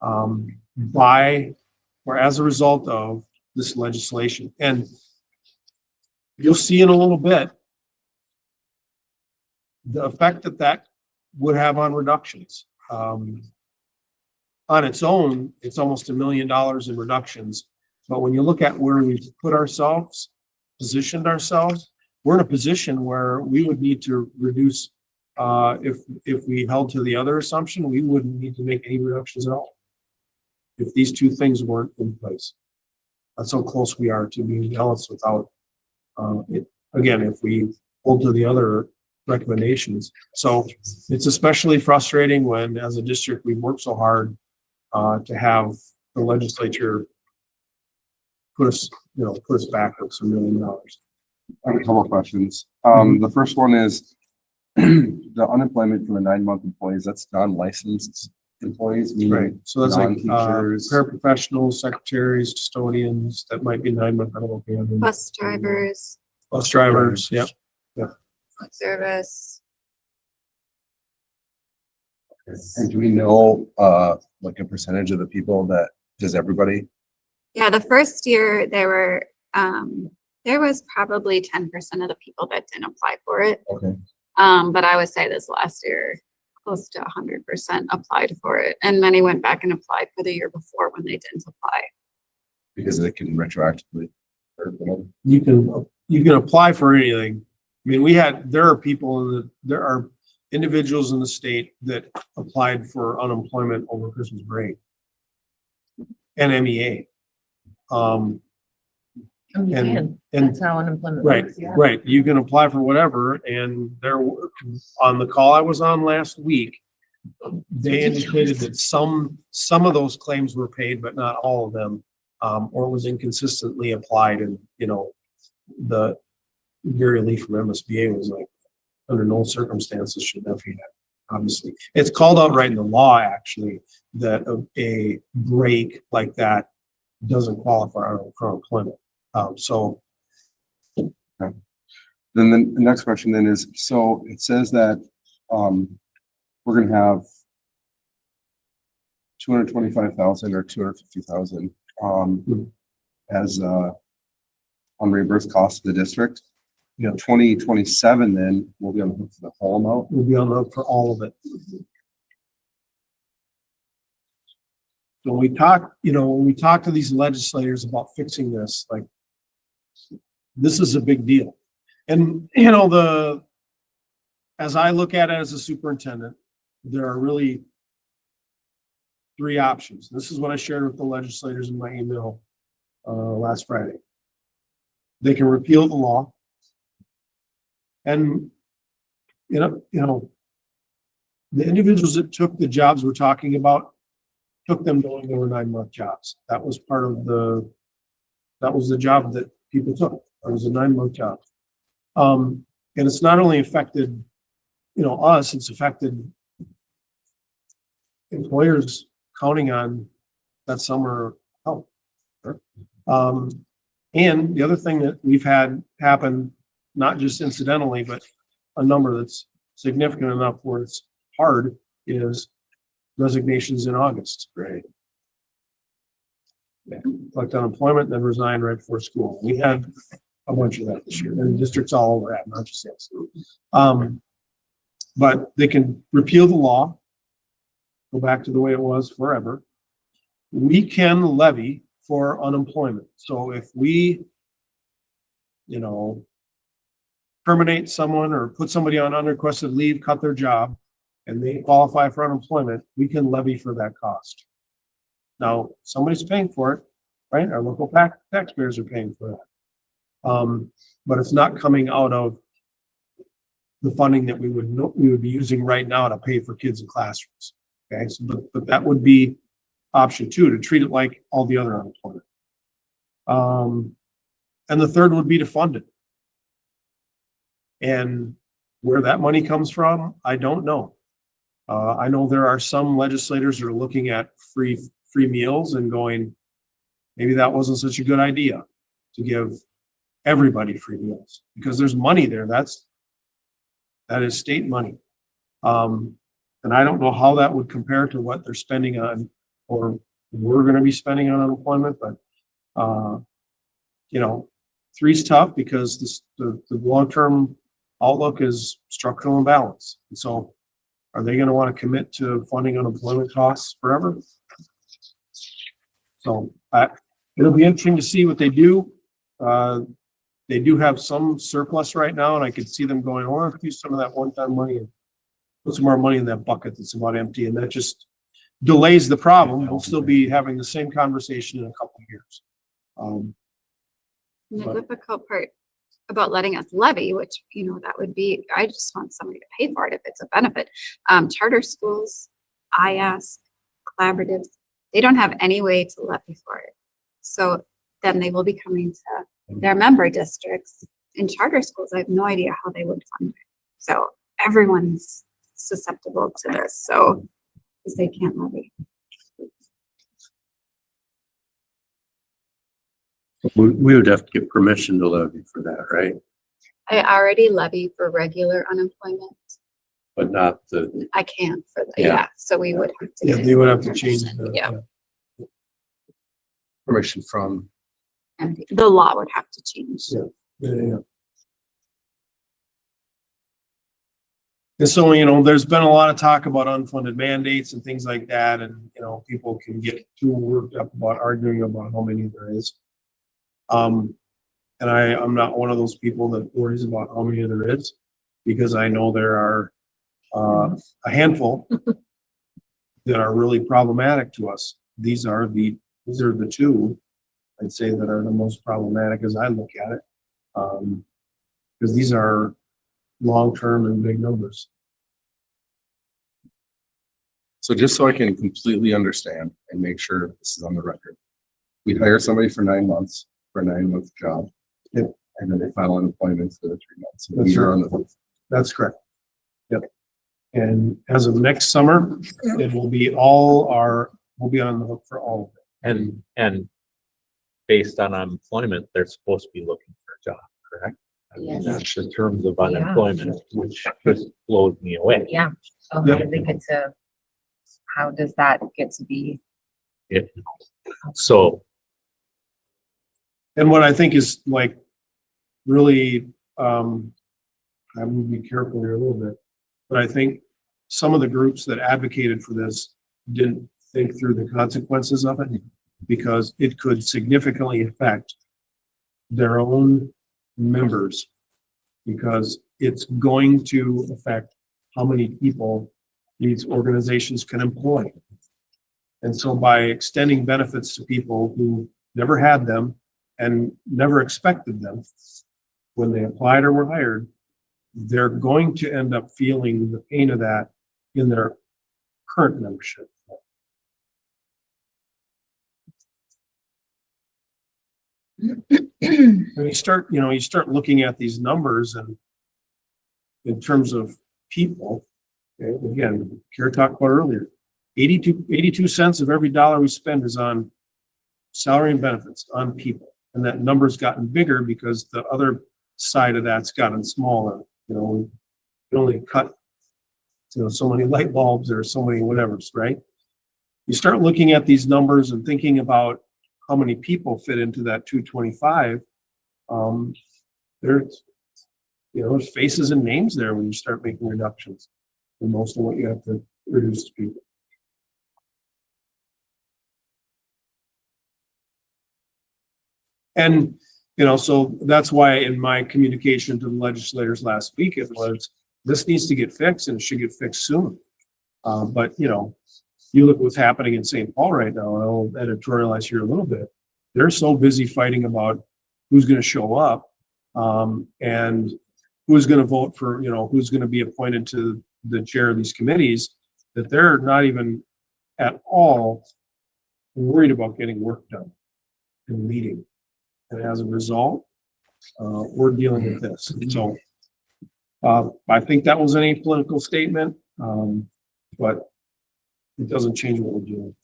as a result of this legislation. And you'll see in a little bit the effect that would have on reductions. On its own, it's almost $1 million in reductions. But when you look at where we've positioned ourselves, we're in a position where we would need to reduce, if we held to the other assumption, we wouldn't need to make any reductions at all if these two things weren't in place. That's how close we are to being balanced without again, if we hold to the other recommendations. So it's especially frustrating when, as a district, we work so hard to have the legislature put us backwards $1 million. I have a couple of questions. The first one is the unemployment for the 9-month employees, that's non-licensed employees, Right, meaning so that's like non-teachers. paraprofessionals, secretaries, custodians, that might be 9-month. I don't know if we have any. Bus drivers, Bus drivers, yep. food service. And do we know, like a percentage of the people that, does everybody? Yeah, the first year there was probably 10% of the people that didn't apply for it. Okay. But I would say this last year, close to 100% applied for it. And many went back and applied for the year before when they didn't apply. Because they can retroactively. You can apply for anything. I mean, there are individuals in the state that applied for unemployment over Christmas break. NMEA. You can. And That's how unemployment right, works. Yeah. right. You can apply for whatever. And on the call I was on last week, they indicated that some of those claims were paid, but not all of them, or was inconsistently applied. And, the Gary Lee from MSBA was like, under no circumstances should that be that. Obviously, it's called out right in the law, actually, that a break like that doesn't qualify for employment. Then the next question then is, so it says that, we're gonna have 225,000 or 250,000, as, unreimbursed cost to the district. Yeah. 2027, then we'll be on the hook for the whole amount. We'll be on the hook for all of it. So when we talk to these legislators about fixing this, like, this is a big deal. And, as I look at it as a superintendent, there are really 3 options. This is what I shared with the legislators in my email last Friday. They can repeal the law. And the individuals that took the jobs we're talking about, took them knowing they were 9-month jobs. That was the job that people took. It was a 9-month job. And it's not only affected, us, it's affected employers counting on that summer help. And the other thing that we've had happen, not just incidentally, but a number that's significant enough where it's hard, is resignations in August. Right. Collect unemployment, then resign right before school. We had a bunch of that this year, and districts all over that, not just us. But they can repeal the law, go back to the way it was forever. We can levy for unemployment. So if we, terminate someone or put somebody on unrequested leave, cut their job, and they qualify for unemployment, we can levy for that cost. Now, somebody's paying for it, right? Our local taxpayers are paying for that. But it's not coming out of the funding that we would be using right now to pay for kids in classrooms. Okay, so, but that would be option 2, to treat it like all the other unemployment. And the third would be to fund it. And where that money comes from, I don't know. I know there are some legislators that are looking at free meals and going, maybe that wasn't such a good idea to give everybody free meals, because there's money there. That is state money. And I don't know how that would compare to what they're spending on, or we're going to be spending on unemployment, but 3's tough because the long-term outlook is structural imbalance. And so are they going to want to commit to funding unemployment costs forever? So it'll be interesting to see what they do. They do have some surplus right now, and I could see them going, I could use some of that one-time money and put some more money in that bucket that's about empty, and that just delays the problem. We'll still be having the same conversation in a couple of years. The difficult part about letting us levy, which, that would be, I just want somebody to pay for it if it's a benefit. Charter schools, ISD, collaboratives, they don't have any way to levy for it. So then they will be coming to their member districts. In charter schools, I have no idea how they would fund it. So everyone's susceptible to this. So, because they can't levy. We would have to get permission to levy for that, right? I already levy for regular unemployment. But not the, I can't for that. Yeah. Yeah. So we would have to. Yeah, get they would have to change permission. Yeah. Permission from, And the law would have to change. Yeah. And so, there's been a lot of talk about unfunded mandates and things like that. And, people can get too worked up about arguing about how many there is. And I'm not one of those people that worries about how many there is, because I know there are a handful that are really problematic to us. These are the 2 I'd say that are the most problematic as I look at it. Because these are long-term and big numbers. so just so I can completely understand and make sure this is on the record. We hire somebody for 9 months for a 9-month job. Yep. And then they file unemployment for the 3 months. And That's we are right. on the hook. That's correct. Yep. And as of next summer, it will be we'll be on the hook for all of it. And based on unemployment, they're supposed to be looking for a job, correct? I mean, Yes. that's the terms of unemployment, which just blows me away. Yeah, so Yep. how do they get to, how does that get to be? So, And what I think is really, I will be careful here a little bit, but I think some of the groups that advocated for this didn't think through the consequences of it, because it could significantly affect their own members, because it's going to affect how many people these organizations can employ. And so by extending benefits to people who never had them and never expected them when they applied or were hired, they're going to end up feeling the pain of that in their current membership. When you start looking at these numbers and in terms of people, okay, again, Kara talked about earlier, 82 cents of every dollar we spend is on salary and benefits, on people. And that number's gotten bigger because the other side of that's gotten smaller. You know, we can only cut, so many light bulbs or so many whatevers, right? You start looking at these numbers and thinking about how many people fit into that 225. There's, there's faces and names there when you start making reductions. And most of what you have to reduce to people. And, so that's why in my communication to the legislators last week, it was, this needs to get fixed and it should get fixed soon. But, you look what's happening in St. Paul right now, and I'll editorialize here a little bit. They're so busy fighting about who's going to show up and who's going to vote for, who's going to be appointed to the chair of these committees, that they're not even at all worried about getting work done in the meeting. And as a result, we're dealing with this. So I think that was an apolitical statement, but it doesn't change what we're doing.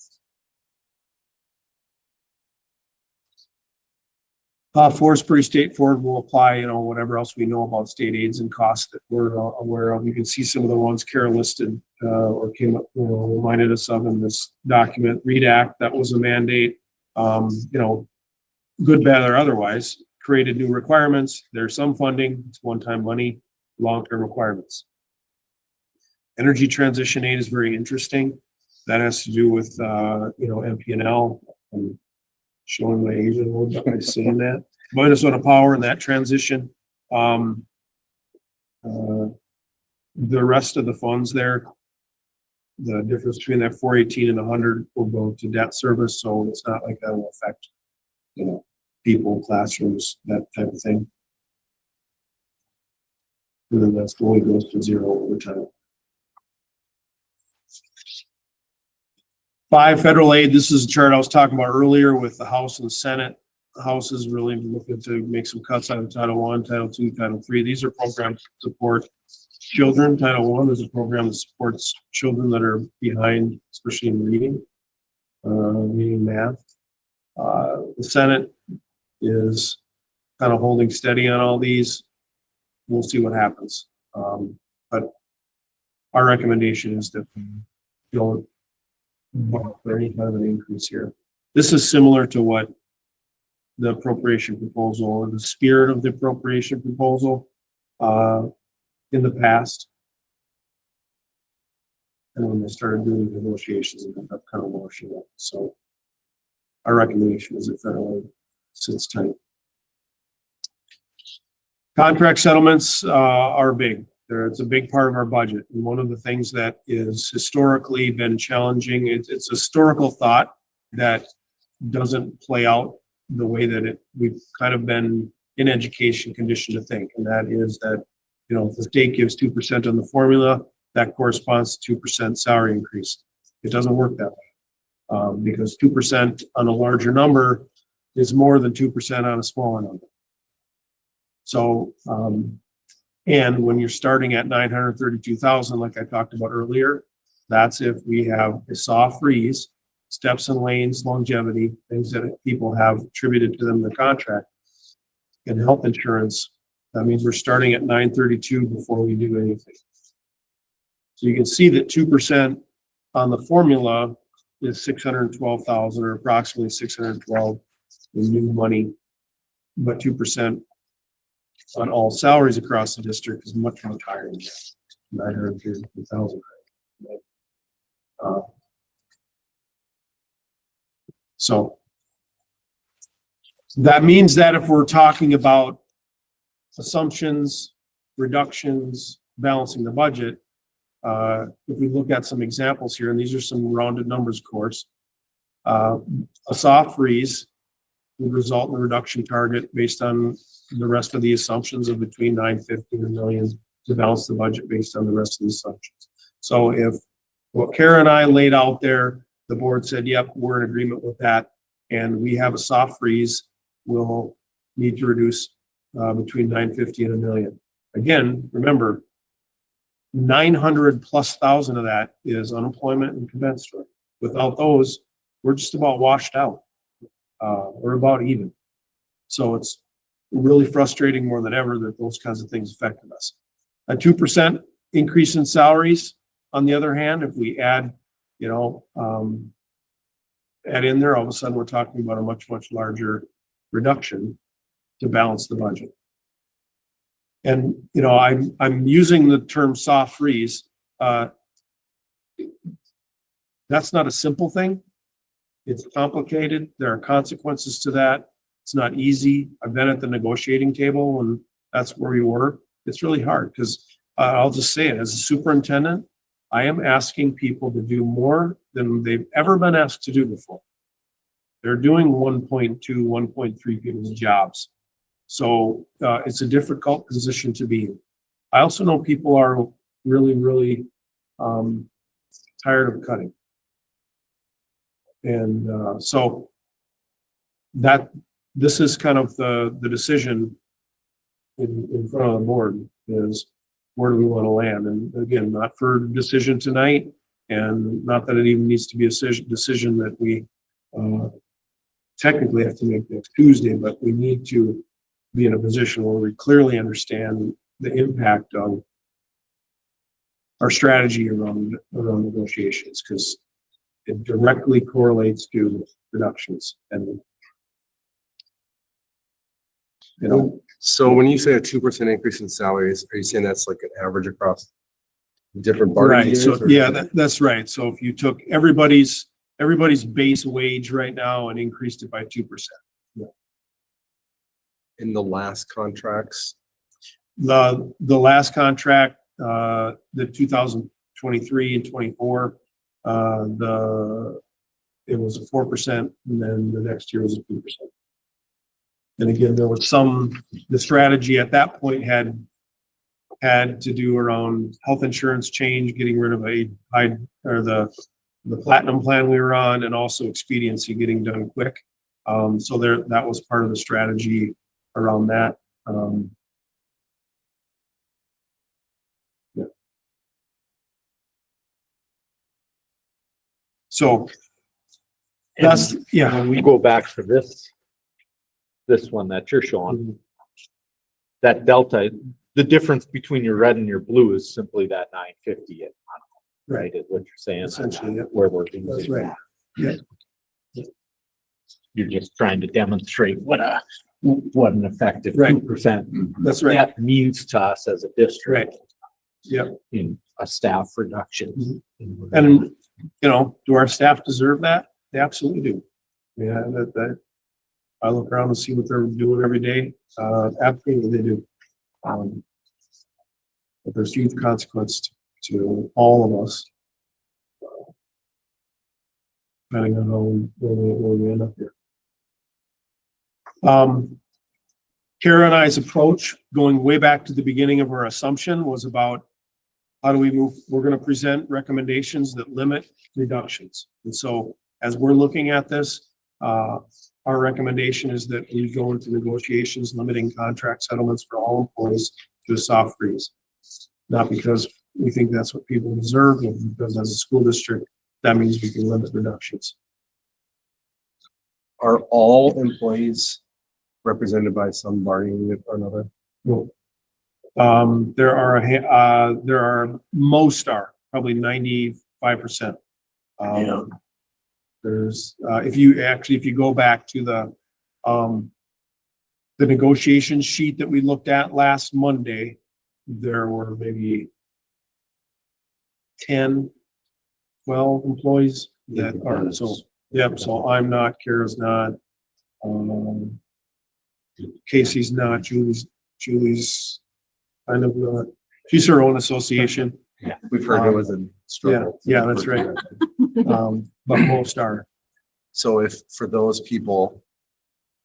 Four is pretty straightforward. We'll apply, whatever else we know about state aids and costs that we're aware of. You can see some of the ones Kara listed or came up, reminded us of in this document. READ Act, that was a mandate. Good, bad, or otherwise, created new requirements. There's some funding, it's one-time money, long-term requirements. Energy transition aid is very interesting. That has to do with, MP&L. I'm showing my age a little bit by saying that. Minnesota Power and that transition. The rest of the funds there, the difference between that 418 and 100 will go to debt service, so it's not like that will affect, people, classrooms, that type of thing. And then that slowly goes to zero over time. 5, federal aid. This is a chart I was talking about earlier with the House and the Senate. The House is really looking to make some cuts out of Title I, Title II, Title III. These are programs to support children. Title I is a program that supports children that are behind, especially in reading, math. The Senate is kind of holding steady on all these. We'll see what happens. But our recommendation is that we don't vote for any kind of an increase here. This is similar to what the appropriation proposal or the spirit of the appropriation proposal in the past. And when they started doing negotiations, it ended up kind of washing up. So our recommendation is that federal aid sits tight. Contract settlements are big. It's a big part of our budget. And one of the things that is historically been challenging, it's a historical thought that doesn't play out the way that we've kind of been in education conditioned to think. And that is that, if the state gives 2% on the formula, that corresponds to 2% salary increase. It doesn't work that way because 2% on a larger number is more than 2% on a smaller number. So, and when you're starting at 932,000, like I talked about earlier, that's if we have a soft freeze, steps and lanes, longevity, things that people have attributed to them in the contract, and health insurance. That means we're starting at 932 before we do anything. So you can see that 2% on the formula is 612,000 or approximately 612 in new money, but 2% on all salaries across the district is much, much higher than 932,000. So that means that if we're talking about assumptions, reductions, balancing the budget, if we look at some examples here, and these are some rounded numbers, of course, a soft freeze would result in a reduction target based on the rest of the assumptions of between 950 and $1 million. to balance the budget based on the rest of the assumptions. So if what Kara and I laid out there, the board said, yep, we're in agreement with that, and we have a soft freeze, we'll need to reduce between 950 and $1 million. Again, remember, 900,000+ of that is unemployment and compensatory. Without those, we're just about washed out. We're about even. So it's really frustrating more than ever that those kinds of things affected us. A 2% increase in salaries, on the other hand, if we add, add in there, all of a sudden, we're talking about a much, much larger reduction to balance the budget. And, I'm using the term soft freeze. That's not a simple thing. It's complicated. There are consequences to that. It's not easy. I've been at the negotiating table and that's where we were. It's really hard because I'll just say it, as a superintendent, I am asking people to do more than they've ever been asked to do before. They're doing 1.2, 1.3 people's jobs. So it's a difficult position to be in. I also know people are really, really tired of cutting. And so this is kind of the decision in front of the board is where do we want to land? And again, not for decision tonight, and not that it even needs to be a decision that we technically have to make next Tuesday, but we need to be in a position where we clearly understand the impact of our strategy around negotiations, because it directly correlates to reductions. And So when you say a 2% increase in salaries, are you saying that's like an average across different bargaining right, units? so yeah, that's right. So if you took everybody's base wage right now and increased it by 2%. In the last contracts, The last contract, the 2023 and 24, it was a 4%, and then the next year was a 2%. And again, there was the strategy at that point had to do around health insurance change, getting rid of the platinum plan we were on, and also expediency, getting done quick. So that was part of the strategy around that. Yeah. So that's, yeah. When we go back to this one that you're showing, that delta, the difference between your red and your blue is simply that 950, right? Is what you're saying. Essentially, yeah. Where we're That's using right. that. Yeah. You're just trying to demonstrate what an effective Right. 2% That's right. that means to us as a district. Right. Yep. In a staff reduction. And, do our staff deserve that? They absolutely do. Yeah, that I look around and see what they're doing every day. Absolutely they do. But there's huge consequence to all of us. Depending on where we end up here. Kara and I's approach, going way back to the beginning of our assumption, was about how do we move? We're going to present recommendations that limit reductions. And so as we're looking at this, our recommendation is that we go into negotiations limiting contract settlements for all employees to a soft freeze. Not because we think that's what people deserve, but because as a school district, that means we can limit reductions. are all employees represented by some bargaining unit or another? No. There are most are probably 95%. There's if you go back to the negotiation sheet that we looked at last Monday, there were maybe 10, 12 employees that are, so, yep, so I'm not, Kara's not, Casey's not, Julie's kind of not, she's her own association. We've heard it was a struggle. Yeah, that's right. But most are. So if for those people,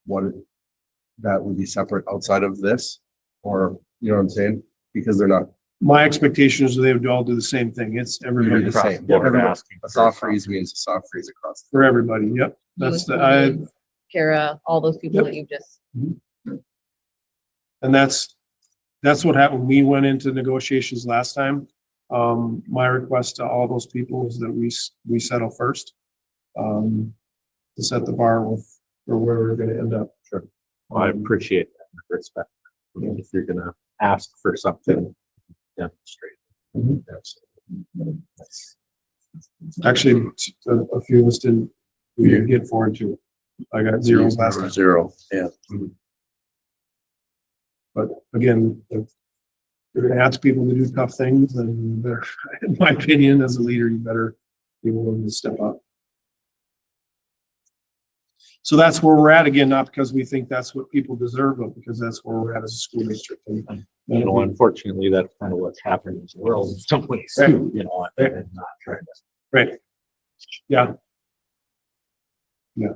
that would be separate outside of this, or you know what I'm saying? Because they're not My expectation is they would all do the same thing. It's everybody The across. same. Yep, Board everybody. asking A for soft something. freeze means a soft freeze across. For everybody, yep. That's the, Kara, all those people that you just. and that's what happened. We went into negotiations last time. My request to all those people is that we settle first. To set the bar for where we're gonna end up. Sure. I appreciate that respect. If you're gonna ask for something, demonstrate. Mhm. Absolutely. Actually, a few of us we didn't get 4 and 2. I got zeros last time. Zero, yeah. But again, if you're gonna ask people to do tough things, then they're, in my opinion, as a leader, you better be willing to step up. So that's where we're at again, not because we think that's what people deserve, but because that's where we're at as a school district. And You know, unfortunately, that's kind of what's happened in the world in some ways, Right. too, you know, and not trying to. right. Yeah. Yeah.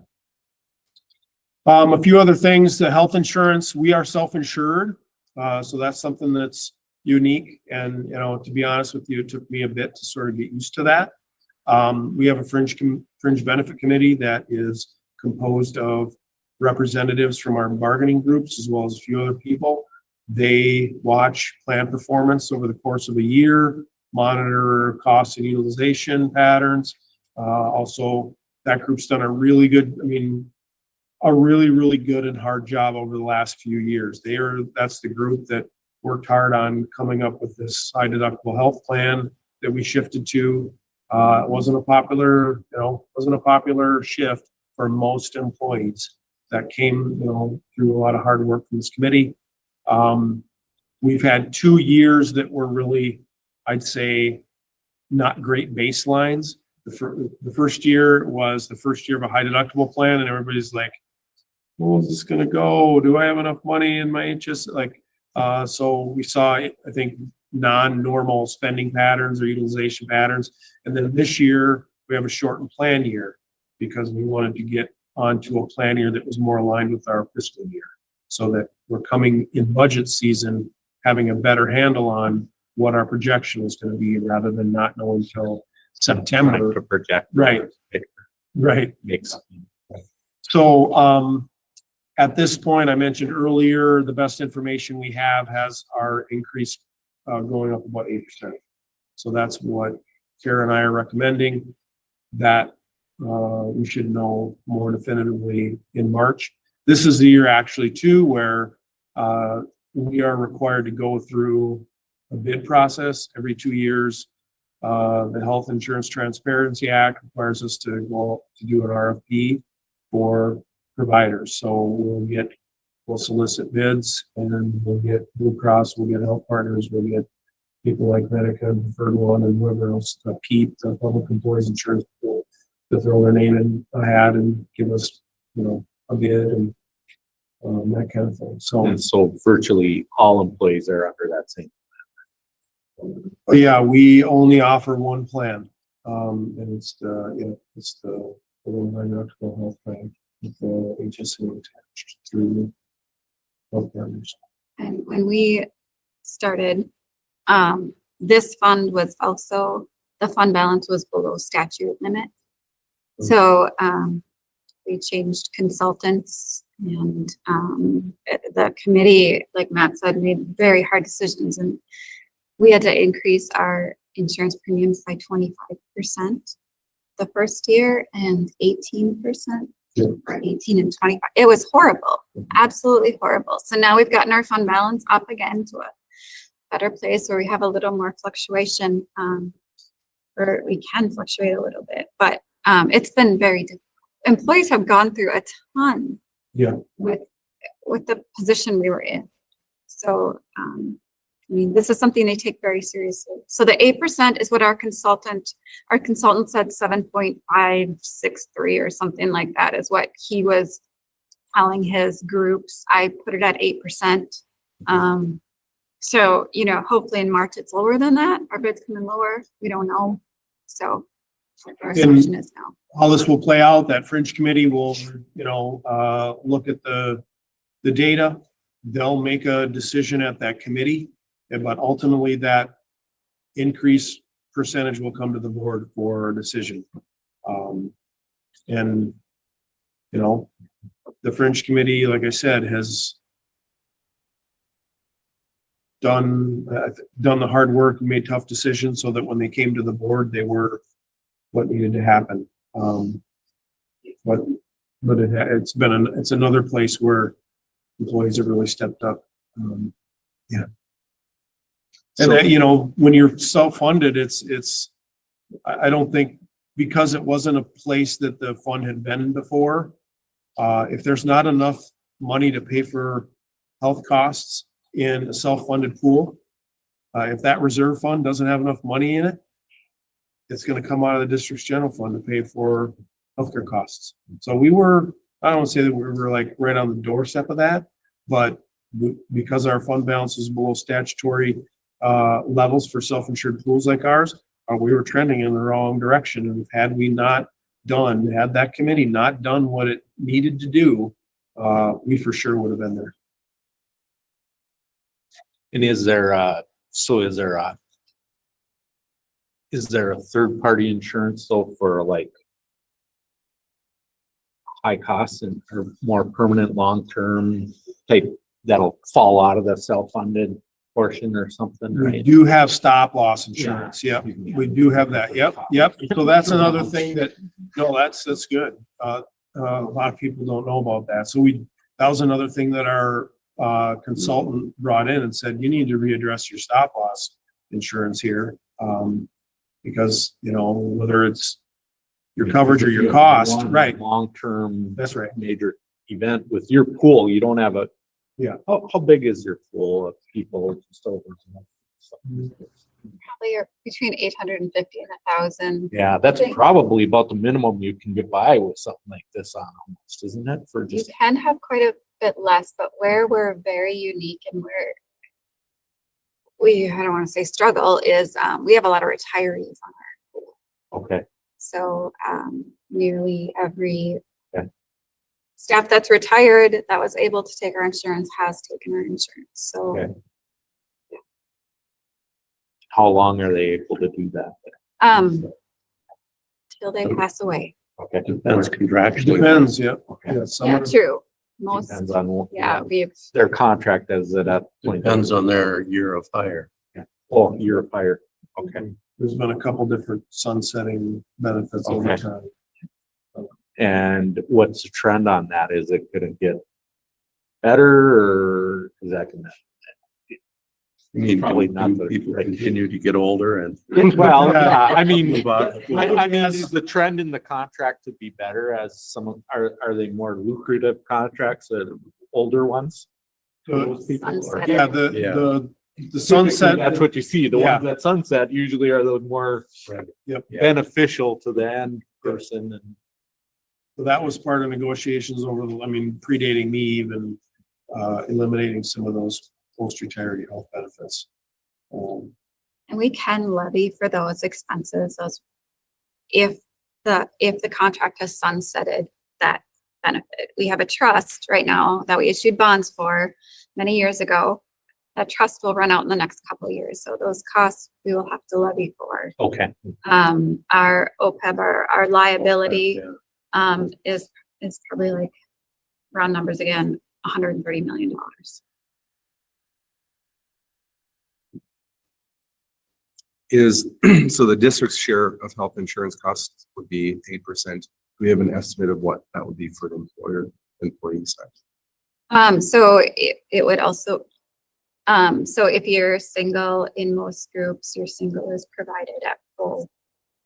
A few other things, the health insurance, we are self-insured. So that's something that's unique. And, you know, to be honest with you, it took me a bit to sort of get used to that. We have a fringe benefit committee that is composed of representatives from our bargaining groups as well as a few other people. They watch plan performance over the course of a year, monitor cost and utilization patterns. Also, that group's done a really good, a really, really good and hard job over the last few years. That's the group that worked hard on coming up with this high deductible health plan that we shifted to. It wasn't a popular shift for most employees. That came, through a lot of hard work from this committee. We've had 2 years that were really, I'd say, not great baselines. The first year was the first year of a high deductible plan, and everybody's like, "Well, is this gonna go? Do I have enough money in my interest?" So we saw, I think, non-normal spending patterns or utilization patterns. And then this year, we have a shortened plan year because we wanted to get onto a plan year that was more aligned with our fiscal year, so that we're coming in budget season, having a better handle on what our projection is gonna be, rather than not knowing until September. To project. Right. Right. Makes. So, at this point, I mentioned earlier, the best information we have has our increase going up about 8%. So that's what Kara and I are recommending, that we should know more definitively in March. This is the year actually too, where we are required to go through a bid process every 2 years. The Health Insurance Transparency Act requires us to do an RFP for providers. So we'll solicit bids, and then we'll get Blue Cross, we'll get health partners, we'll get people like Medica, Preferred One, and whoever else, PEEP, the Public Employees Insurance Pool, to throw their name in a hat and give us, a bid and that kind of thing. So, And so virtually all employees are under that same. yeah, we only offer one plan. And it's the one deductible health plan with the HSA attached through health partners. And when we started, this fund was also, the fund balance was below statute limit. So, we changed consultants, and, the committee, like Matt said, made very hard decisions, and we had to increase our insurance premiums by 25% the first year and 18%. Yeah. Or 18 and 25. It was horrible, absolutely horrible. So now we've gotten our fund balance up again to a better place where we have a little more fluctuation, or we can fluctuate a little bit, but it's been very difficult. Employees have gone through a ton. Yeah. With the position we were in. So, this is something they take very seriously. So the 8% is what our consultant said 7.563 or something like that is what he was telling his groups. I put it at 8%. So, hopefully in March it's lower than that. Our bids come in lower. We don't know. So our assumption is no. How this will play out, that fringe committee will, look at the data. They'll make a decision at that committee. But ultimately that increase percentage will come to the board for a decision. And, you know, the Fringe Committee, like I said, has done the hard work, made tough decisions so that when they came to the board, they were what needed to happen. But it's another place where employees have really stepped up. Yeah. And that, you know, when you're self-funded, I don't think, because it wasn't a place that the fund had been before, if there's not enough money to pay for health costs in a self-funded pool, if that reserve fund doesn't have enough money in it, it's gonna come out of the district's general fund to pay for healthcare costs. So I don't want to say that we were like right on the doorstep of that, but because our fund balance is below statutory levels for self-insured pools like ours, we were trending in the wrong direction. And had that committee not done what it needed to do, we for sure would have been there. And is there a third party insurance though for like high costs and or more permanent long-term type that'll fall out of the self-funded portion or something, We right? do have stop loss insurance. Yep, we do have that. Yep. So that's another thing that's good. A lot of people don't know about that. So that was another thing that our consultant brought in and said, you need to readdress your stop loss insurance here. Because, you know, whether it's your coverage or your cost, right? Long-term. That's right. Major event with your pool, you don't have a. Yeah. How big is your pool of people? Just over. Probably are between 850 and 1,000. Yeah, that's probably about the minimum you can get by with something like this on almost, isn't it? For You just, can have quite a bit less, but where we're very unique and where I don't want to say struggle is we have a lot of retirees on our pool. okay, So nearly every Okay. staff that's retired that was able to take our insurance has taken our insurance. So Okay. How long are they able to do that? till they pass away. Okay. Depends contractually. Depends, yep. Okay. Yeah, some Yeah, are- true. Most, Depends on, yeah, we've, their contract as at that point. Depends on their year of hire. Oh, year of hire. Okay. There's been a couple different sunsetting benefits over Okay. time. And what's the trend on that? Is it gonna get better or is that gonna? I mean, Probably not the people right- continue to get older and Well, yeah, I mean, move on. I mean, is the trend in the contract to be better as are they more lucrative contracts or older ones? for those people, or- Sunset. Yeah, the sunset. That's what you see. The Yeah. ones that sunset usually are the more Yep. beneficial to the end person and. So that was part of negotiations predating me even, eliminating some of those post-retiree health benefits. and we can levy for those expenses, if the contract has sunsetted that benefit. We have a trust right now that we issued bonds for many years ago. That trust will run out in the next couple of years, so those costs we will have to levy for. Okay. Our OPEB, our liability, Yeah. is probably like, round numbers again, $130 million. So the district's share of health insurance costs would be 8%. Do we have an estimate of what that would be for the employee side? So it would also, so if you're single in most groups, your single is provided at full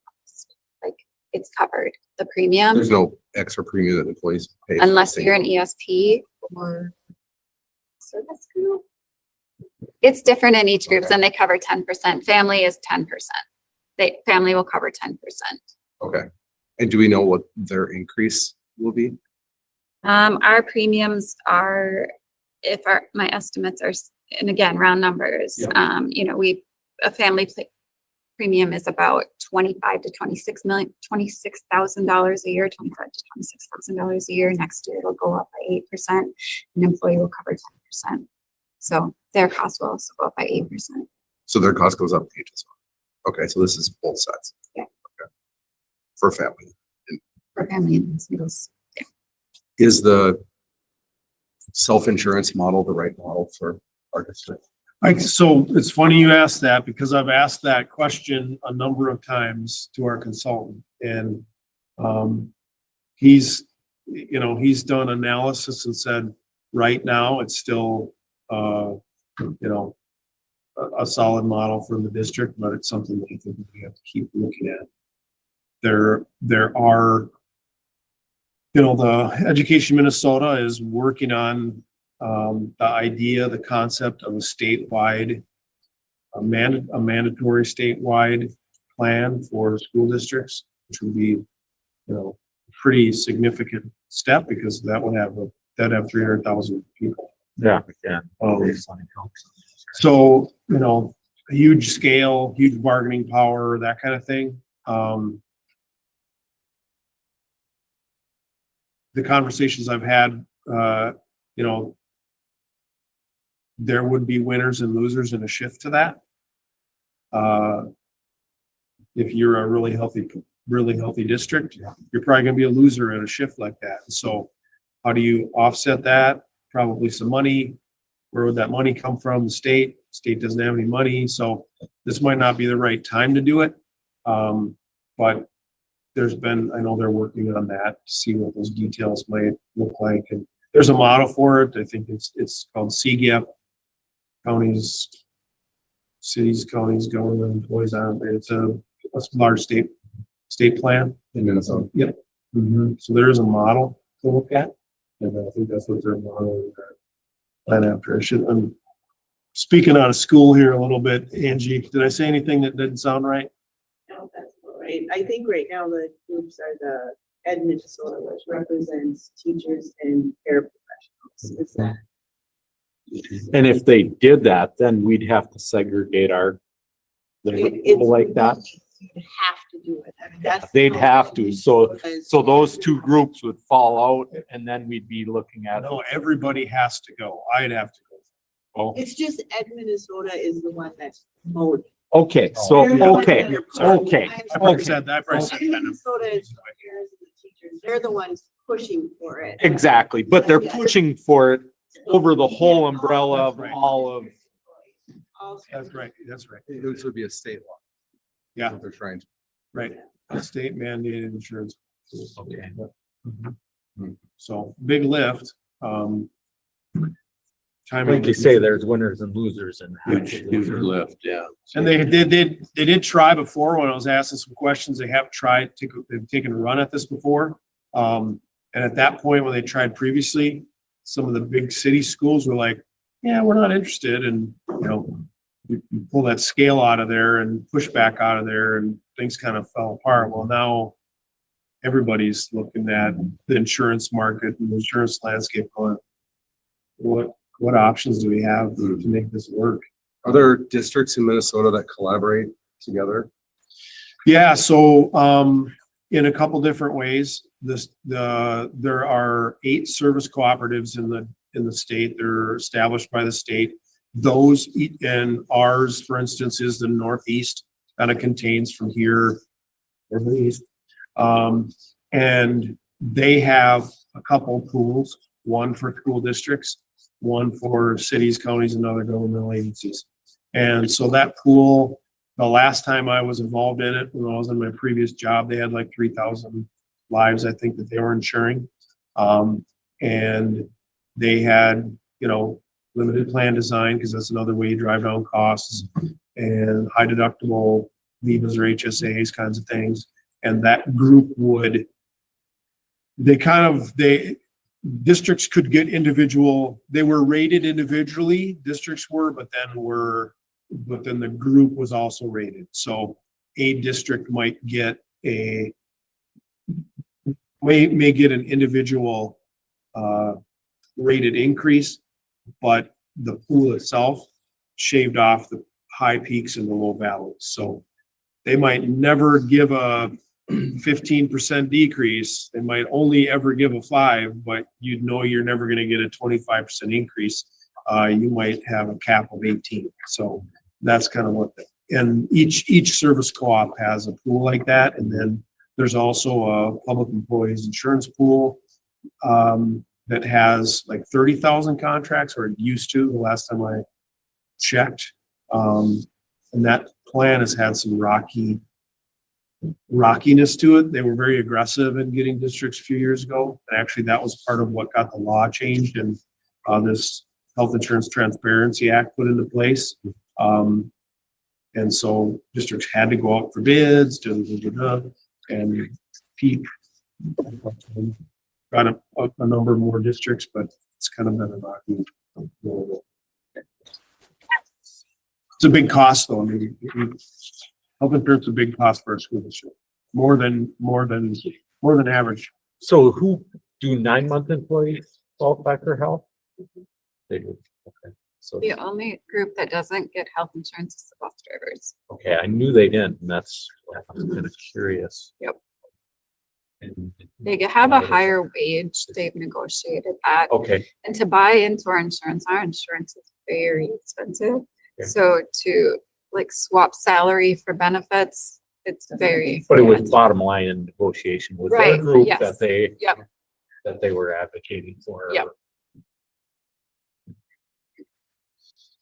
cost. Like, it's covered, the premium, There's no extra premium that employees pay. for unless the you're an ESP or service group. It's different in each group, Okay. and they cover 10%. Family is 10%. Family will cover 10%. Okay. And do we know what their increase will be? Our premiums are, my estimates are, and again, round numbers, Yeah. A family premium is about $25 to $26,000 a year, $25 to $26,000 a year. Next year, it'll go up by 8%. An employee will cover 10%. So their cost will also go up by 8%. So their cost goes up 8 as well. Okay, so this is both sides. Yeah. Okay. For family. For family and singles. Is the self-insurance model the right model for our district? So it's funny you asked that because I've asked that question a number of times to our consultant and, he's done analysis and said, right now, it's still, a solid model for the district, but it's something that I think we have to keep looking at. There are, the Education Minnesota is working on, the idea, the concept of a statewide, a mandatory statewide plan for school districts, which would be, a pretty significant step because that'd have 300,000 people. Yeah, yeah. So, a huge scale, huge bargaining power, that kind of thing. The conversations I've had, there would be winners and losers in a shift to that. If you're a really healthy district, you're probably gonna be a loser in a shift like that. So how do you offset that? Probably some money. Where would that money come from? The state. State doesn't have any money, so this might not be the right time to do it. But I know they're working on that to see what those details might look like. And there's a model for it. I think it's called CGAP. Counties, cities, counties, government employees on it. It's a large state plan. In Minnesota. Yep. So there is a model to look at, and I think that's what they're modeling their plan after. I'm speaking out of school here a little bit. Angie, did I say anything that didn't sound right? No, that's all right. I think right now the groups are the Ed Minnesota, which represents teachers and paraprofessionals. Is that? And if they did that, then we'd have to segregate It's like that. You'd have to do it. I mean, that's. They'd have to. So Because- those two groups would fall out and then we'd be looking at. No, everybody has to go. I'd have to go. Oh, It's just Ed Minnesota is the one that's voting. okay, so, They're the ones okay, that are- okay, I probably okay. said that. I probably said Ed that. Minnesota is the parents and the teachers. They're the ones pushing for it. Exactly, but they're pushing for it over the whole umbrella of all of, All- That's right. That's right. This would be a state law. Yeah. What they're trying to. Right. State mandated insurance. okay. So big lift. Timing. Like you say, there's winners and losers in that. Huge lift, yeah. And they did try before when I was asking some questions. They have tried to, they've taken a run at this before. And at that point, when they tried previously, some of the big city schools were like, yeah, we're not interested. And, you pull that scale out of there and push back out of there and things kind of fell apart. Well, now everybody's looking at the insurance market and the insurance landscape going, what options do we have to make this work? Are there districts in Minnesota that collaborate together? Yeah, so in a couple different ways. There are 8 service cooperatives in the state. They're established by the state. Those and ours, for instance, is the Northeast, kind of contains from here over the east. And they have a couple pools, one for school districts, one for cities, counties, and other governmental agencies. And so that pool, the last time I was involved in it, when I was in my previous job, they had like 3,000 lives, I think, that they were insuring. And they had, limited plan design, because that's another way you drive down costs, and high deductible VIVAs or HSAs kinds of things. And that group districts could get individual, they were rated individually, districts were, but then the group was also rated. So a district might get may get an individual rated increase, but the pool itself shaved off the high peaks and the low valleys. So they might never give a 15% decrease. They might only ever give a 5, but you're never going to get a 25% increase you might have a cap of 18. So that's kind of what, and each service co-op has a pool like that. And then there's also a public employees insurance pool that has like 30,000 contracts, or it used to the last time I checked. And that plan has had some rockiness to it. They were very aggressive in getting districts a few years ago. And actually, that was part of what got the law changed and this Health Insurance Transparency Act put into place. And so districts had to go out for bids, and Pete got a number more districts, but it's kind of been a rocky. It's a big cost though. I mean, health insurance is a big cost for a school district, more than average. So who do 9-month employees qualify for health? They do. Okay. So, The only group that doesn't get health insurance is the bus drivers. okay, I knew they didn't, and that's, I'm kind of curious. Yep. And- They have a higher wage. They've negotiated that. Okay, And to buy into our insurance is very expensive. Okay. So to like swap salary for benefits, it's very. but it was bottom line in negotiation with their Right, group yes. that they, Yep. that they were advocating for. Yep.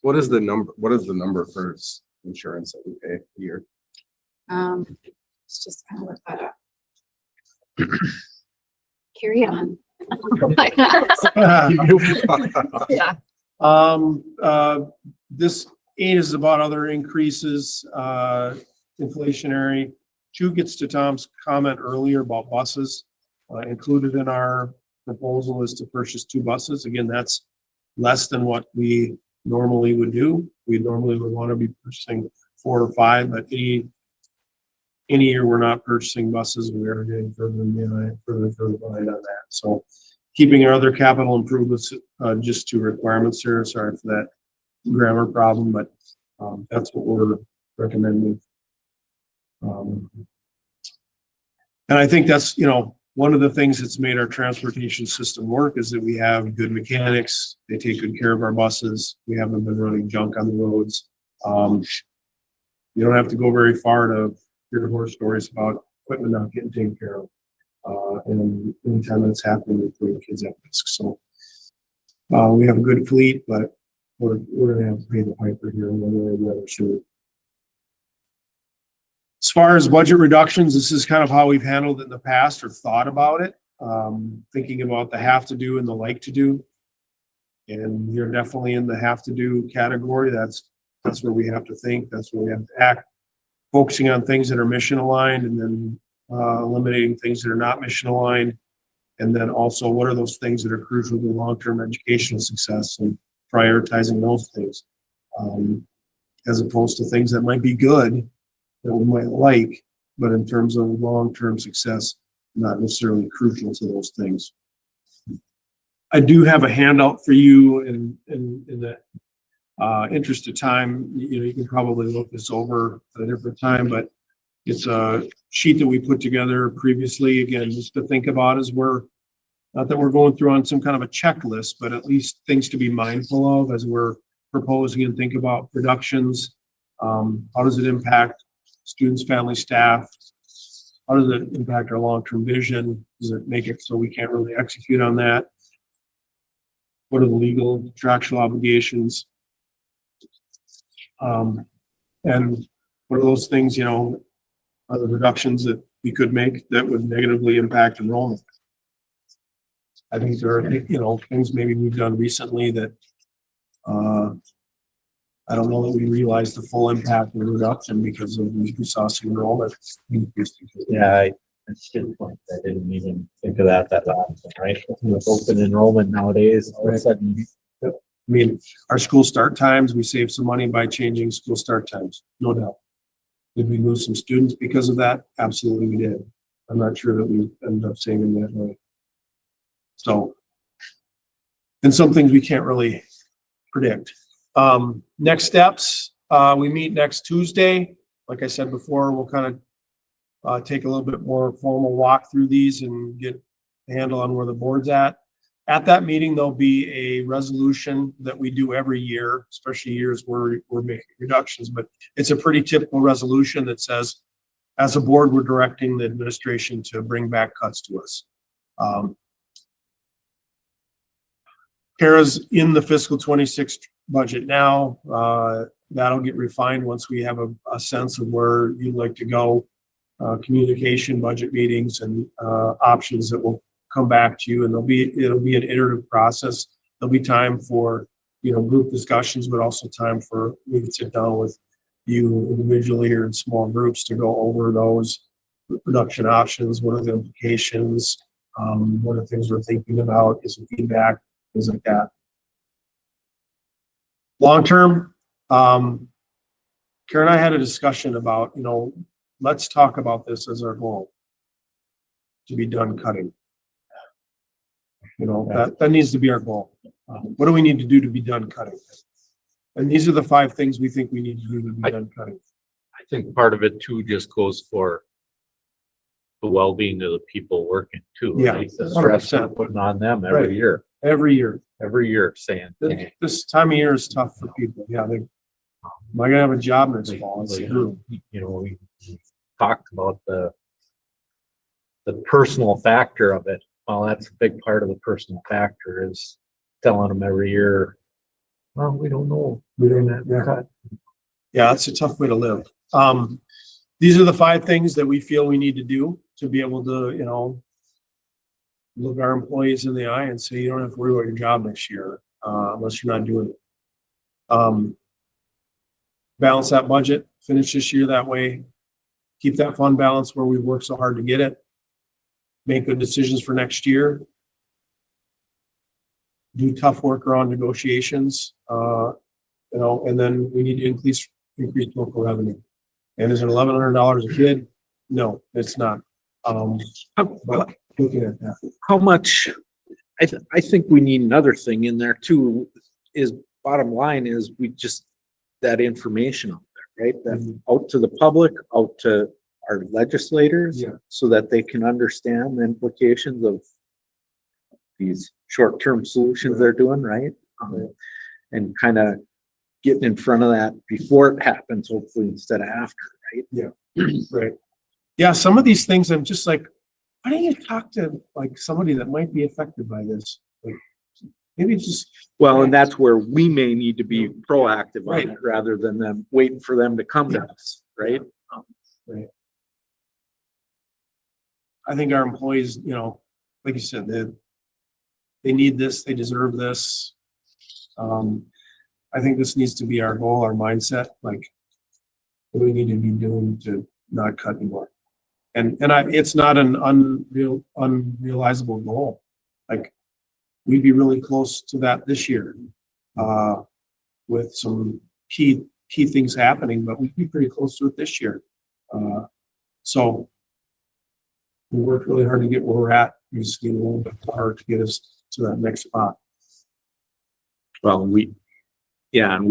What is the number for insurance that we pay a year? Let's just kind of look that up. Carry on. Yeah. This 8 is about other increases, inflationary. 2 gets to Tom's comment earlier about buses. Included in our proposal is to purchase 2 buses. Again, that's less than what we normally would do. We normally would want to be purchasing 4 or 5, but any year we're not purchasing buses, we are getting further behind on that. So keeping our other capital improvements just to requirements here. Sorry for that grammar problem, but that's what we're recommending. And I think that's, one of the things that's made our transportation system work is that we have good mechanics. They take good care of our buses. We haven't been running junk on the roads. You don't have to go very far to hear horror stories about equipment not getting taken care of. And anytime that's happening, we put kids at risk. So we have a good fleet, but we're going to have to pay the piper here one way or the other soon. As far as budget reductions, this is kind of how we've handled it in the past or thought about it. Thinking about the have to do and the like to do. And you're definitely in the have to do category. That's where we have to think. That's where we have to act. Focusing on things that are mission aligned and then eliminating things that are not mission aligned. And then also what are those things that are crucial to long-term educational success and prioritizing those things. As opposed to things that might be good that we might like, but in terms of long-term success, not necessarily crucial to those things. I do have a handout for you in the interest of time. You can probably look this over at a different time, but it's a sheet that we put together previously, again, just to think about as not that we're going through on some kind of a checklist, but at least things to be mindful of as we're proposing and think about productions. How does it impact students, family, staff? How does it impact our long-term vision? Does it make it so we can't really execute on that? What are the legal contractual obligations? And what are those things, are the reductions that we could make that would negatively impact enrollment? I think there are, things maybe we've done recently that, I don't know that we realized the full impact of the reduction because of we saw some enrollment increase. yeah, that's a good point. I didn't even think of that last one, right? With open enrollment nowadays, all of a sudden. I mean, our school start times, we saved some money by changing school start times, no doubt. Did we lose some students because of that? Absolutely we did. I'm not sure that we ended up saving that money. So, and some things we can't really predict. Next steps, we meet next Tuesday. Like I said before, we'll kind of take a little bit more formal walk through these and get a handle on where the board's at. At that meeting, there'll be a resolution that we do every year, especially years where we're making reductions, but it's a pretty typical resolution that says, as a board, we're directing the administration to bring back cuts to us. Kara's in the fiscal 26 budget now. That'll get refined once we have a sense of where you'd like to go. Communication, budget meetings, and options that will come back to you, and it'll be an iterative process. There'll be time for, group discussions, but also time for we can sit down with you individually or in small groups to go over those production options. What are the implications? What are things we're thinking about? Is it feedback? Things like that. Long term, Karen and I had a discussion about, let's talk about this as our goal, to be done cutting. That needs to be our goal. What do we need to do to be done cutting? And these are the 5 things we think we need to do to be done cutting. I think part of it too just goes for the well-being of the people working too, Yeah, right? The stress we're 100%. putting on them Right. Every year. saying, This, "Hey, this time of year is tough for people. Yeah, am I gonna have a job next fall? It's like, true. we talked about the personal factor of it. Well, that's a big part of the personal factor is telling them every year, well, we don't know. We don't have that cut. Yeah, it's a tough way to live. These are the 5 things that we feel we need to do to be able to, look our employees in the eye and say, you don't have to worry about your job next year, unless you're not doing it. Balance that budget, finish this year that way, keep that fund balance where we've worked so hard to get it, make good decisions for next year, do tough work around negotiations, and then we need to increase local revenue. And is it $1,100 a kid? No, it's not. But looking at that. How much, I think we need another thing in there too, is bottom line is we just, that information out there, right? That out to the public, out to our legislators, Yeah. so that they can understand the implications of these short-term solutions they're doing, right? And kind of getting in front of that before it happens, hopefully, instead of after, right? Right. Yeah, some of these things, I'm just like, why don't you talk to like somebody that might be affected by this? Like, maybe just, Well, and that's where we may need to be proactive on Right. it rather than them waiting for them to come to us, right? I think our employees, like you said, they need this, they deserve this. I think this needs to be our goal, our mindset, like, what do we need to be doing to not cut anymore? And it's not an unrealizable goal. Like, we'd be really close to that this year, with some key things happening, but we'd be pretty close to it this year. So we worked really hard to get where we're at. We just need a little bit hard to get us to that next spot. Well, and we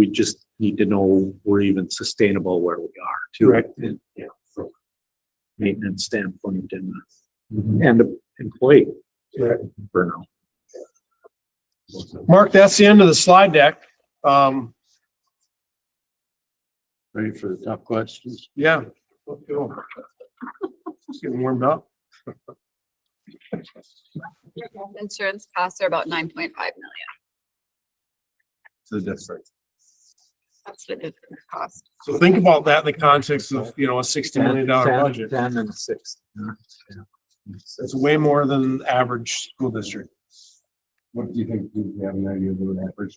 just need to know we're even sustainable where we are too. Right. And, from a maintenance standpoint and the employee Right. burnout. Mark, that's the end of the slide deck. Ready for the tough questions? Yeah. Let's go. Just getting warmed up. Insurance costs are about 9.5 million. To the district. That's the different cost. So think about that in the context of, a $60 million budget. 10 and 6. Yeah. It's way more than the average school district. What do you think? Do you have an idea of the average?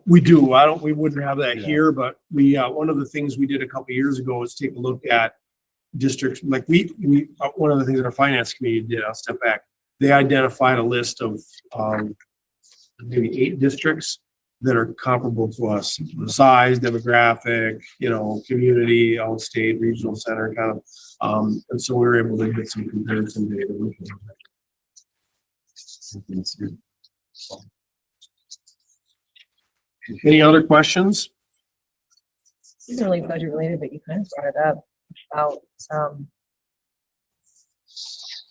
We do. We wouldn't have that here, but one of the things we did a couple of years ago was take a look at districts. Like one of the things that our finance committee did, I'll step back. They identified a list of, maybe 8 districts that are comparable to us, size, demographic, community, all state, regional center kind of. And so we were able to get some comparison data. Any other questions? This isn't really budget related, but you kind of brought it up about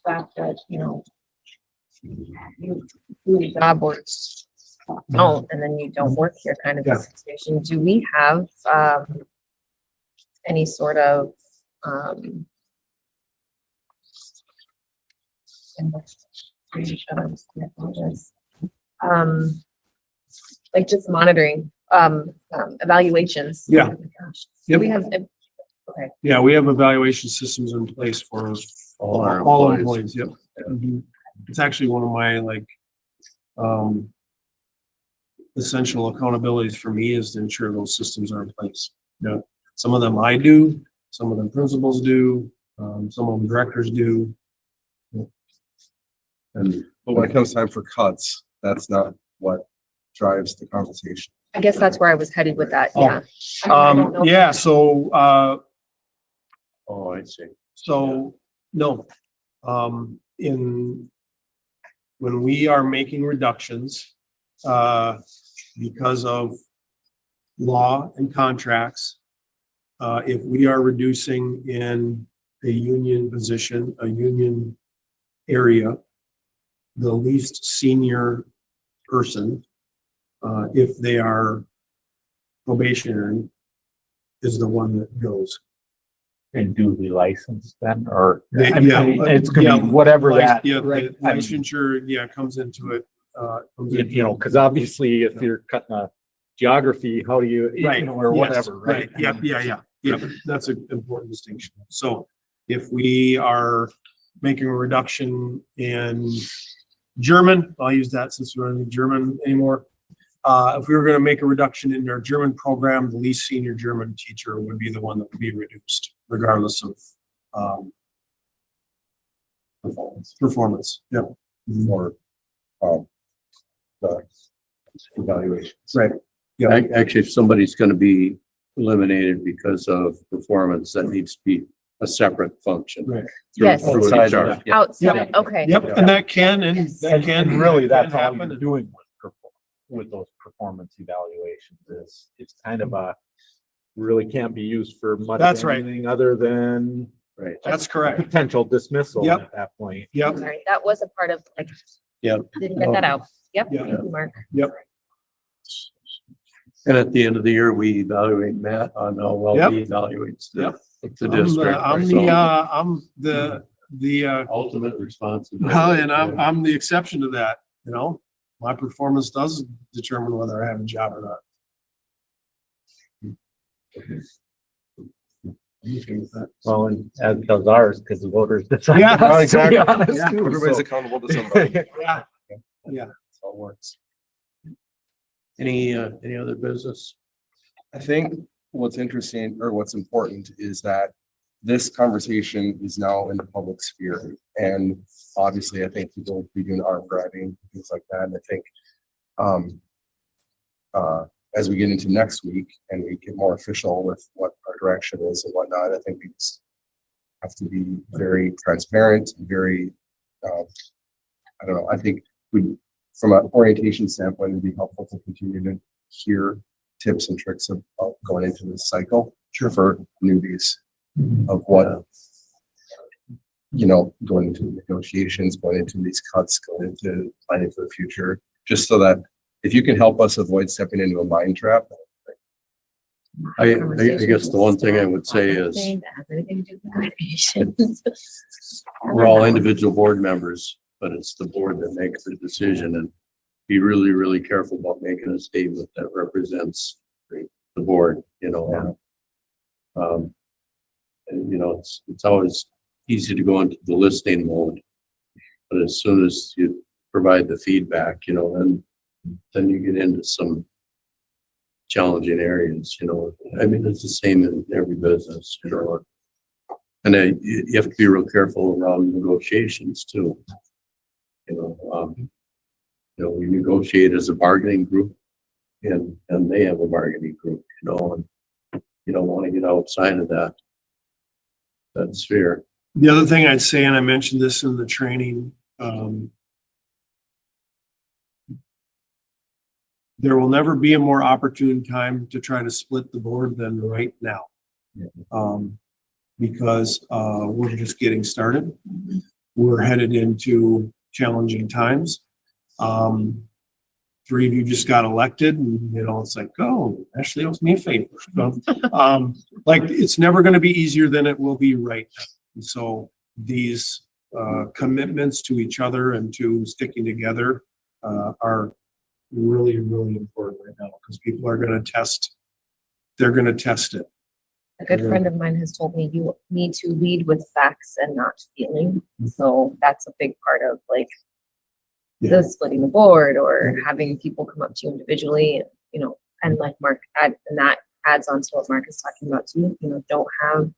fact that, you do the job or don't, and then you don't work here kind of a Yeah. situation. Do we have, any sort of, like just monitoring, evaluations? Yeah. Oh my gosh. Yep. We have, okay, Yeah, we have evaluation systems in place for All our all employees. employees, yep. Mhm. It's actually one of my like, essential accountabilities for me is to ensure those systems are in place. Yeah, some of them I do, some of them principals do, some of them directors do. And But when it comes time for cuts, that's not what drives the conversation. I guess that's where I was headed with that, Oh, yeah. I don't know. Yeah, so, oh, I see. so, no, when we are making reductions, because of law and contracts, if we are reducing in a union position, a union area, the least senior person, if they are probationary, is the one that goes. And duly licensed then, or? They- I mean, yeah, it's gonna be whatever that, Yeah, right? the licensure, yeah, comes into it. Comes into You know, it. cause obviously if you're cutting a geography, how do you, Right, you know, or yes, whatever, right? Yeah, that's an important distinction. So if we are making a reduction in German, I'll use that since we're in German anymore. If we were gonna make a reduction in our German program, the least senior German teacher would be the one that would be reduced regardless of, performance, yeah. Or, the evaluations. Right. Actually, if somebody's gonna be eliminated because of performance, that needs to be a separate function. Right. through- Yes. through Outside HR. of- Yeah. Outside, okay. Yep, and that can, And really, that's all happen. you're doing with those performance evaluations is, it's kind of a, really can't be used for much That's right. anything other than Right. That's correct. potential dismissal Yep. at that point. Yep, Sorry, that was a part of, like, Yep. didn't get that out. Yep, Yeah. thank you, Mark. yep, And at the end of the year, we evaluate Matt on how well Yep. he evaluates the, Yep. the district. I'm the, Ultimate responsibility. well, and I'm the exception to that, you know? My performance does determine whether I have a job or not. Well, and as does ours, because the voters decide. Yeah, to be exactly. honest, Yeah. too, Everybody's so. accountable to somebody. Yeah, That's how it works. Any other business? I think what's interesting or what's important is that this conversation is now in the public sphere. And obviously, I think people will be doing arm grabbing, things like that. And I think as we get into next week and we get more official with what our direction is and whatnot, I think we just have to be very transparent and very, I don't know, I think we, from an orientation standpoint, it'd be helpful to continue to hear tips and tricks of going into this cycle. Sure. For newbies of what, you know, going into negotiations, going into these cuts, going into planning for the future, just so that if you can help us avoid stepping into a mind trap. I guess the one thing I would say is Anything that has anything to do with negotiations. we're all individual board members, but it's the board that makes the decision, and be really, really careful about making a statement that represents the board, you know. And, you know, it's always easy to go into the listening mode, but as soon as you provide the feedback, you know, then you get into some challenging areas, you know. I mean, it's the same in every business, you know. And you have to be real careful around negotiations too. You know, we negotiate as a bargaining group, and they have a bargaining group, you know, and you don't want to get outside of that sphere. the other thing I'd say, and I mentioned this in the training, there will never be a more opportune time to try to split the board than right now. Because we're just getting started. We're headed into challenging times. Three of you just got elected and, you know, it's like, oh, Ashley owes me a favor. So, like, it's never gonna be easier than it will be right now. And so these, commitments to each other and to sticking together, are really, really important right now because people are gonna test, they're gonna test it. A good friend of mine has told me you need to lead with facts and not feeling. So that's a big part of like the splitting the board or having people come up to you individually, you know, and like Mark and that adds on to what Mark is talking about too, you know, don't have,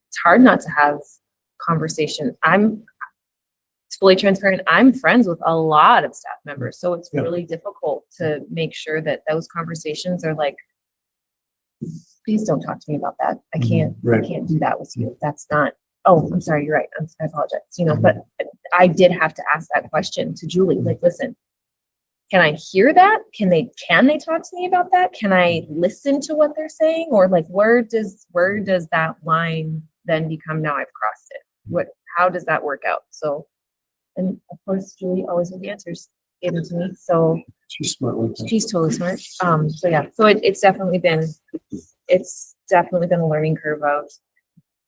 it's hard not to have conversation. It's fully transparent. I'm friends with a lot of staff members, so it's really difficult to make sure that those conversations are like, please don't talk to me about that. I can't do that with you. That's not, oh, I'm sorry, you're right. I apologize. You know, but I did have to ask that question to Julie, like, listen, can I hear that? Can they talk to me about that? Can I listen to what they're saying? Or like, where does that line then become, now I've crossed it? How does that work out? So, and of course, Julie always has the answers given to me. So She's smart with that. she's totally smart. So yeah, so it's definitely been a learning curve of,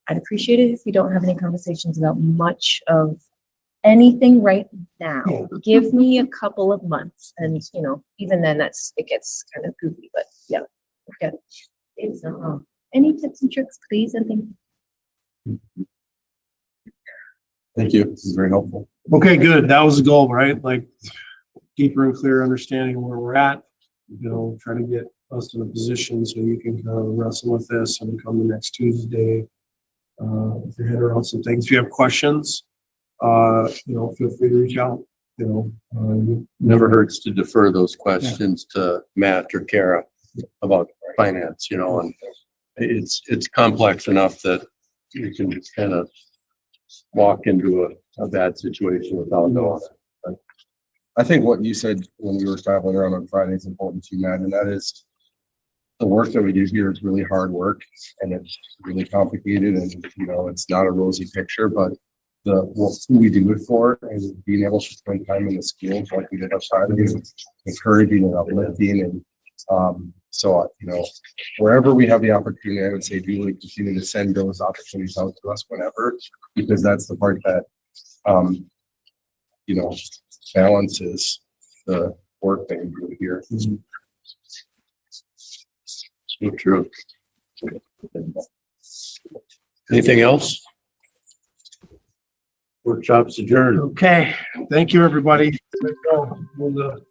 I'd appreciate it if you don't have any conversations about much of anything right now. Give me a couple of months and, you know, even then it gets kind of goofy, but yeah. Okay. It's, any tips and tricks, please, and thank you. Thank you. This is very helpful. Okay, good. That was the goal, right? Like deeper and clearer understanding of where we're at, you know, try to get us in a position so you can kind of wrestle with this and come the next Tuesday. If your head around some things, if you have questions, you know, feel free to reach out, you know. Never hurts to defer those questions to Matt or Kara about finance, you know, and it's complex enough that you can kind of walk into a bad situation without knowing it. I think what you said when we were traveling around on Friday is important too, Matt, and that is the work that we do here is really hard work and it's really complicated and, you know, it's not a rosy picture, but who we do it for and being able to spend time in the schools like we did outside of it, encouraging and uplifting. And so, you know, wherever we have the opportunity, I would say Julie, continue to send those opportunities out to us whenever, because that's the part that, you know, balances the work that we do here. So true. Anything else? Workshop's adjourned. Okay, thank you, everybody. We'll